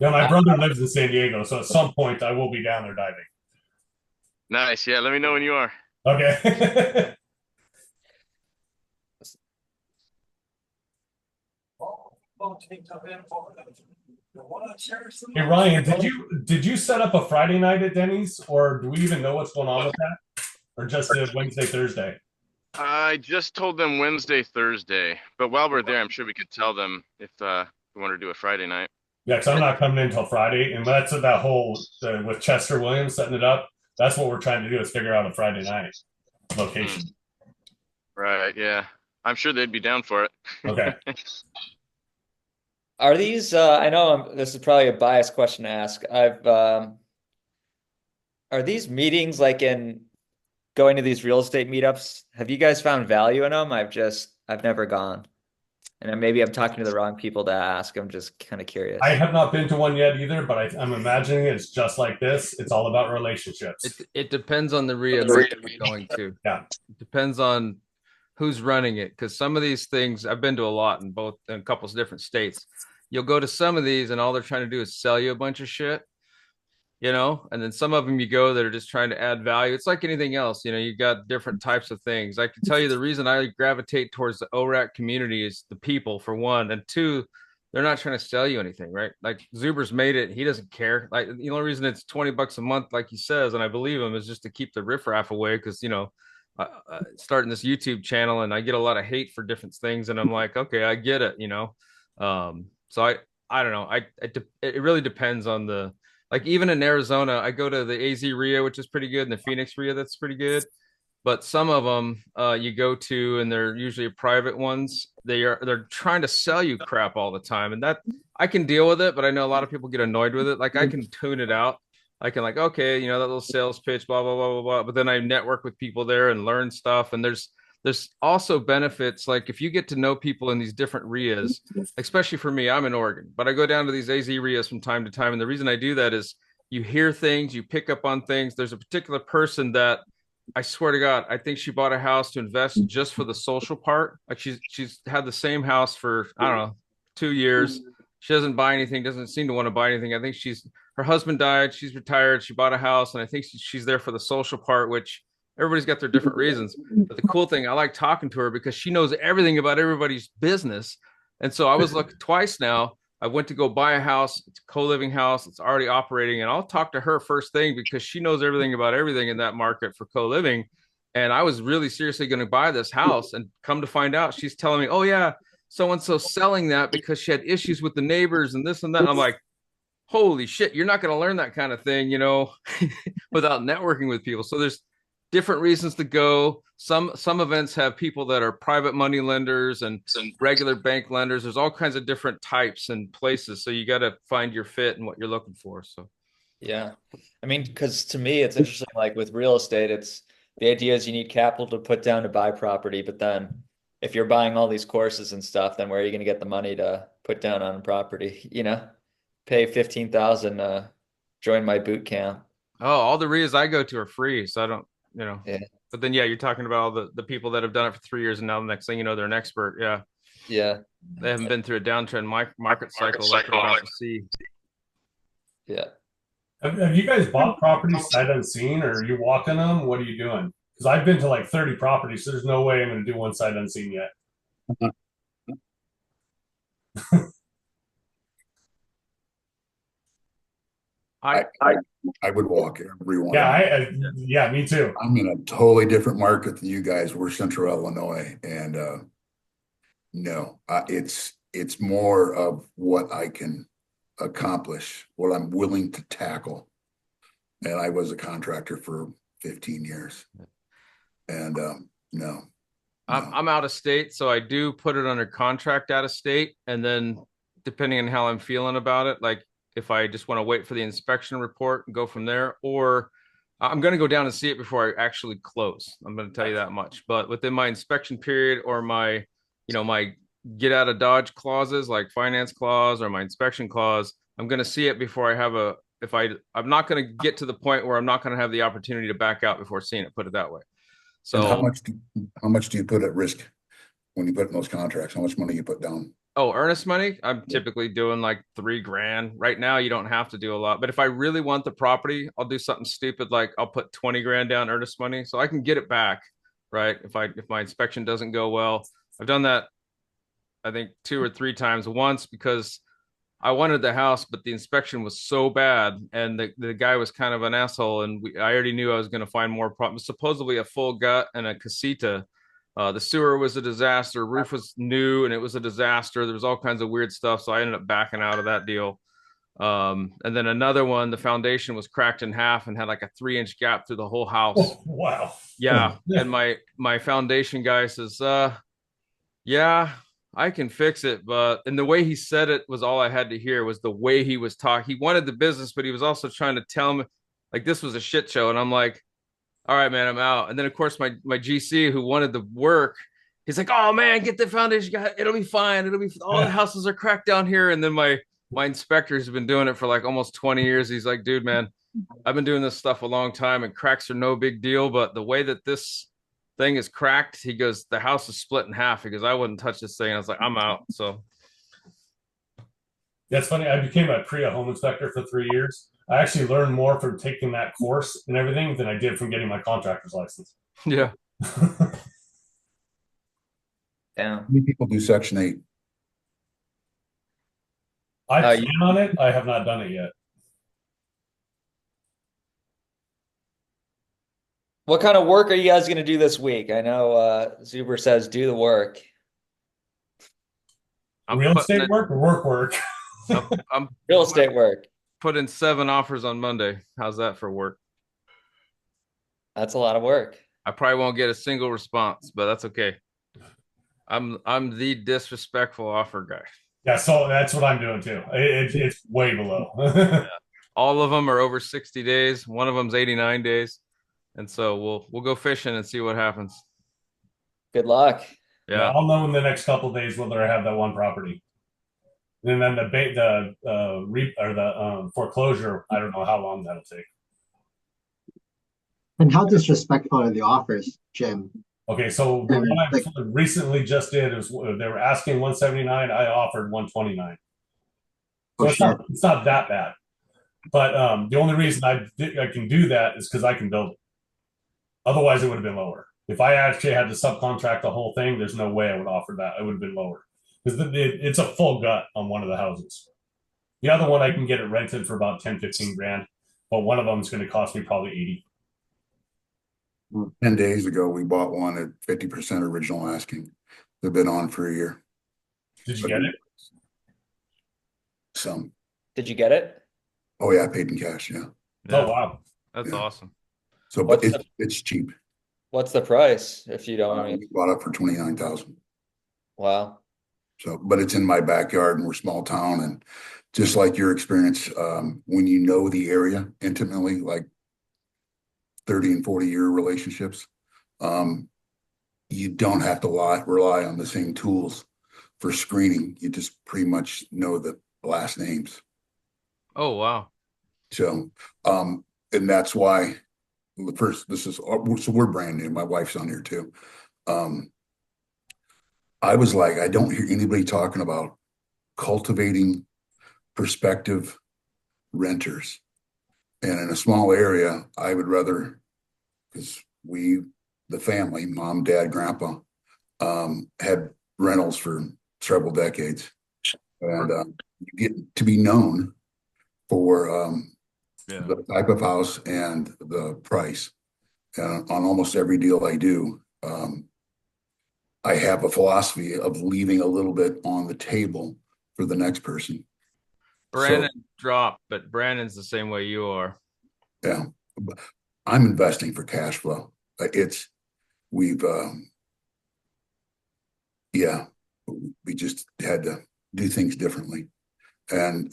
[SPEAKER 7] Yeah, my brother lives in San Diego, so at some point I will be down there diving.
[SPEAKER 9] Nice. Yeah, let me know when you are.
[SPEAKER 7] Okay. Hey Ryan, did you set up a Friday night at Denny's, or do we even know what's going on with that, or just a Wednesday, Thursday?
[SPEAKER 9] I just told them Wednesday, Thursday, but while we're there, I'm sure we could tell them if we want to do a Friday night.
[SPEAKER 7] Yeah, because I'm not coming in until Friday, and that's that whole with Chester Williams setting it up. That's what we're trying to do is figure out a Friday night location.
[SPEAKER 9] Right. Yeah, I'm sure they'd be down for it.
[SPEAKER 7] Okay.
[SPEAKER 2] Are these, I know this is probably a biased question to ask. Are these meetings like in going to these real estate meetups? Have you guys found value in them? I've never gone. And maybe I'm talking to the wrong people to ask. I'm just kind of curious.
[SPEAKER 7] I have not been to one yet either, but I'm imagining it's just like this. It's all about relationships.
[SPEAKER 1] It depends on the REIA that you're going to.
[SPEAKER 7] Yeah.
[SPEAKER 1] It depends on who's running it, because some of these things I've been to a lot in a couple of different states. You'll go to some of these and all they're trying to do is sell you a bunch of shit, and then some of them you go that are just trying to add value. It's like anything else, you got different types of things. I can tell you the reason I gravitate towards the ORAC community is the people, for one, and two, they're not trying to sell you anything, right? Like Zuber's made it. He doesn't care. Like the only reason it's $20 a month, like he says, and I believe him, is just to keep the riffraff away. Cause starting this YouTube channel and I get a lot of hate for different things. And I'm like, okay, I get it, So I don't know. It really depends on like even in Arizona, I go to the AZ RIA, which is pretty good, and the Phoenix RIA, that's pretty good. But some of them you go to, and they're usually private ones. They're trying to sell you crap all the time, and that I can deal with it. But I know a lot of people get annoyed with it. Like I can tune it out. I can like, okay, that little sales pitch, blah blah blah blah blah. But then I network with people there and learn stuff, and there's also benefits. Like if you get to know people in these different RIAs, especially for me, I'm in Oregon, but I go down to these AZ RIAs from time to time. And the reason I do that is you hear things, you pick up on things. There's a particular person that I swear to God, I think she bought a house to invest just for the social part. Like she's had the same house for, I don't know, 2 years. She doesn't buy anything, doesn't seem to want to buy anything. I think her husband died, she's retired, she bought a house, and I think she's there for the social part, which everybody's got their different reasons. But the cool thing, I like talking to her because she knows everything about everybody's business. And so I was looking twice now. I went to go buy a house. It's a co-living house. It's already operating. And I'll talk to her first thing because she knows everything about everything in that market for co-living. And I was really seriously going to buy this house, and come to find out, she's telling me, oh yeah, so-and-so selling that because she had issues with the neighbors and this and that. And I'm like, holy shit, you're not going to learn that kind of thing, without networking with people. So there's different reasons to go. Some events have people that are private money lenders and regular bank lenders. There's all kinds of different types and places. So you got to find your fit and what you're looking for. So,
[SPEAKER 2] yeah, I mean, because to me, it's interesting. Like with real estate, the idea is you need capital to put down to buy property. But then if you're buying all these courses and stuff, then where are you going to get the money to put down on property? Pay $15,000 to join my boot camp.
[SPEAKER 1] Oh, all the RIAs I go to are free. So I don't,
[SPEAKER 2] Yeah.
[SPEAKER 1] But then, yeah, you're talking about all the people that have done it for 3 years, and now the next thing you know, they're an expert. Yeah.
[SPEAKER 2] Yeah.
[SPEAKER 1] They haven't been through a downtrend market cycle like we're about to see.
[SPEAKER 2] Yeah.
[SPEAKER 7] Have you guys bought properties sight unseen, or are you walking them? What are you doing? Because I've been to like 30 properties, so there's no way I'm going to do one sight unseen yet.
[SPEAKER 6] I would walk everyone.
[SPEAKER 7] Yeah, me too.
[SPEAKER 6] I'm in a totally different market than you guys. We're Central Illinois, and no, it's more of what I can accomplish, what I'm willing to tackle. And I was a contractor for 15 years, and no.
[SPEAKER 1] I'm out of state, so I do put it under contract out of state, and then depending on how I'm feeling about it, like if I just want to wait for the inspection report and go from there, or I'm going to go down and see it before I actually close. I'm going to tell you that much. But within my inspection period or my, my get out of Dodge clauses like finance clause or my inspection clause, I'm going to see it before I have I'm not going to get to the point where I'm not going to have the opportunity to back out before seeing it, put it that way. So
[SPEAKER 6] and how much do you put at risk when you put in those contracts? How much money you put down?
[SPEAKER 1] Oh, earnest money? I'm typically doing like $3,000. Right now, you don't have to do a lot. But if I really want the property, I'll do something stupid like I'll put 20 grand down earnest money so I can get it back, right? If my inspection doesn't go well. I've done that I think 2 or 3 times. Once because I wanted the house, but the inspection was so bad, and the guy was kind of an asshole, and I already knew I was going to find more problems. Supposedly a full gut and a casita. The sewer was a disaster. Roof was new, and it was a disaster. There was all kinds of weird stuff, so I ended up backing out of that deal. And then another one, the foundation was cracked in half and had like a 3-inch gap through the whole house.
[SPEAKER 7] Oh, wow.
[SPEAKER 1] Yeah, and my foundation guy says, yeah, I can fix it, but and the way he said it was all I had to hear. Was the way he was talking. He wanted the business, but he was also trying to tell me like this was a shit show. And I'm like, all right, man, I'm out. And then of course my GC who wanted the work, he's like, oh man, get the foundation guy. It'll be fine. All the houses are cracked down here. And then my inspector's been doing it for like almost 20 years. He's like, dude, man, I've been doing this stuff a long time, and cracks are no big deal. But the way that this thing is cracked, he goes, the house is split in half. He goes, I wouldn't touch this thing. I was like, I'm out. So
[SPEAKER 7] that's funny. I became a PREA home inspector for 3 years. I actually learned more from taking that course and everything than I did from getting my contractor's license.
[SPEAKER 1] Yeah.
[SPEAKER 2] Yeah.
[SPEAKER 6] How many people do Section 8?
[SPEAKER 7] I plan on it. I have not done it yet.
[SPEAKER 2] What kind of work are you guys going to do this week? I know Zuber says do the work.
[SPEAKER 7] Real estate work or work?
[SPEAKER 1] I'm
[SPEAKER 2] real estate work.
[SPEAKER 1] Put in 7 offers on Monday. How's that for work?
[SPEAKER 2] That's a lot of work.
[SPEAKER 1] I probably won't get a single response, but that's okay. I'm the disrespectful offer guy.
[SPEAKER 7] Yeah, so that's what I'm doing too. It's way below.
[SPEAKER 1] Yeah. All of them are over 60 days. One of them's 89 days. And so we'll go fishing and see what happens.
[SPEAKER 2] Good luck.
[SPEAKER 1] Yeah.
[SPEAKER 7] I'll know in the next couple of days whether I have that one property. And then the foreclosure, I don't know how long that'll take.
[SPEAKER 5] And how disrespectful are the offers, Jim?
[SPEAKER 7] Okay, so the one I recently just did is they were asking 179. I offered 129. So it's not that bad. But the only reason I can do that is because I can build it. Otherwise, it would have been lower. If I actually had to subcontract the whole thing, there's no way I would offer that. It would have been lower. Because it's a full gut on one of the houses. The other one, I can get it rented for about 10, 15 grand. But one of them is going to cost me probably 80.
[SPEAKER 6] 10 days ago, we bought one at 50% original asking. They've been on for a year.
[SPEAKER 7] Did you get it?
[SPEAKER 6] Some.
[SPEAKER 2] Did you get it?
[SPEAKER 6] Oh yeah, I paid in cash. Yeah.
[SPEAKER 7] Oh wow,
[SPEAKER 1] that's awesome.
[SPEAKER 6] So, but it's cheap.
[SPEAKER 2] What's the price? If you don't,
[SPEAKER 6] we bought it for 29,000.
[SPEAKER 2] Wow.
[SPEAKER 6] So, but it's in my backyard, and we're a small town, and just like your experience, when you know the area intimately, like 30 and 40-year relationships, you don't have to rely on the same tools for screening. You just pretty much know the last names.
[SPEAKER 1] Oh, wow.
[SPEAKER 6] So, and that's why so we're brand new. My wife's on here too. I was like, I don't hear anybody talking about cultivating prospective renters. And in a small area, I would rather, because the family, mom, dad, grandpa, had rentals for several decades. And you get to be known for the type of house and the price. And on almost every deal I do, I have a philosophy of leaving a little bit on the table for the next person.
[SPEAKER 1] Brandon dropped, but Brandon's the same way you are.
[SPEAKER 6] Yeah. I'm investing for cash flow. We just had to do things differently. And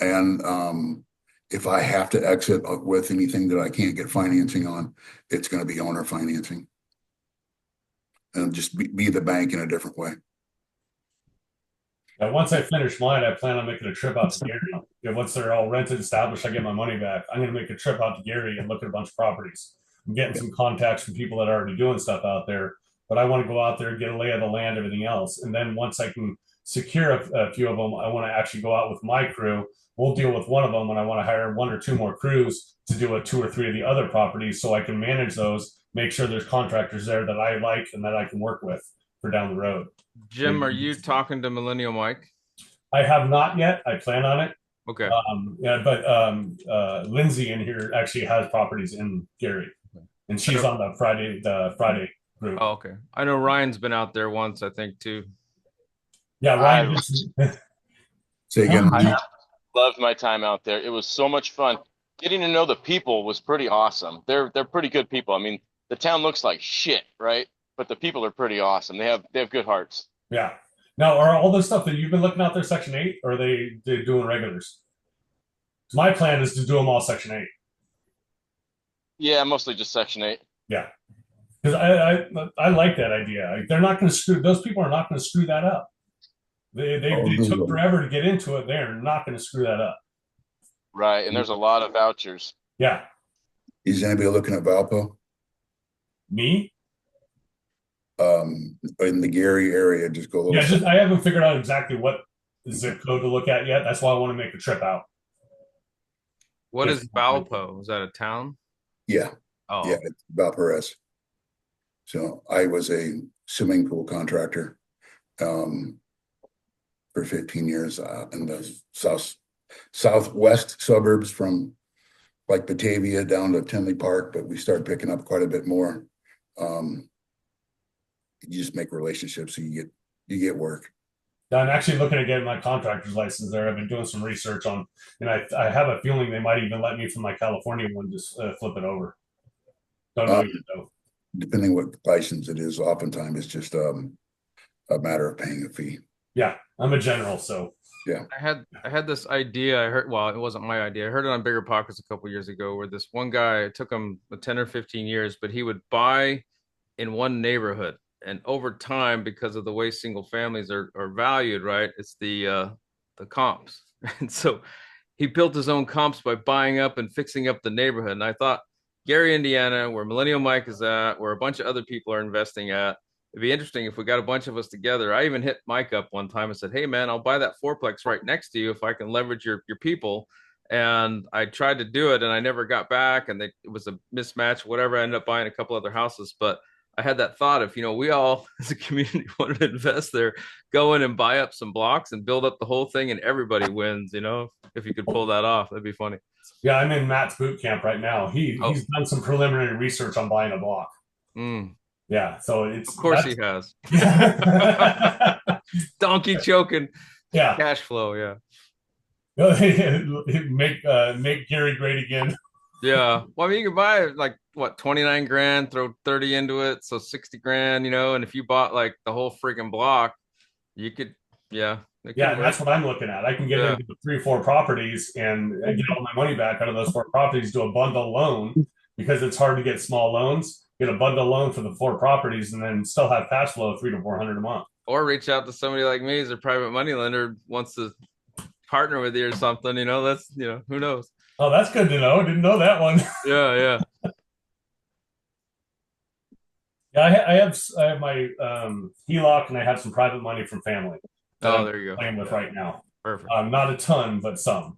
[SPEAKER 6] if I have to exit with anything that I can't get financing on, it's going to be owner financing. And just be the bank in a different way.
[SPEAKER 7] Now, once I finish mine, I plan on making a trip out to Gary. Once they're all rented, established, I get my money back. I'm going to make a trip out to Gary and look at a bunch of properties. I'm getting some contacts from people that are already doing stuff out there, but I want to go out there and get a lay of the land, everything else. And then once I can secure a few of them, I want to actually go out with my crew. We'll deal with one of them when I want to hire 1 or 2 more crews to do 2 or 3 of the other properties, so I can manage those, make sure there's contractors there that I like and that I can work with for down the road.
[SPEAKER 1] Jim, are you talking to Millennial Mike?
[SPEAKER 7] I have not yet. I plan on it.
[SPEAKER 1] Okay.
[SPEAKER 7] But Lindsay in here actually has properties in Gary, and she's on the Friday group.
[SPEAKER 1] Oh, okay. I know Ryan's been out there once, I think, too.
[SPEAKER 7] Yeah, Ryan.
[SPEAKER 6] Say again.
[SPEAKER 9] I loved my time out there. It was so much fun. Getting to know the people was pretty awesome. They're pretty good people. I mean, the town looks like shit, right? But the people are pretty awesome. They have good hearts.
[SPEAKER 7] Yeah. Now, are all the stuff that you've been looking out there Section 8, or are they doing regulars? My plan is to do them all Section 8.
[SPEAKER 9] Yeah, mostly just Section 8.
[SPEAKER 7] Yeah. Because I like that idea. They're not going to screw, those people are not going to screw that up. They took forever to get into it. They're not going to screw that up.
[SPEAKER 9] Right. And there's a lot of vouchers.
[SPEAKER 7] Yeah.
[SPEAKER 6] Is anybody looking at Valpo?
[SPEAKER 7] Me?
[SPEAKER 6] In the Gary area, just go a little.
[SPEAKER 7] Yeah, I haven't figured out exactly what zip code to look at yet. That's why I want to make the trip out.
[SPEAKER 1] What is Valpo? Is that a town?
[SPEAKER 6] Yeah.
[SPEAKER 1] Oh.
[SPEAKER 6] Yeah, it's Valparaiso. So I was a swimming pool contractor for 15 years in the southwest suburbs, from like Batavia down to Tinley Park, but we started picking up quite a bit more. You just make relationships, so you get work.
[SPEAKER 7] I'm actually looking at getting my contractor's license there. I've been doing some research on, and I have a feeling they might even let me from my California one just flip it over. Don't know yet, though.
[SPEAKER 6] Depending what license it is, oftentimes it's just a matter of paying a fee.
[SPEAKER 7] Yeah, I'm a general, so
[SPEAKER 6] yeah.
[SPEAKER 1] I had this idea. I heard, well, it wasn't my idea. I heard it on Bigger Pockets a couple years ago, where this one guy, it took him 10 or 15 years, but he would buy in one neighborhood. And over time, because of the way single families are valued, right? It's the comps. And so he built his own comps by buying up and fixing up the neighborhood. And I thought, Gary, Indiana, where Millennial Mike is at, where a bunch of other people are investing at, it'd be interesting if we got a bunch of us together. I even hit Mike up one time and said, hey, man, I'll buy that fourplex right next to you if I can leverage your people. And I tried to do it and I never got back. And it was a mismatch, whatever. I ended up buying a couple other houses. But I had that thought if, we all as a community wanted to invest there, go in and buy up some blocks and build up the whole thing and everybody wins, if you could pull that off, that'd be funny.
[SPEAKER 7] Yeah, I'm in Matt's boot camp right now. He's done some preliminary research on buying a block. Yeah, so it's
[SPEAKER 1] of course he has. Donkey choking.
[SPEAKER 7] Yeah.
[SPEAKER 1] Cash flow, yeah.
[SPEAKER 7] make Gary great again.
[SPEAKER 1] Yeah. Well, I mean, you could buy like what, 29 grand, throw 30 into it, so 60 grand, and if you bought like the whole freaking block, you could, yeah.
[SPEAKER 7] Yeah, that's what I'm looking at. I can get into 3 or 4 properties and get all my money back out of those 4 properties, do a bundle loan, because it's hard to get small loans. Get a bundle loan for the 4 properties and then still have cash flow of $300 to $400 a month.
[SPEAKER 1] Or reach out to somebody like me as a private money lender, wants to partner with you or something, that's, who knows.
[SPEAKER 7] Oh, that's good to know. Didn't know that one.
[SPEAKER 1] Yeah.
[SPEAKER 7] Yeah, I have my HELOC, and I have some private money from family.
[SPEAKER 1] There you go.
[SPEAKER 7] Playing with right now.
[SPEAKER 1] Perfect.
[SPEAKER 7] Not a ton, but some.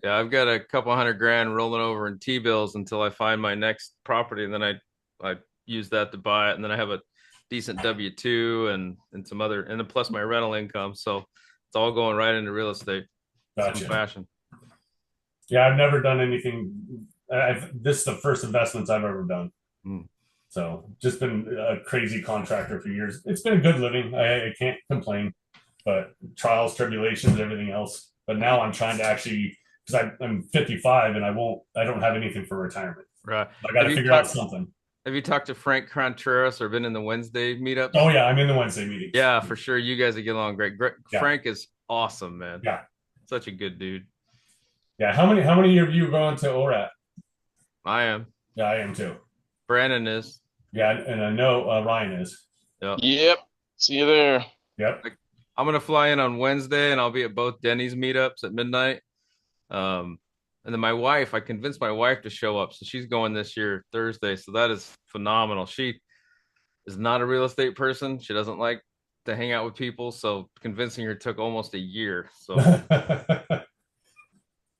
[SPEAKER 1] Yeah, I've got a couple $100,000 rolling over in T-bills until I find my next property, and then I use that to buy it, and then I have a decent W-2 and some other, and then plus my rental income, so it's all going right into real estate.
[SPEAKER 7] Gotcha.
[SPEAKER 1] Some fashion.
[SPEAKER 7] Yeah, I've never done anything. This is the first investments I've ever done. So just been a crazy contractor for years. It's been a good living. I can't complain, but trials, tribulations, everything else. But now I'm trying to actually, because I'm 55 and I don't have anything for retirement.
[SPEAKER 1] Right.
[SPEAKER 7] I got to figure out something.
[SPEAKER 1] Have you talked to Frank Contreras or been in the Wednesday meetup?
[SPEAKER 7] Oh yeah, I'm in the Wednesday meetings.
[SPEAKER 1] Yeah, for sure. You guys would get along great.
[SPEAKER 7] Yeah.
[SPEAKER 1] Frank is awesome, man.
[SPEAKER 7] Yeah.
[SPEAKER 1] Such a good dude.
[SPEAKER 7] Yeah. How many of you going to ORAT?
[SPEAKER 1] I am.
[SPEAKER 7] Yeah, I am too.
[SPEAKER 1] Brandon is.
[SPEAKER 7] Yeah, and I know Ryan is.
[SPEAKER 1] Yep.
[SPEAKER 9] Yep. See you there.
[SPEAKER 7] Yep.
[SPEAKER 1] I'm gonna fly in on Wednesday, and I'll be at both Denny's meetups at midnight. And then my wife, I convinced my wife to show up, so she's going this year Thursday. So that is phenomenal. She is not a real estate person. She doesn't like to hang out with people, so convincing her took almost a year. So,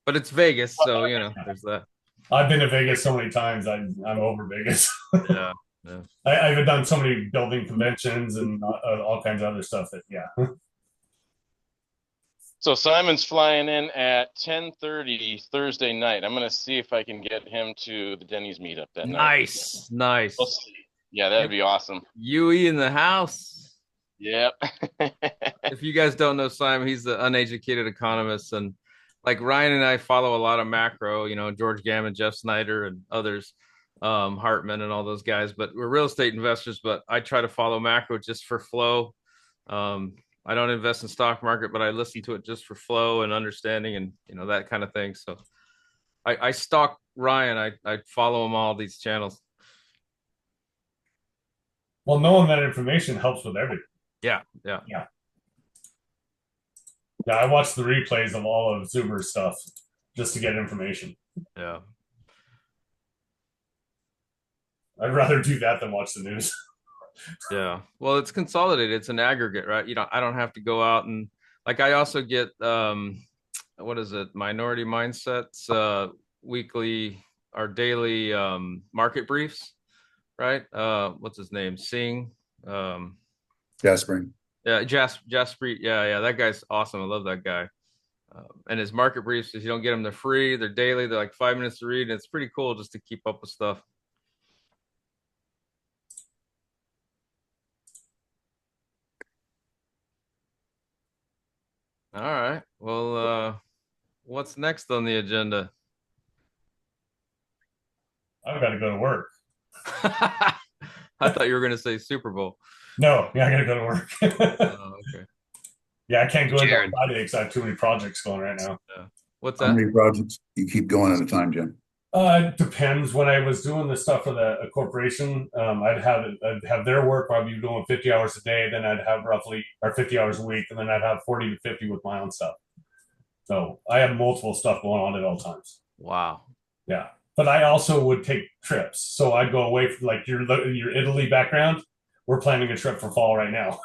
[SPEAKER 1] but it's Vegas, so there's that.
[SPEAKER 7] I've been to Vegas so many times. I'm over Vegas.
[SPEAKER 1] Yeah, yeah.
[SPEAKER 7] I've done so many building conventions and all kinds of other stuff that
[SPEAKER 9] So Simon's flying in at 10:30 Thursday night. I'm gonna see if I can get him to the Denny's meetup that night.
[SPEAKER 1] Nice.
[SPEAKER 9] We'll see. Yeah, that'd be awesome.
[SPEAKER 1] Yui in the house.
[SPEAKER 9] Yep.
[SPEAKER 1] If you guys don't know Simon, he's the uneducated economist, and like Ryan and I follow a lot of macro, George Gammon, Jeff Snyder, and others, Hartman and all those guys, but we're real estate investors, but I try to follow macro just for flow. I don't invest in stock market, but I listen to it just for flow and understanding and that kind of thing. So I stalk Ryan. I follow him all these channels.
[SPEAKER 7] Well, knowing that information helps with everything.
[SPEAKER 1] Yeah.
[SPEAKER 7] Yeah, I watched the replays of all of Zuber's stuff just to get information.
[SPEAKER 1] Yeah.
[SPEAKER 7] I'd rather do that than watch the news.
[SPEAKER 1] Yeah. Well, it's consolidated. It's an aggregate, right? I don't have to go out and I also get what is it? Minority Mindsets weekly or daily market briefs, right? What's his name? Singh.
[SPEAKER 6] Jaspering.
[SPEAKER 1] Yeah, Jaspreet. Yeah. That guy's awesome. I love that guy. And his market briefs, if you don't get them, they're free. They're daily. They're like 5 minutes to read. And it's pretty cool just to keep up with stuff. All right. Well, what's next on the agenda?
[SPEAKER 7] I've got to go to work.
[SPEAKER 1] I thought you were going to say Super Bowl.
[SPEAKER 7] No, yeah, I got to go to work.
[SPEAKER 1] Oh, okay.
[SPEAKER 7] Yeah, I can't go into Friday because I have too many projects going right now.
[SPEAKER 1] Yeah. What's that?
[SPEAKER 6] How many projects you keep going at a time, Jim?
[SPEAKER 7] It depends. When I was doing the stuff for a corporation, I'd have their work where I'd be doing 50 hours a day. Then I'd have roughly 50 hours a week, and then I'd have 40 to 50 with my own stuff. So I have multiple stuff going on at all times.
[SPEAKER 1] Wow.
[SPEAKER 7] Yeah, but I also would take trips. So I'd go away from your Italy background. We're planning a trip for fall right now.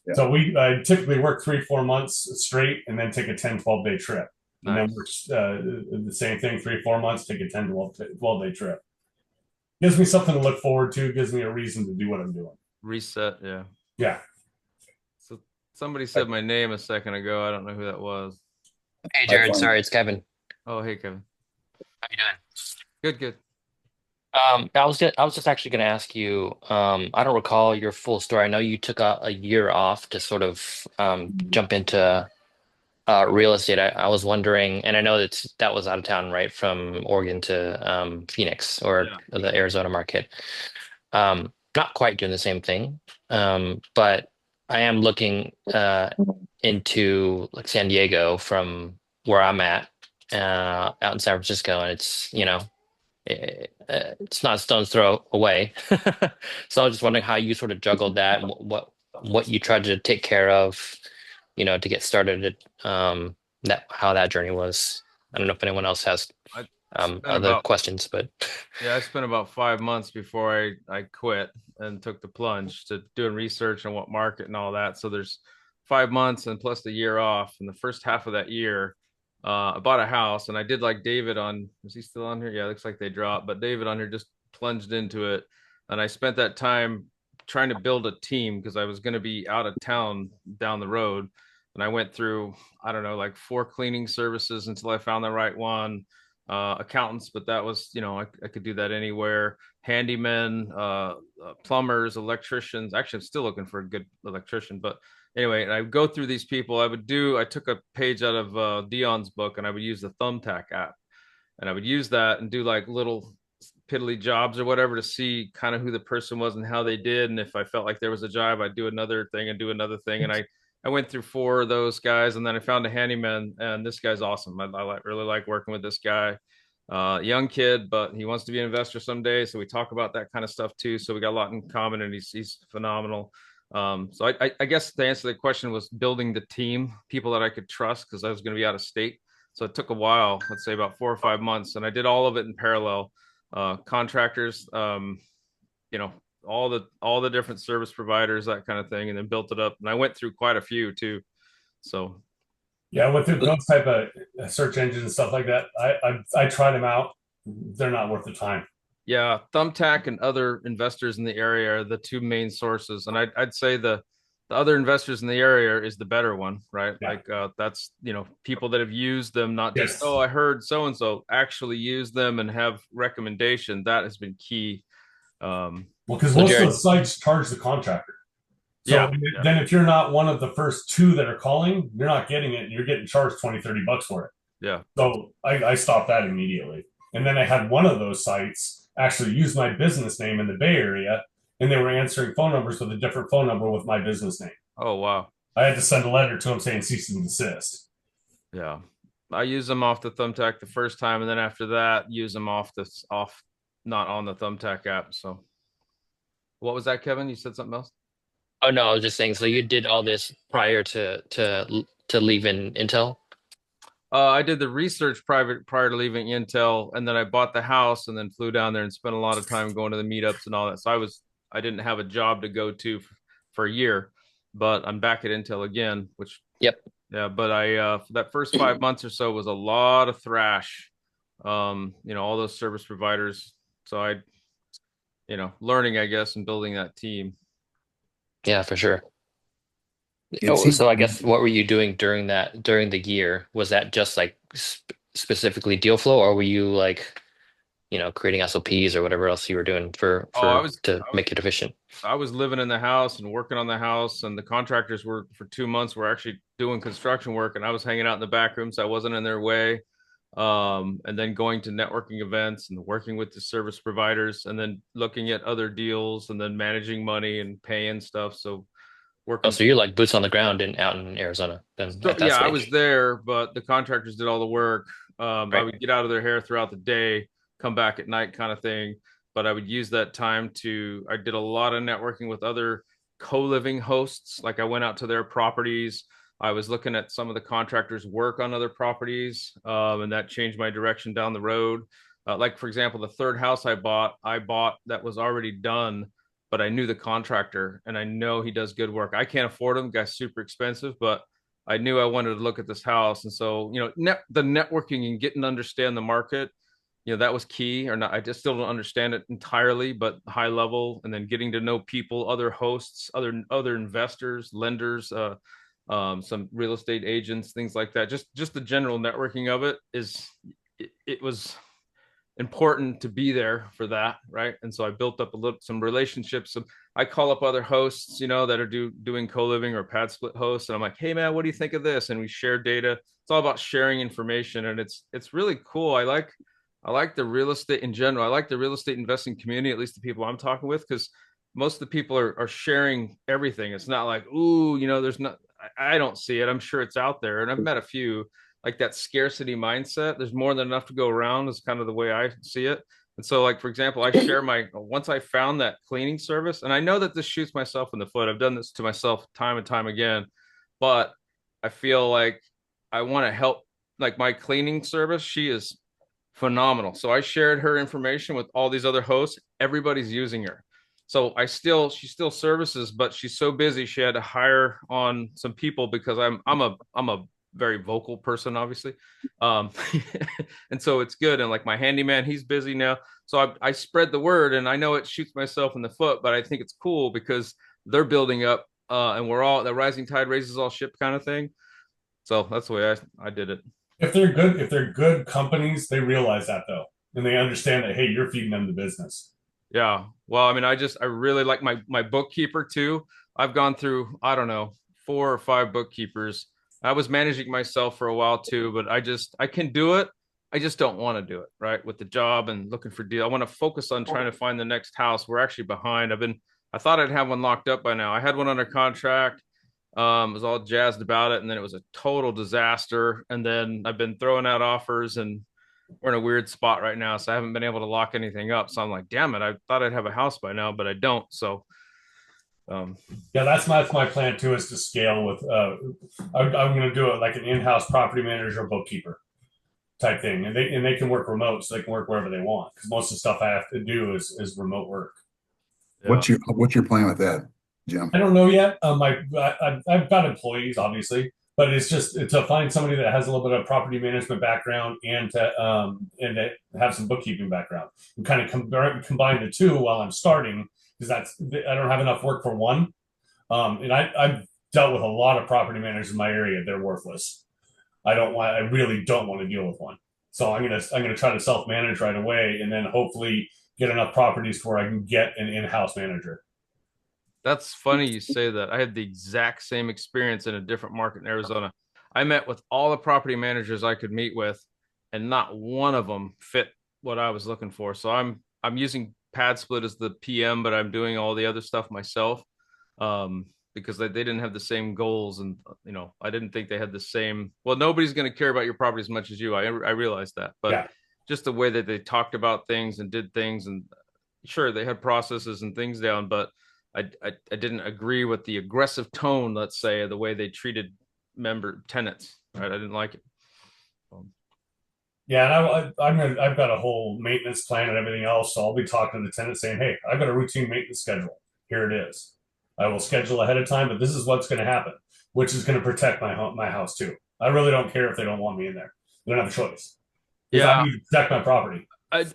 [SPEAKER 7] Yeah. So I typically work 3-4 months straight, and then take a 10-12 day trip. And then work the same thing, 3-4 months, take a 10-12 day trip. Gives me something to look forward to, gives me a reason to do what I'm doing.
[SPEAKER 1] Reset, yeah.
[SPEAKER 7] Yeah.
[SPEAKER 1] So somebody said my name a second ago. I don't know who that was.
[SPEAKER 11] Hey, Jared. Sorry, it's Kevin.
[SPEAKER 1] Oh, hey, Kevin.
[SPEAKER 11] How you doing?
[SPEAKER 1] Good.
[SPEAKER 11] I was just actually going to ask you. I don't recall your full story. I know you took a year off to sort of jump into real estate. I was wondering, and I know that was out of town, right, from Oregon to Phoenix or the Arizona market. Not quite doing the same thing, but I am looking into like San Diego from where I'm at, out in San Francisco, and it's it's not a stone's throw away. So I was just wondering how you sort of juggled that, and what you tried to take care of, to get started. How that journey was. I don't know if anyone else has other questions, but
[SPEAKER 1] yeah, I spent about 5 months before I quit and took the plunge to doing research on what market and all that. So there's 5 months and plus the year off. And the first half of that year, I bought a house, and I did like David on. Is he still on here? Yeah, it looks like they dropped, but David on here just plunged into it, and I spent that time trying to build a team because I was going to be out of town down the road. And I went through, I don't know, like 4 cleaning services until I found the right one. Accountants, but that was, I could do that anywhere. Handymen, plumbers, electricians. Actually, I'm still looking for a good electrician. But anyway, and I would go through these people. I took a page out of Dion's book, and I would use the Thumbtack app. And I would use that and do like little piddly jobs or whatever to see kind of who the person was and how they did. And if I felt like there was a job, I'd do another thing and do another thing. And I I went through 4 of those guys, and then I found a handyman, and this guy's awesome. Really like working with this guy. Young kid, but he wants to be an investor someday. So we talk about that kind of stuff too. So we got a lot in common, and he's phenomenal. So I guess the answer to the question was building the team, people that I could trust, because I was going to be out of state. So it took a while, let's say about 4 or 5 months, and I did all of it in parallel. Contractors, you know, all the different service providers, that kind of thing, and then built it up. And I went through quite a few too. So
[SPEAKER 7] yeah, with those type of search engines and stuff like that, I tried them out. They're not worth the time.
[SPEAKER 1] yeah, Thumbtack and other investors in the area are the 2 main sources, and I'd say the other investors in the area is the better one, right?
[SPEAKER 7] Yeah.
[SPEAKER 1] Like that's, you know, people that have used them, not just,
[SPEAKER 7] Yes.
[SPEAKER 1] oh, I heard so and so, actually use them and have recommendation. That has been key.
[SPEAKER 7] Well, because most of the sites charge the contractor. So
[SPEAKER 1] Yeah.
[SPEAKER 7] then if you're not one of the first 2 that are calling, you're not getting it, and you're getting charged $20-$30 for it.
[SPEAKER 1] Yeah.
[SPEAKER 7] So I stopped that immediately. And then I had one of those sites actually use my business name in the Bay Area, and they were answering phone numbers with a different phone number with my business name.
[SPEAKER 1] Oh, wow.
[SPEAKER 7] I had to send a letter to them saying cease and desist.
[SPEAKER 1] Yeah. I use them off the Thumbtack the first time, and then after that, use them off not on the Thumbtack app. So what was that, Kevin? You said something else?
[SPEAKER 11] Oh no, I was just saying. So you did all this prior to leaving Intel?
[SPEAKER 1] I did the research prior to leaving Intel, and then I bought the house, and then flew down there and spent a lot of time going to the meetups and all that. So I didn't have a job to go to for a year, but I'm back at Intel again, which
[SPEAKER 11] Yep.
[SPEAKER 1] yeah. But for that first 5 months or so was a lot of thrash, you know, all those service providers. So you know, learning, I guess, and building that team.
[SPEAKER 11] Yeah, for sure. So I guess what were you doing during the year? Was that just like specifically deal flow, or were you like, you know, creating SOPs or whatever else you were doing to make it efficient?
[SPEAKER 1] I was living in the house and working on the house, and the contractors were for 2 months were actually doing construction work, and I was hanging out in the back room, so I wasn't in their way. And then going to networking events and working with the service providers, and then looking at other deals, and then managing money and paying stuff. So working.
[SPEAKER 11] Oh, so you're like boots on the ground out in Arizona then at that
[SPEAKER 1] Yeah, I
[SPEAKER 11] stage.
[SPEAKER 1] was there, but the contractors did all the work. I would get out of their hair throughout the day, come back at night kind of thing. But I would use that time I did a lot of networking with other co-living hosts. Like I went out to their properties. I was looking at some of the contractors' work on other properties, and that changed my direction down the road. Like, for example, the 3rd house I bought that was already done, but I knew the contractor, and I know he does good work. I can't afford him, guy's super expensive, but I knew I wanted to look at this house. And so, you know, the networking and getting to understand the market, you know, that was key. Or not, I just still don't understand it entirely, but high level. And then getting to know people, other hosts, other investors, lenders, some real estate agents, things like that. Just the general networking of it it was important to be there for that, right? And so I built up some relationships. I call up other hosts, you know, that are doing co-living or PadSplit hosts, and I'm like, hey man, what do you think of this? And we share data. It's all about sharing information, and it's really cool. I like the real estate in general. I like the real estate investing community, at least the people I'm talking with, because most of the people are sharing everything. It's not like, ooh, you know, there's not. I don't see it. I'm sure it's out there, and I've met a few. Like that scarcity mindset, there's more than enough to go around, is kind of the way I see it. And so, like, for example, I share once I found that cleaning service, and I know that this shoots myself in the foot. I've done this to myself time and time again, but I feel like I want to help. Like my cleaning service, she is phenomenal. So I shared her information with all these other hosts. Everybody's using her. So she still services, but she's so busy she had to hire on some people, because I'm a very vocal person, obviously. And so it's good. And like my handyman, he's busy now. So I spread the word, and I know it shoots myself in the foot, but I think it's cool because they're building up, and the rising tide raises all ship kind of thing. So that's the way I did it.
[SPEAKER 7] If they're good companies, they realize that though. And they understand that, hey, you're feeding them the business.
[SPEAKER 1] Yeah. Well, I mean, I really like my bookkeeper too. I've gone through, I don't know, 4 or 5 bookkeepers. I was managing myself for a while too, but I can do it. I just don't want to do it, right? With the job and looking for deal. I want to focus on trying to find the next house. We're actually behind. I thought I'd have one locked up by now. I had one under contract. Was all jazzed about it, and then it was a total disaster. And then I've been throwing out offers, and we're in a weird spot right now, so I haven't been able to lock anything up. So I'm like, damn it, I thought I'd have a house by now, but I don't. So
[SPEAKER 7] yeah, that's my plan too, is to scale with I'm going to do it like an in-house property manager or bookkeeper type thing, and they can work remote, so they can work wherever they want, because most of the stuff I have to do is remote work.
[SPEAKER 1] yeah.
[SPEAKER 6] What's your plan with that, Jim?
[SPEAKER 7] I don't know yet. I've got employees, obviously, but it's just to find somebody that has a little bit of property management background and to have some bookkeeping background, and kind of combine the two while I'm starting, because I don't have enough work for one. And I've dealt with a lot of property managers in my area. They're worthless. I really don't want to deal with one. So I'm gonna try to self-manage right away, and then hopefully get enough properties where I can get an in-house manager.
[SPEAKER 1] That's funny you say that. I had the exact same experience in a different market in Arizona. I met with all the property managers I could meet with, and not one of them fit what I was looking for. So I'm using PadSplit as the PM, but I'm doing all the other stuff myself, because they didn't have the same goals, and I didn't think they had the same. Well, nobody's going to care about your property as much as you. I realized that, but
[SPEAKER 7] Yeah.
[SPEAKER 1] just the way that they talked about things and did things, and sure they had processes and things down, but I didn't agree with the aggressive tone, let's say, the way they treated tenants. Right, I didn't like it.
[SPEAKER 7] Yeah, and I've got a whole maintenance plan and everything else, so I'll be talking to the tenant saying, "Hey, I've got a routine maintenance schedule. Here it is. I will schedule ahead of time, but this is what's going to happen," which is going to protect my house too. I really don't care if they don't want me in there. They don't have a choice.
[SPEAKER 1] Yeah,
[SPEAKER 7] I need to protect my property.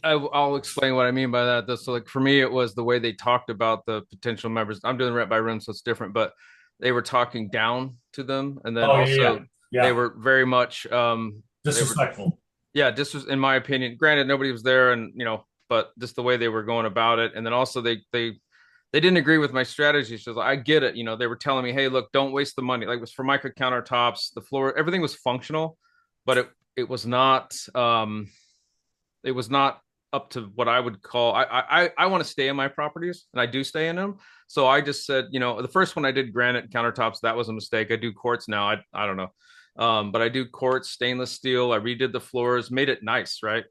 [SPEAKER 1] I'll explain what I mean by that. So, like, for me, it was the way they talked about the potential members. I'm doing rent by room, so it's different, but they were talking down to them, and then they were very much
[SPEAKER 7] disrespectful.
[SPEAKER 1] This was, in my opinion. Granted, nobody was there, and but just the way they were going about it, and then also they didn't agree with my strategy. So I get it. They were telling me, hey, look, don't waste the money. Like, it was Formica countertops, the floor, everything was functional, but it was not. It was not up to what I would call. I want to stay in my properties, and I do stay in them. So I just said, the first one I did granite countertops. That was a mistake. I do quartz now. I don't know, but I do quartz, stainless steel. I redid the floors, made it nice, right?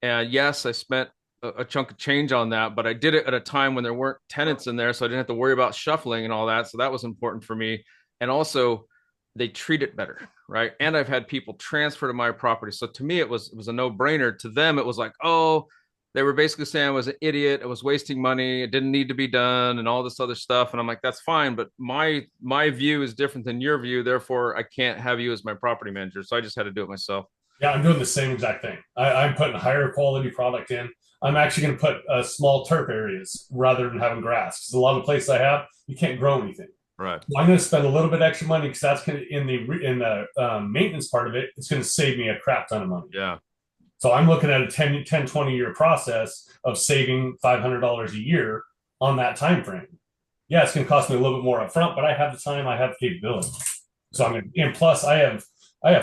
[SPEAKER 1] And yes, I spent a chunk of change on that, but I did it at a time when there weren't tenants in there, so I didn't have to worry about shuffling and all that. So that was important for me, and also they treat it better, right? And I've had people transfer to my property. So to me, it was a no-brainer. To them, it was like, oh, they were basically saying I was an idiot, I was wasting money, it didn't need to be done, and all this other stuff. And I'm like, that's fine, but my view is different than your view. Therefore, I can't have you as my property manager. So I just had to do it myself.
[SPEAKER 7] Yeah, I'm doing the same exact thing. I'm putting higher quality product in. I'm actually going to put small turf areas rather than having grass, because a lot of places I have, you can't grow anything.
[SPEAKER 1] Right.
[SPEAKER 7] So I'm going to spend a little bit extra money, because that's going to, in the maintenance part of it, it's going to save me a crap ton of money.
[SPEAKER 1] Yeah.
[SPEAKER 7] So I'm looking at a 10, 20 year process of saving $500 a year on that time frame. Yeah, it's going to cost me a little bit more upfront, but I have the time, I have the capability. So and plus I have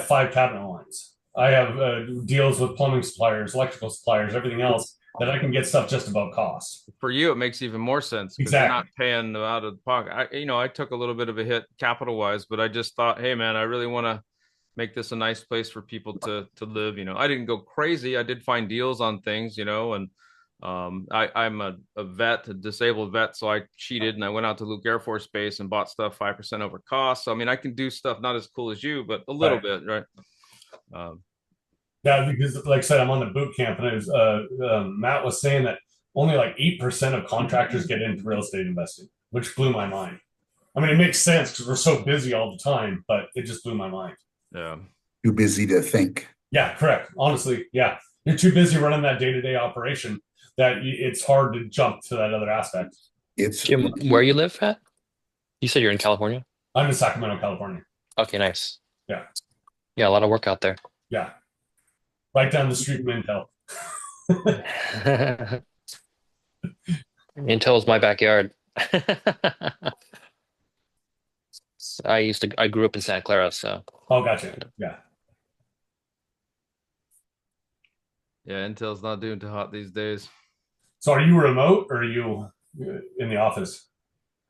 [SPEAKER 7] 5 cabinet lines. I have deals with plumbing suppliers, electrical suppliers, everything else, that I can get stuff just about cost.
[SPEAKER 1] For you, it makes even more sense, because
[SPEAKER 7] exactly.
[SPEAKER 1] You're not paying them out of the pocket. I took a little bit of a hit capital wise, but I just thought, hey man, I really want to make this a nice place for people to live. I didn't go crazy. I did find deals on things, and I'm a vet, a disabled vet, so I cheated and I went out to Luke Air Force Base and bought stuff 5% over cost. So I can do stuff not as cool as you, but a little bit, right?
[SPEAKER 7] Yeah, because like I said, I'm on the boot camp, and it was, Matt was saying that only like 8% of contractors get into real estate investing, which blew my mind. It makes sense because we're so busy all the time, but it just blew my mind.
[SPEAKER 1] Yeah.
[SPEAKER 6] Too busy to think.
[SPEAKER 7] Yeah, correct. Honestly, yeah. You're too busy running that day-to-day operation that it's hard to jump to that other aspect.
[SPEAKER 11] Jim, where you live at? You said you're in California?
[SPEAKER 7] I'm in Sacramento, California.
[SPEAKER 11] Okay, nice.
[SPEAKER 7] Yeah.
[SPEAKER 11] Yeah, a lot of work out there.
[SPEAKER 7] Yeah. Right down the street from Intel.
[SPEAKER 11] Intel is my backyard. I grew up in Santa Clara, so.
[SPEAKER 7] Oh, gotcha. Yeah.
[SPEAKER 1] Yeah, Intel's not doing too hot these days.
[SPEAKER 7] So are you remote, or are you in the office?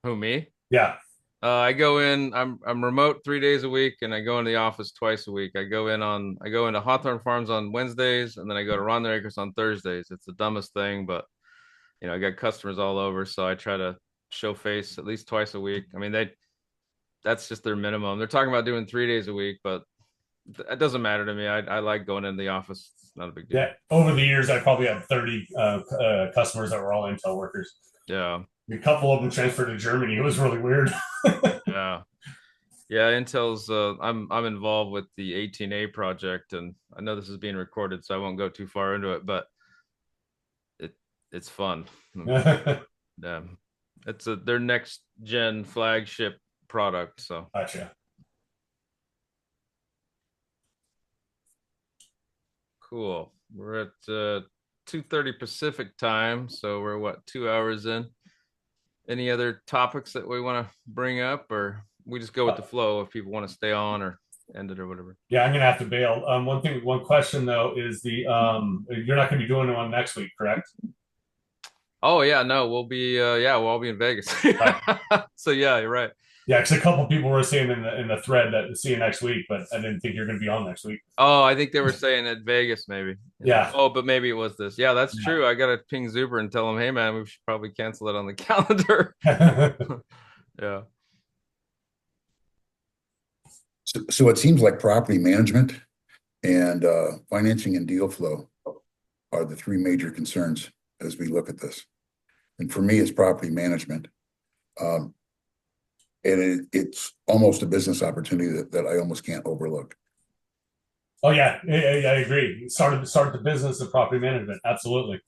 [SPEAKER 1] Who, me?
[SPEAKER 7] Yeah.
[SPEAKER 1] I go in. I'm remote 3 days a week, and I go into the office twice a week. I go into Hawthorne Farms on Wednesdays, and then I go to Ron Acres on Thursdays. It's the dumbest thing, but I got customers all over, so I try to show face at least twice a week. I mean, that's just their minimum. They're talking about doing 3 days a week, but it doesn't matter to me. I like going into the office. It's not a big deal.
[SPEAKER 7] Yeah, over the years, I probably had 30 customers that were all Intel workers.
[SPEAKER 1] Yeah.
[SPEAKER 7] A couple of them transferred to Germany. It was really weird.
[SPEAKER 1] Yeah. Yeah, Intel's I'm involved with the 18A project, and I know this is being recorded, so I won't go too far into it, but it's fun. Yeah. It's their next gen flagship product, so.
[SPEAKER 7] Gotcha.
[SPEAKER 1] Cool. We're at 2:30 Pacific time, so we're what, 2 hours in? Any other topics that we want to bring up, or we just go with the flow if people want to stay on or end it or whatever?
[SPEAKER 7] Yeah, I'm gonna have to bail. One question though is you're not gonna be doing one next week, correct?
[SPEAKER 1] Oh yeah, no, we'll all be in Vegas. So yeah, you're right.
[SPEAKER 7] Yeah, because a couple people were saying in the thread that see you next week, but I didn't think you're gonna be on next week.
[SPEAKER 1] Oh, I think they were saying at Vegas maybe.
[SPEAKER 7] Yeah.
[SPEAKER 1] Oh, but maybe it was this. Yeah, that's true. I gotta ping Zuber and tell him, hey man, we should probably cancel it on the calendar. Yeah.
[SPEAKER 6] So it seems like property management and financing and deal flow are the three major concerns as we look at this. And for me, it's property management. And it's almost a business opportunity that I almost can't overlook.
[SPEAKER 7] Oh yeah, I agree. Start the business of property management. Absolutely.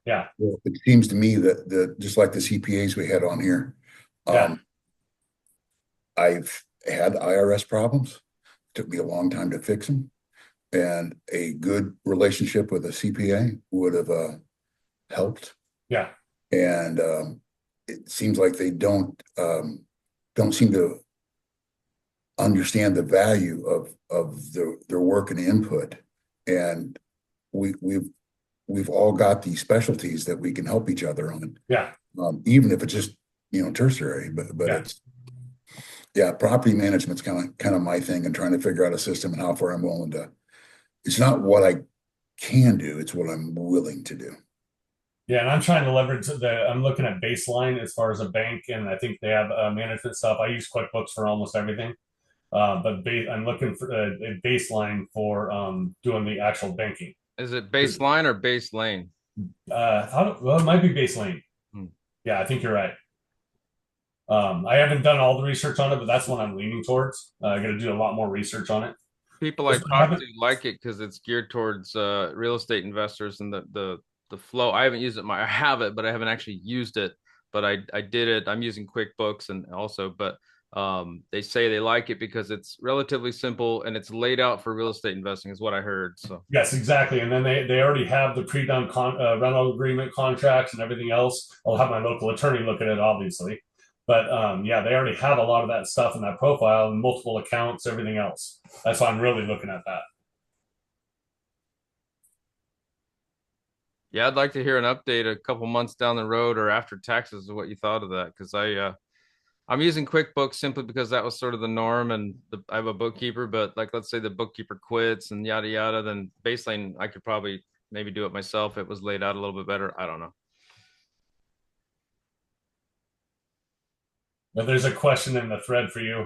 [SPEAKER 7] Yeah.
[SPEAKER 6] Well, it seems to me that just like the CPAs we had on here, I've had IRS problems. It took me a long time to fix them, and a good relationship with a CPA would have helped.
[SPEAKER 7] Yeah.
[SPEAKER 6] And it seems like they don't seem to understand the value of their work and input. And we've all got these specialties that we can help each other on.
[SPEAKER 7] Yeah.
[SPEAKER 6] Even if it's just tertiary, but it's property management's kind of my thing, and trying to figure out a system and how far I'm willing to. It's not what I can do; it's what I'm willing to do.
[SPEAKER 7] Yeah, and I'm trying to leverage I'm looking at Baseline as far as a bank, and I think they have management stuff. I use QuickBooks for almost everything, but I'm looking for a Baseline for doing the actual banking.
[SPEAKER 1] Is it Baseline or Base Lane?
[SPEAKER 7] Well, it might be Baseline. Yeah, I think you're right. I haven't done all the research on it, but that's what I'm leaning towards. I got to do a lot more research on it.
[SPEAKER 1] People I talk to like it because it's geared towards real estate investors, and the flow. I haven't used it. I have it, but I haven't actually used it. But I did it. I'm using QuickBooks and also, but they say they like it because it's relatively simple and it's laid out for real estate investing, is what I heard. So
[SPEAKER 7] yes, exactly. And then they already have the pre-done rental agreement contracts and everything else. I'll have my local attorney look at it, obviously. But yeah, they already have a lot of that stuff in that profile and multiple accounts, everything else. That's why I'm really looking at that.
[SPEAKER 1] Yeah, I'd like to hear an update a couple months down the road or after taxes of what you thought of that, because I'm using QuickBooks simply because that was sort of the norm, and I have a bookkeeper, but like let's say the bookkeeper quits and yada yada, then Baseline I could probably maybe do it myself. It was laid out a little bit better. I don't know.
[SPEAKER 7] But there's a question in the thread for you.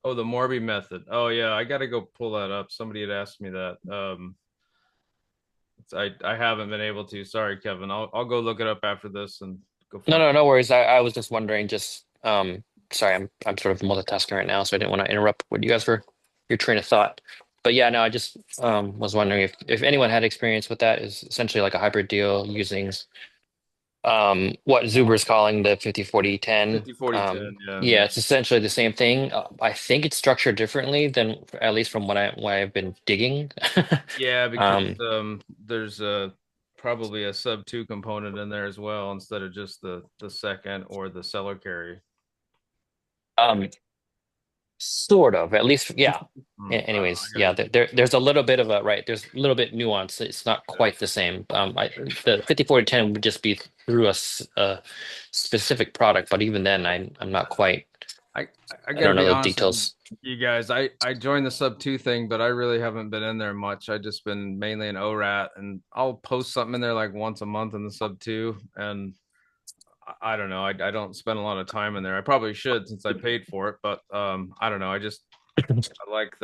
[SPEAKER 1] Oh, the Morby method. Oh yeah, I got to go pull that up. Somebody had asked me that. I haven't been able to. Sorry, Kevin. I'll go look it up after this and go.
[SPEAKER 11] No worries. I was just wondering. Sorry, I'm sort of multitasking right now, so I didn't want to interrupt what you guys were your train of thought. But yeah, no, I just was wondering if anyone had experience with that. Is essentially like a hybrid deal using what Zuber's calling the 50-40-10.
[SPEAKER 1] 50-40-10,
[SPEAKER 11] yeah, it's essentially the same thing. I think it's structured differently than, at least from what I've been digging.
[SPEAKER 1] Yeah, because there's probably a sub 2 component in there as well, instead of just the second or the seller carry.
[SPEAKER 11] Sort of, at least, yeah. Anyways,
[SPEAKER 1] I
[SPEAKER 11] yeah,
[SPEAKER 1] got
[SPEAKER 11] there's a little bit of a right. There's a little bit nuance. It's not quite the same. The 50/40/10 would just be through a specific product, but even then, I'm not quite.
[SPEAKER 1] I
[SPEAKER 11] I
[SPEAKER 1] gotta
[SPEAKER 11] don't know
[SPEAKER 1] be
[SPEAKER 11] the
[SPEAKER 1] honest with
[SPEAKER 11] details.
[SPEAKER 1] you guys. I joined the sub two thing, but I really haven't been in there much. I just been mainly an ORAT, and I'll post something in there like once a month in the sub two, and I don't know. I don't spend a lot of time in there. I probably should since I paid for it, but I don't know. I like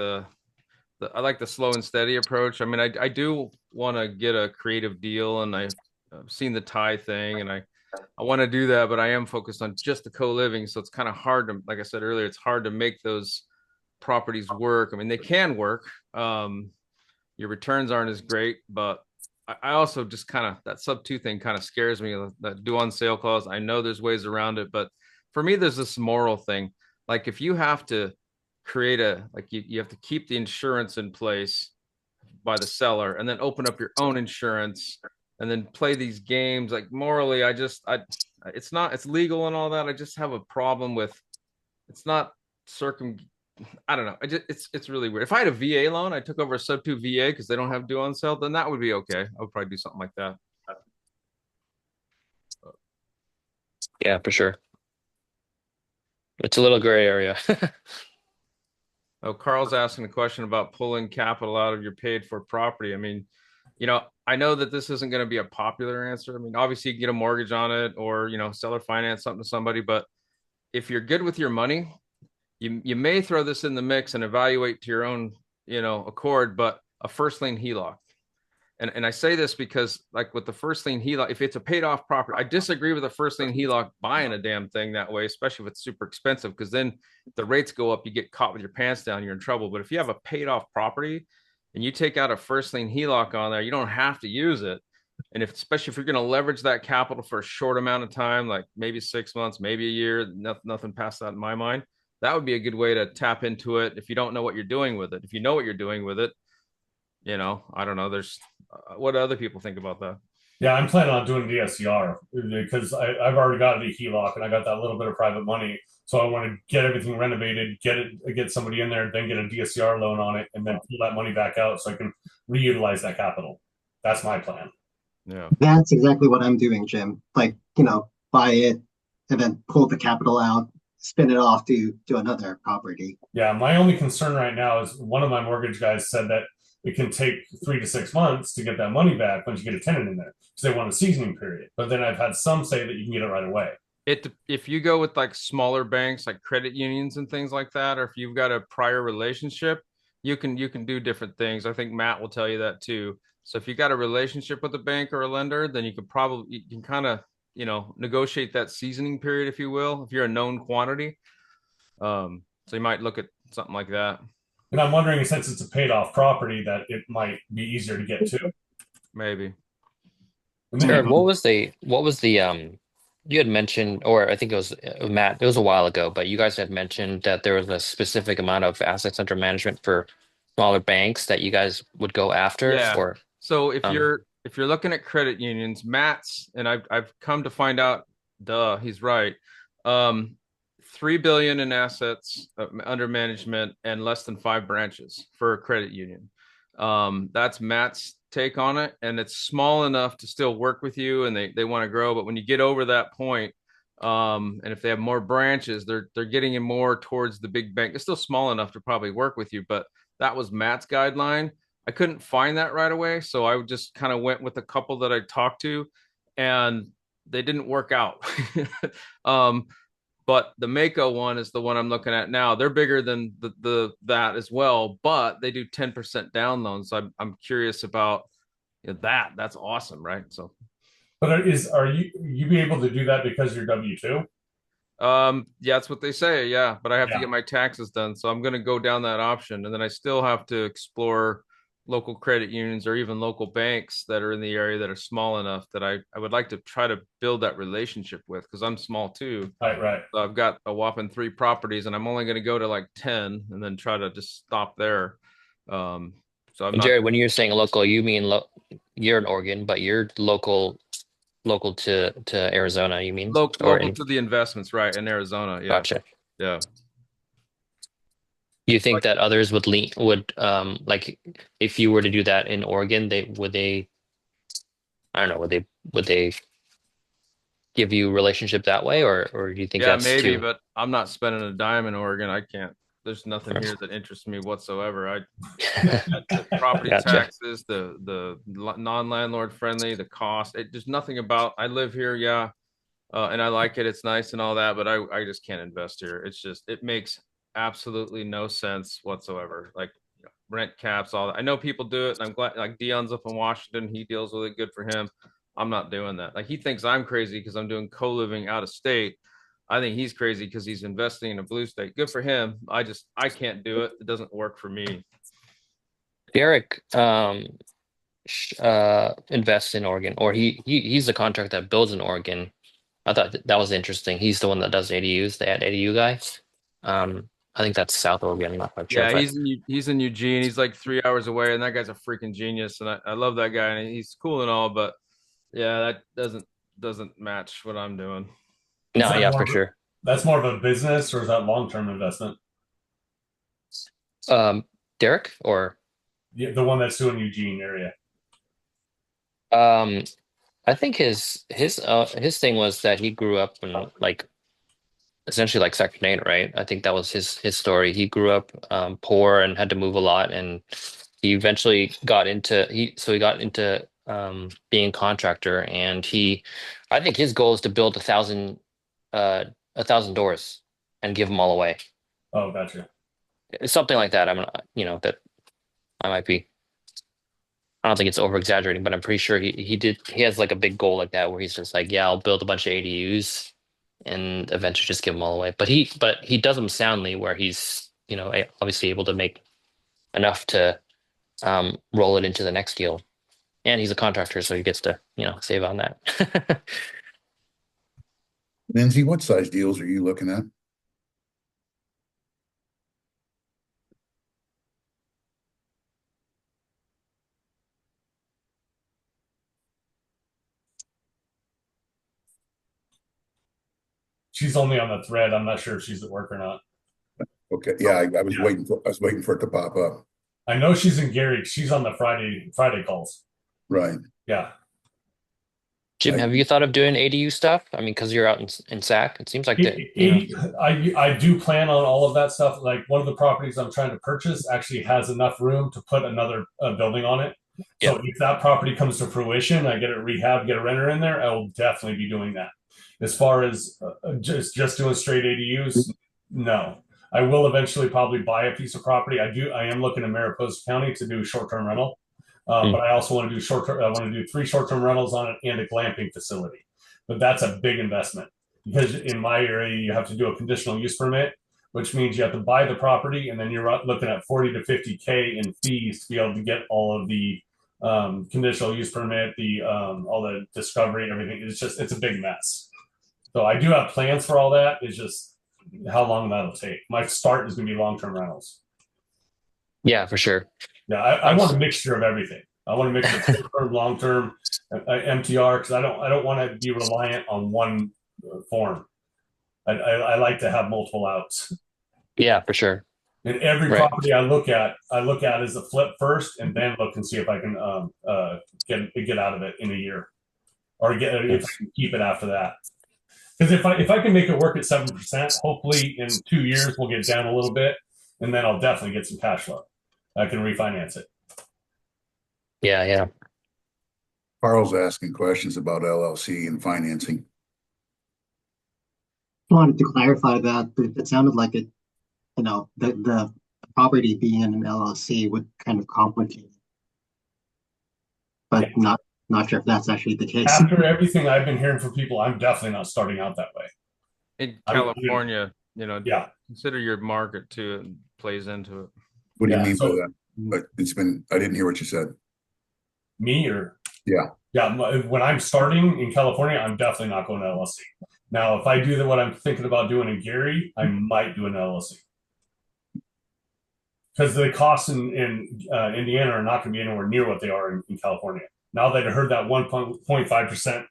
[SPEAKER 1] I like the slow and steady approach. I mean, I do want to get a creative deal, and I've seen the Thai thing, and I want to do that, but I am focused on just the co-living, so it's kind of hard to, like I said earlier, it's hard to make those properties work. I mean, they can work. Your returns aren't as great, but I also just kind of that sub two thing kind of scares me. That due on sale clause. I know there's ways around it, but for me, there's this moral thing. Like if you have to create you have to keep the insurance in place by the seller and then open up your own insurance and then play these games, like morally, it's not, it's legal and all that. I just have a problem with it's not circum I don't know. It's really weird. If I had a VA loan, I took over a sub two VA because they don't have due on sale, then that would be okay. I would probably do something like that.
[SPEAKER 11] Yeah, for sure. It's a little gray area.
[SPEAKER 1] Oh, Carl's asking a question about pulling capital out of your paid for property. I mean, I know that this isn't going to be a popular answer. I mean, obviously you can get a mortgage on it or, seller finance something to somebody, but if you're good with your money, you may throw this in the mix and evaluate to your own, accord, but a first lien HELOC. And I say this because, like with the first lien HELOC, if it's a paid off property, I disagree with the first lien HELOC buying a damn thing that way, especially if it's super expensive, because then if the rates go up, you get caught with your pants down, you're in trouble. But if you have a paid off property and you take out a first lien HELOC on there, you don't have to use it. And especially if you're going to leverage that capital for a short amount of time, like maybe 6 months, maybe a year, nothing past that in my mind, that would be a good way to tap into it if you don't know what you're doing with it. If you know what you're doing with it, I don't know. There's what do other people think about that?
[SPEAKER 7] Yeah, I'm planning on doing DSCR because I've already got a HELOC and I got that little bit of private money. So I want to get everything renovated, get somebody in there, then get a DSCR loan on it, and then pull that money back out so I can reutilize that capital. That's my plan.
[SPEAKER 1] Yeah.
[SPEAKER 5] That's exactly what I'm doing, Jim. Like, buy it and then pull the capital out, spin it off to another property.
[SPEAKER 7] Yeah, my only concern right now is one of my mortgage guys said that it can take 3 to 6 months to get that money back once you get a tenant in there because they want a seasoning period. But then I've had some say that you can get it right away.
[SPEAKER 1] If you go with like smaller banks like credit unions and things like that, or if you've got a prior relationship, you can do different things. I think Matt will tell you that too. So if you got a relationship with a bank or a lender, then you can kind of negotiate that seasoning period, if you will, if you're a known quantity. So you might look at something like that.
[SPEAKER 7] And I'm wondering, since it's a paid off property, that it might be easier to get to.
[SPEAKER 1] Maybe.
[SPEAKER 11] Jared, what was the you had mentioned, or I think it was Matt, it was a while ago, but you guys had mentioned that there was a specific amount of assets under management for smaller banks that you guys would go after.
[SPEAKER 1] Yeah. So if you're looking at credit unions, Matt's, and I've come to find out, he's right. 3 billion in assets under management and less than 5 branches for a credit union. That's Matt's take on it, and it's small enough to still work with you, and they want to grow. But when you get over that point, and if they have more branches, they're getting in more towards the big bank. It's still small enough to probably work with you, but that was Matt's guideline. I couldn't find that right away, so I just kind of went with a couple that I talked to, and they didn't work out. But the Mako one is the one I'm looking at now. They're bigger than that as well, but they do 10% down loans. So I'm curious about that. That's awesome, right? So,
[SPEAKER 7] but are you be able to do that because you're W-2?
[SPEAKER 1] Yeah, that's what they say. Yeah, but I have to get my taxes done, so I'm going to go down that option, and then I still have to explore local credit unions or even local banks that are in the area that are small enough that I would like to try to build that relationship with, because I'm small too.
[SPEAKER 7] Right.
[SPEAKER 1] So I've got a whopping 3 properties, and I'm only going to go to like 10 and then try to just stop there. So I'm not...
[SPEAKER 11] Jared, when you're saying local, you mean you're in Oregon, but you're local to Arizona, you mean?
[SPEAKER 1] Local to the investments, right, in Arizona. Yeah.
[SPEAKER 11] Gotcha.
[SPEAKER 1] Yeah.
[SPEAKER 11] You think that others would like if you were to do that in Oregon, they I don't know, would they give you a relationship that way, or do you think
[SPEAKER 1] Yeah,
[SPEAKER 11] that's
[SPEAKER 1] maybe,
[SPEAKER 11] too?
[SPEAKER 1] but I'm not spending a dime in Oregon. I can't. There's nothing here that interests me whatsoever. The property
[SPEAKER 11] Gotcha.
[SPEAKER 1] taxes, the non-landlord friendly, the cost. There's nothing about. I live here, yeah, and I like it. It's nice and all that, but I just can't invest here. It makes absolutely no sense whatsoever. Like rent caps, all that. I know people do it, and I'm glad. Like Dion's up in Washington, he deals with it. Good for him. I'm not doing that. Like he thinks I'm crazy because I'm doing co-living out of state. I think he's crazy because he's investing in a blue state. Good for him. I can't do it. It doesn't work for me.
[SPEAKER 11] Derek invests in Oregon, or he's the contractor that builds in Oregon. I thought that was interesting. He's the one that does ADUs. They had ADU guy. I think that's South Oregon. I'm not quite sure
[SPEAKER 1] Yeah,
[SPEAKER 11] if I.
[SPEAKER 1] he's in Eugene. He's like 3 hours away, and that guy's a freaking genius. And I love that guy, and he's cool and all, but yeah, that doesn't match what I'm doing.
[SPEAKER 7] Is
[SPEAKER 11] No,
[SPEAKER 7] that
[SPEAKER 11] yeah,
[SPEAKER 7] more
[SPEAKER 11] for
[SPEAKER 7] of a,
[SPEAKER 11] sure.
[SPEAKER 7] that's more of a business, or is that long-term investment?
[SPEAKER 11] Um, Derek or
[SPEAKER 7] Yeah, the one that's doing Eugene area.
[SPEAKER 11] um, I think his thing was that he grew up in like essentially like Section 8, right? I think that was his story. He grew up poor and had to move a lot, and he eventually got into being a contractor, and I think his goal is to build uh 1,000 doors and give them all away.
[SPEAKER 7] Oh, gotcha.
[SPEAKER 11] It's something like that. That I might be. I don't think it's over exaggerating, but I'm pretty sure he has like a big goal like that where he's just like, yeah, I'll build a bunch of ADUs and eventually just give them all away. But he does them soundly where he's, obviously able to make enough to roll it into the next deal. And he's a contractor, so he gets to, save on that.
[SPEAKER 6] Lindsay, what size deals are you looking at?
[SPEAKER 7] She's only on the thread. I'm not sure if she's at work or not.
[SPEAKER 6] Okay, yeah, I was waiting for it to pop up.
[SPEAKER 7] I know she's in Gary. She's on the Friday calls.
[SPEAKER 6] Right.
[SPEAKER 7] Yeah.
[SPEAKER 11] Jim, have you thought of doing ADU stuff? I mean, because you're out in SAC, it seems like that,
[SPEAKER 7] I do plan on all of that stuff. Like one of the properties I'm trying to purchase actually has enough room to put another building on it. So if that property comes to fruition, I get it rehabbed, get a renter in there, I will definitely be doing that. As far as just doing straight ADUs, no. I will eventually probably buy a piece of property. I am looking at Mariposa County to do short-term rental. But I also want to do I want to do 3 short-term rentals on it and a glamping facility. But that's a big investment because in my area you have to do a conditional use permit, which means you have to buy the property and then you're looking at 40 to 50K in fees to be able to get all of the conditional use permit, the all the discovery and everything. It's a big mess. So I do have plans for all that. It's just how long that'll take. My start is going to be long-term rentals.
[SPEAKER 11] Yeah, for sure.
[SPEAKER 7] Yeah, I want a mixture of everything. I want a mixture of short-term, long-term, MTR, because I don't want to be reliant on one form. I like to have multiple outs.
[SPEAKER 11] Yeah, for sure.
[SPEAKER 7] And every property I look at as a flip first, and then look and see if I can get out of it in a year, or if I can keep it after that. Because if I can make it work at 7%, hopefully in 2 years we'll get down a little bit, and then I'll definitely get some cash flow. I can refinance it.
[SPEAKER 11] Yeah.
[SPEAKER 6] Carl's asking questions about LLC and financing.
[SPEAKER 5] I wanted to clarify that, but it sounded like the property being in an LLC would kind of complicate it. But not sure if that's actually the case.
[SPEAKER 7] After everything I've been hearing from people, I'm definitely not starting out that way.
[SPEAKER 1] In California, consider your market too. It plays into it.
[SPEAKER 6] What do you mean by that? But I didn't hear what you said.
[SPEAKER 7] Me or?
[SPEAKER 6] Yeah.
[SPEAKER 7] When I'm starting in California, I'm definitely not going to LLC. Now, if I do what I'm thinking about doing in Gary, I might do an LLC. Because the costs in Indiana are not going to be anywhere near what they are in California. Now that I heard that 1.5%,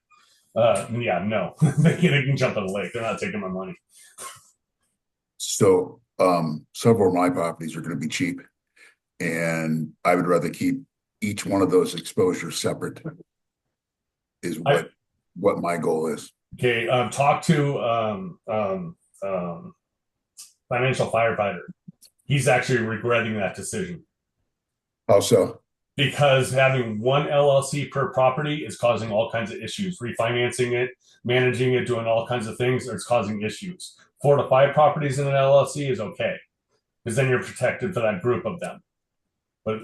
[SPEAKER 7] no, they can jump in the lake. They're not taking my money.
[SPEAKER 6] So several of my properties are going to be cheap, and I would rather keep each one of those exposures separate. Is what my goal is.
[SPEAKER 7] Okay, talk to financial firefighter. He's actually regretting that decision.
[SPEAKER 6] How so?
[SPEAKER 7] Because having one LLC per property is causing all kinds of issues. Refinancing it, managing it, doing all kinds of things, it's causing issues. 4 to 5 properties in an LLC is okay, because then you're protected for that group of them. But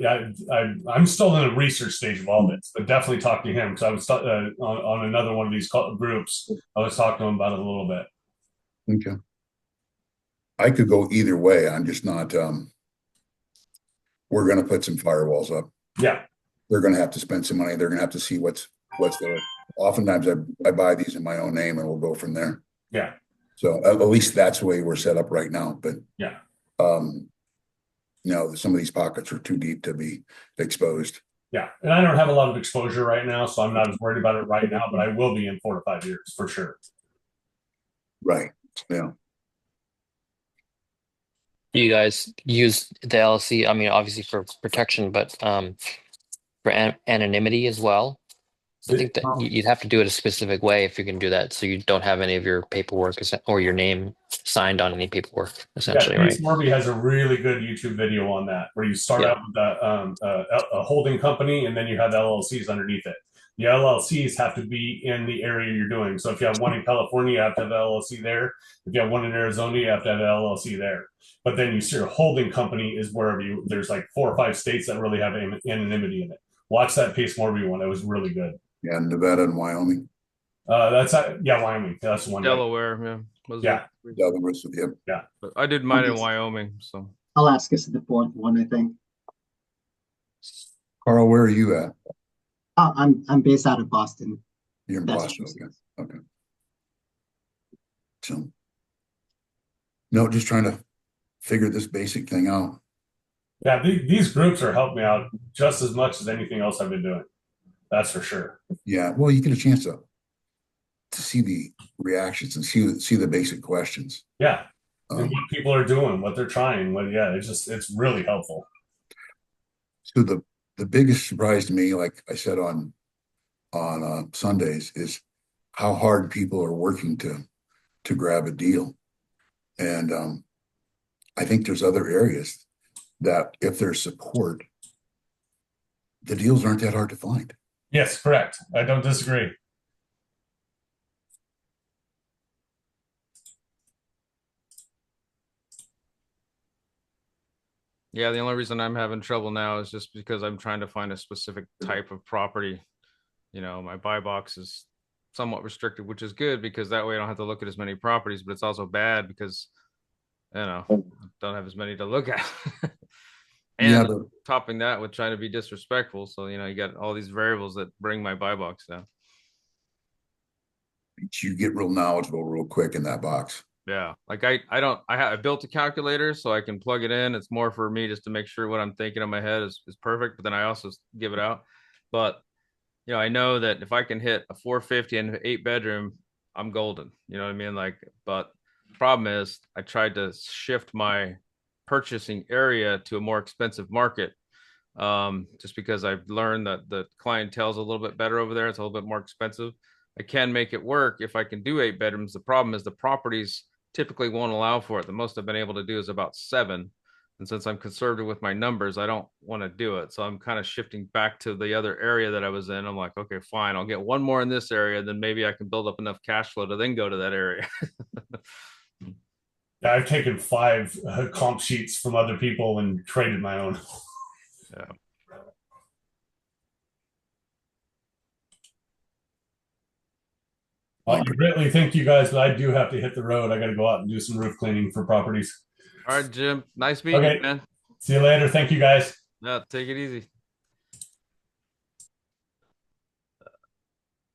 [SPEAKER 7] I'm still in the research stage of all this, but definitely talk to him, because I was on another one of these groups. I was talking to him about it a little bit.
[SPEAKER 6] Okay. I could go either way. I'm just not. We're going to put some firewalls up.
[SPEAKER 7] Yeah.
[SPEAKER 6] They're going to have to spend some money. They're going to have to see what's there. Oftentimes, I buy these in my own name, and we'll go from there.
[SPEAKER 7] Yeah.
[SPEAKER 6] So at least that's the way we're set up right now. But
[SPEAKER 7] yeah.
[SPEAKER 6] Some of these pockets are too deep to be exposed.
[SPEAKER 7] Yeah, and I don't have a lot of exposure right now, so I'm not as worried about it right now, but I will be in 4 to 5 years for sure.
[SPEAKER 6] Right. Yeah.
[SPEAKER 11] Do you guys use the LLC? I mean, obviously for protection, but for anonymity as well. I think that you'd have to do it a specific way if you can do that, so you don't have any of your paperwork or your name signed on any paperwork, essentially,
[SPEAKER 7] yeah,
[SPEAKER 11] right?
[SPEAKER 7] Morby has a really good YouTube video on that, where you start out with a holding company, and then you have LLCs underneath it. The LLCs have to be in the area you're doing. So if you have one in California, you have to have an LLC there. If you have one in Arizona, you have to have an LLC there. But then you see your holding company is wherever there's like 4 or 5 states that really have anonymity in it. Watch that Pace Morby one. It was really good.
[SPEAKER 6] Yeah, Nevada and Wyoming.
[SPEAKER 7] Wyoming. That's the one.
[SPEAKER 1] Delaware,
[SPEAKER 7] yeah.
[SPEAKER 6] Delaware,
[SPEAKER 7] yeah.
[SPEAKER 1] But I did mine in Wyoming, so
[SPEAKER 5] Alaska's the 4th one, I think.
[SPEAKER 6] Carl, where are you at?
[SPEAKER 5] I'm based out of Boston.
[SPEAKER 6] You're in Boston. Okay. So, no, just trying to figure this basic thing out.
[SPEAKER 7] Yeah, these groups are helping me out just as much as anything else I've been doing. That's for sure.
[SPEAKER 6] Yeah, well, you get a chance to see the reactions and see the basic questions.
[SPEAKER 7] Yeah, and what people are doing, what they're trying. It's really helpful.
[SPEAKER 6] So the biggest surprise to me, like I said on Sundays, is how hard people are working to grab a deal, and I think there's other areas that if there's support, the deals aren't that hard to find.
[SPEAKER 7] Yes, correct. I don't disagree.
[SPEAKER 1] yeah, the only reason I'm having trouble now is just because I'm trying to find a specific type of property. My buy box is somewhat restricted, which is good because that way I don't have to look at as many properties, but it's also bad because I don't have as many to look at. And topping that with trying to be disrespectful. So, you got all these variables that bring my buy box down.
[SPEAKER 6] You get real knowledgeable real quick in that box.
[SPEAKER 1] Yeah. Like I built a calculator so I can plug it in. It's more for me just to make sure what I'm thinking in my head is perfect, but then I also give it out. But, I know that if I can hit a 450 and 8-bedroom, I'm golden. You know what I mean? But the problem is I tried to shift my purchasing area to a more expensive market, just because I've learned that the clientele is a little bit better over there. It's a little bit more expensive. I can make it work if I can do 8 bedrooms. The problem is the properties typically won't allow for it. The most I've been able to do is about 7. And since I'm conservative with my numbers, I don't want to do it. So I'm kind of shifting back to the other area that I was in. I'm like, okay, fine. I'll get one more in this area. Then maybe I can build up enough cash flow to then go to that area.
[SPEAKER 7] Yeah, I've taken 5 comp sheets from other people and traded my own.
[SPEAKER 1] Yeah.
[SPEAKER 7] Well, I greatly thank you guys, but I do have to hit the road. I got to go out and do some roof cleaning for properties.
[SPEAKER 1] All right, Jim. Nice meeting you, man.
[SPEAKER 7] See you later. Thank you, guys.
[SPEAKER 1] Yeah, take it easy.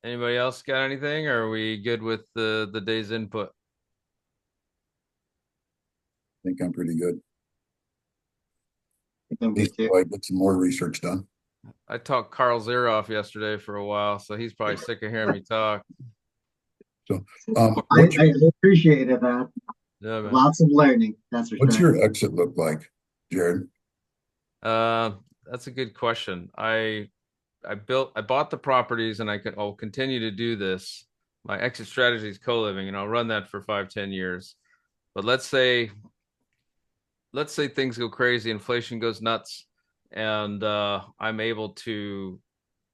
[SPEAKER 1] Anybody else got anything, or are we good with the day's input?
[SPEAKER 6] I think I'm pretty good.
[SPEAKER 5] I
[SPEAKER 6] get some more research done.
[SPEAKER 1] I talked Carl's ear off yesterday for a while, so he's probably sick of hearing me talk.
[SPEAKER 6] So
[SPEAKER 5] I appreciated that.
[SPEAKER 1] Yeah, man.
[SPEAKER 5] Lots of learning, that's for
[SPEAKER 6] What's
[SPEAKER 5] sure.
[SPEAKER 6] your exit look like, Jared?
[SPEAKER 1] That's a good question. I bought the properties, and I'll continue to do this. My exit strategy is co-living, and I'll run that for 5, 10 years. But let's say things go crazy, inflation goes nuts, and I'm able to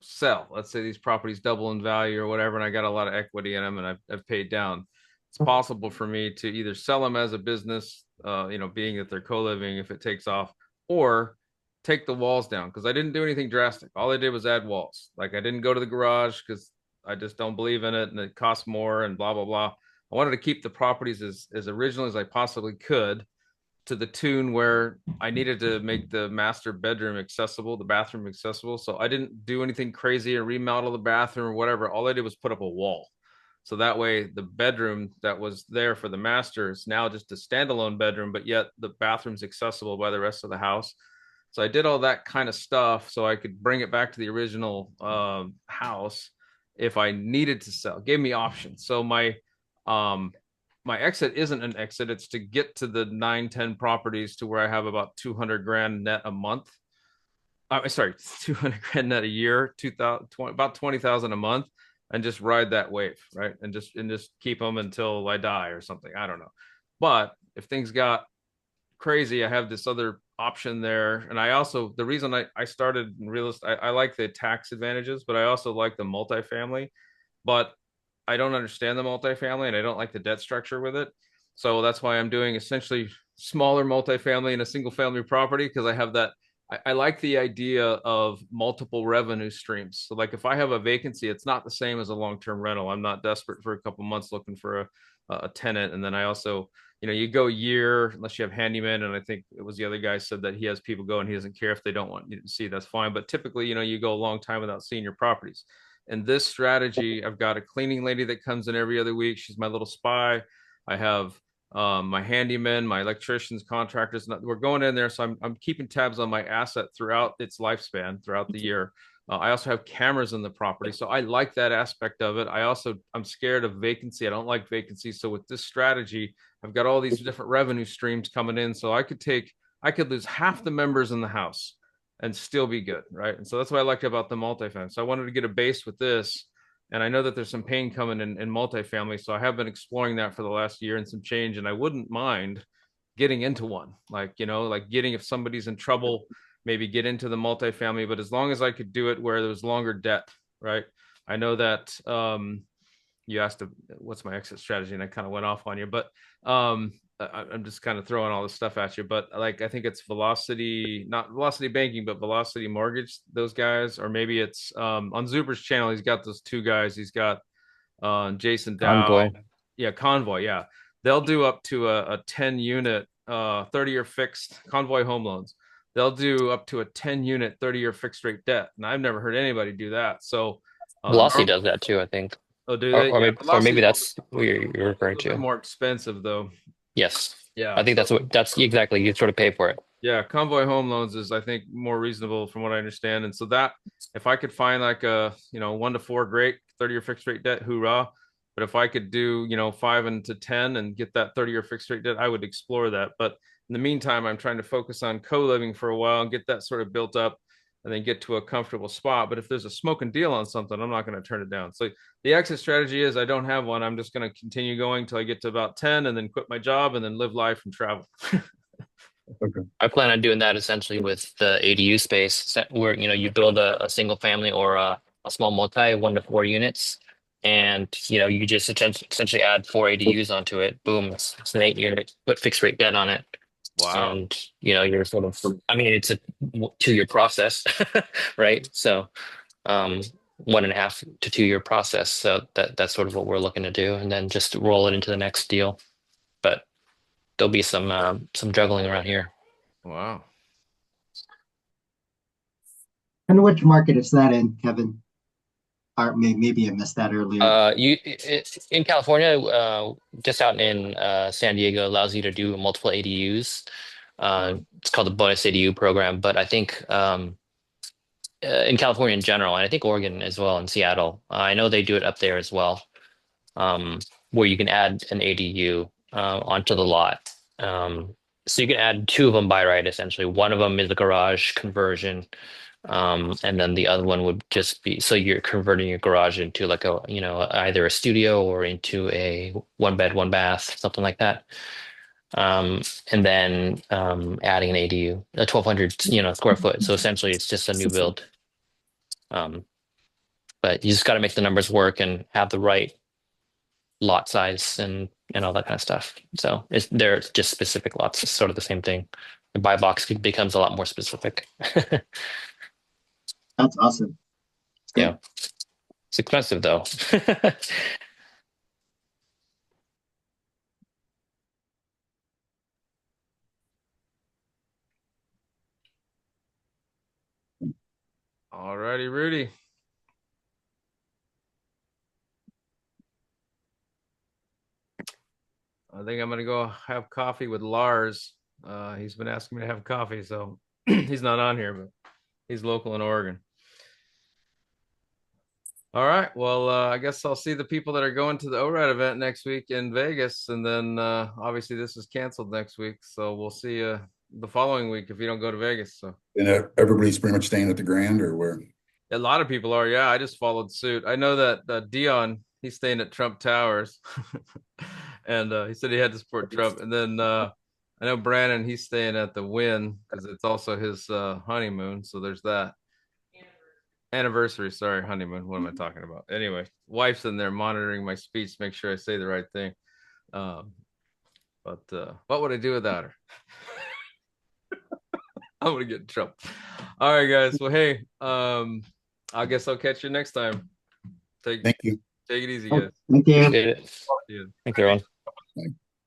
[SPEAKER 1] sell. Let's say these properties double in value or whatever, and I got a lot of equity in them, and I've paid down. It's possible for me to either sell them as a business, being that they're co-living if it takes off, or take the walls down, because I didn't do anything drastic. All I did was add walls. Like, I didn't go to the garage because I just don't believe in it, and it costs more and blah blah blah. I wanted to keep the properties as original as I possibly could, to the tune where I needed to make the master bedroom accessible, the bathroom accessible. So I didn't do anything crazy or remodel the bathroom or whatever. All I did was put up a wall. So that way, the bedroom that was there for the master is now just a standalone bedroom, but yet the bathroom's accessible by the rest of the house. So I did all that kind of stuff so I could bring it back to the original house if I needed to sell. It gave me options. So um, my exit isn't an exit. It's to get to the 9, 10 properties to where I have about 200 grand net a month. Sorry, 200 grand net a year, 2000, about 20,000 a month, and just ride that wave, right? And just keep them until I die or something. I don't know. But if things got crazy, I have this other option there. And the reason I started in real estate, I like the tax advantages, but I also like the multifamily. But I don't understand the multifamily, and I don't like the debt structure with it. So that's why I'm doing essentially smaller multifamily in a single family property, because I have that. I like the idea of multiple revenue streams. So, like, if I have a vacancy, it's not the same as a long-term rental. I'm not desperate for a couple months looking for a tenant. And then I also, you go a year unless you have handyman. And I think it was the other guy said that he has people go and he doesn't care if they don't want you to see. That's fine. But typically, you go a long time without seeing your properties. And this strategy, I've got a cleaning lady that comes in every other week. She's my little spy. I have my handyman, my electricians, contractors. We're going in there, so I'm keeping tabs on my asset throughout its lifespan, throughout the year. I also have cameras in the property, so I like that aspect of it. I'm scared of vacancy. I don't like vacancy. So with this strategy, I've got all these different revenue streams coming in. So I could lose half the members in the house and still be good, right? And so that's what I liked about the multifamily. So I wanted to get a base with this, and I know that there's some pain coming in multifamily, so I have been exploring that for the last year and some change, and I wouldn't mind getting into one, like getting, if somebody's in trouble, maybe get into the multifamily, but as long as I could do it where there was longer debt, right? I know that you asked what's my exit strategy, and I kind of went off on you, but I'm just kind of throwing all this stuff at you. But like, I think it's Velocity, not Velocity Banking, but Velocity Mortgage, those guys. Or maybe it's on Zuber's channel, he's got those two guys. He's got Jason Dow.
[SPEAKER 11] Convoy.
[SPEAKER 1] Yeah, Convoy. Yeah, they'll do up to a 10 unit 30-year fixed Convoy home loans. They'll do up to a 10 unit 30-year fixed rate debt, and I've never heard anybody do that. So
[SPEAKER 11] Velocity does that too, I think.
[SPEAKER 1] oh, do
[SPEAKER 11] Or,
[SPEAKER 1] they?
[SPEAKER 11] or
[SPEAKER 1] Yeah,
[SPEAKER 11] maybe, or maybe that's what you're
[SPEAKER 1] a
[SPEAKER 11] referring
[SPEAKER 1] little bit
[SPEAKER 11] to.
[SPEAKER 1] more expensive though.
[SPEAKER 11] Yes.
[SPEAKER 1] Yeah,
[SPEAKER 11] I think that's exactly, you sort of pay for it.
[SPEAKER 1] yeah, Convoy Home Loans is, I think, more reasonable from what I understand. And so that, if I could find like a 1 to 4, great 30-year fixed rate debt, hoorah. But if I could do 5 to 10 and get that 30-year fixed rate debt, I would explore that. But in the meantime, I'm trying to focus on co-living for a while and get that sort of built up, and then get to a comfortable spot. But if there's a smoking deal on something, I'm not going to turn it down. So the exit strategy is, I don't have one. I'm just going to continue going till I get to about 10, and then quit my job and then live life and travel.
[SPEAKER 6] Okay.
[SPEAKER 11] I plan on doing that essentially with the ADU space, where you build a single family or a small multi 1 to 4 units, and you just essentially add 4 ADUs onto it. Boom, it's an 8 unit, put fixed rate debt on it.
[SPEAKER 1] Wow.
[SPEAKER 11] And you're sort of, I mean, it's a 2 year process, right? So 1.5 to 2 year process. So that's sort of what we're looking to do, and then just roll it into the next deal. But there'll be some juggling around here.
[SPEAKER 1] Wow.
[SPEAKER 5] And which market is that in, Kevin? Or maybe I missed that earlier.
[SPEAKER 11] In California, just out in San Diego, allows you to do multiple ADUs. It's called the bonus ADU program, but I think in California in general, and I think Oregon as well, in Seattle, I know they do it up there as well, where you can add an ADU onto the lot. So you can add two of them by right, essentially. One of them is a garage conversion. And then the other one would just be, so you're converting your garage into like a, either a studio or into a one bed, one bath, something like that. And then adding an ADU, a 1,200, square foot. So essentially it's just a new build. But you just got to make the numbers work and have the right lot size and all that kind of stuff. So they're just specific lots. It's sort of the same thing. The buy box becomes a lot more specific.
[SPEAKER 5] That's awesome.
[SPEAKER 11] Yeah. It's expensive though.
[SPEAKER 1] All righty, Rudy. I think I'm gonna go have coffee with Lars. He's been asking me to have coffee, so he's not on here, but he's local in Oregon. All right. Well, I guess I'll see the people that are going to the ORAD event next week in Vegas, and then obviously this is canceled next week, so we'll see you the following week if you don't go to Vegas. So,
[SPEAKER 6] And everybody's pretty much staying at the Grand, or where?
[SPEAKER 1] a lot of people are. Yeah, I just followed suit. I know that Dion, he's staying at Trump Towers, and he said he had to support Trump. And then I know Brandon, he's staying at the Wynn because it's also his honeymoon. So there's that. Anniversary, sorry, honeymoon. What am I talking about? Anyway, wife's in there monitoring my speech, make sure I say the right thing. But what would I do without her? I'm gonna get in trouble. All right, guys. Well, hey, I guess I'll catch you next time.
[SPEAKER 6] Thank you.
[SPEAKER 1] Take it easy, guys.
[SPEAKER 5] Thank you.
[SPEAKER 11] Appreciate it. Thank you, everyone.
[SPEAKER 6] Bye.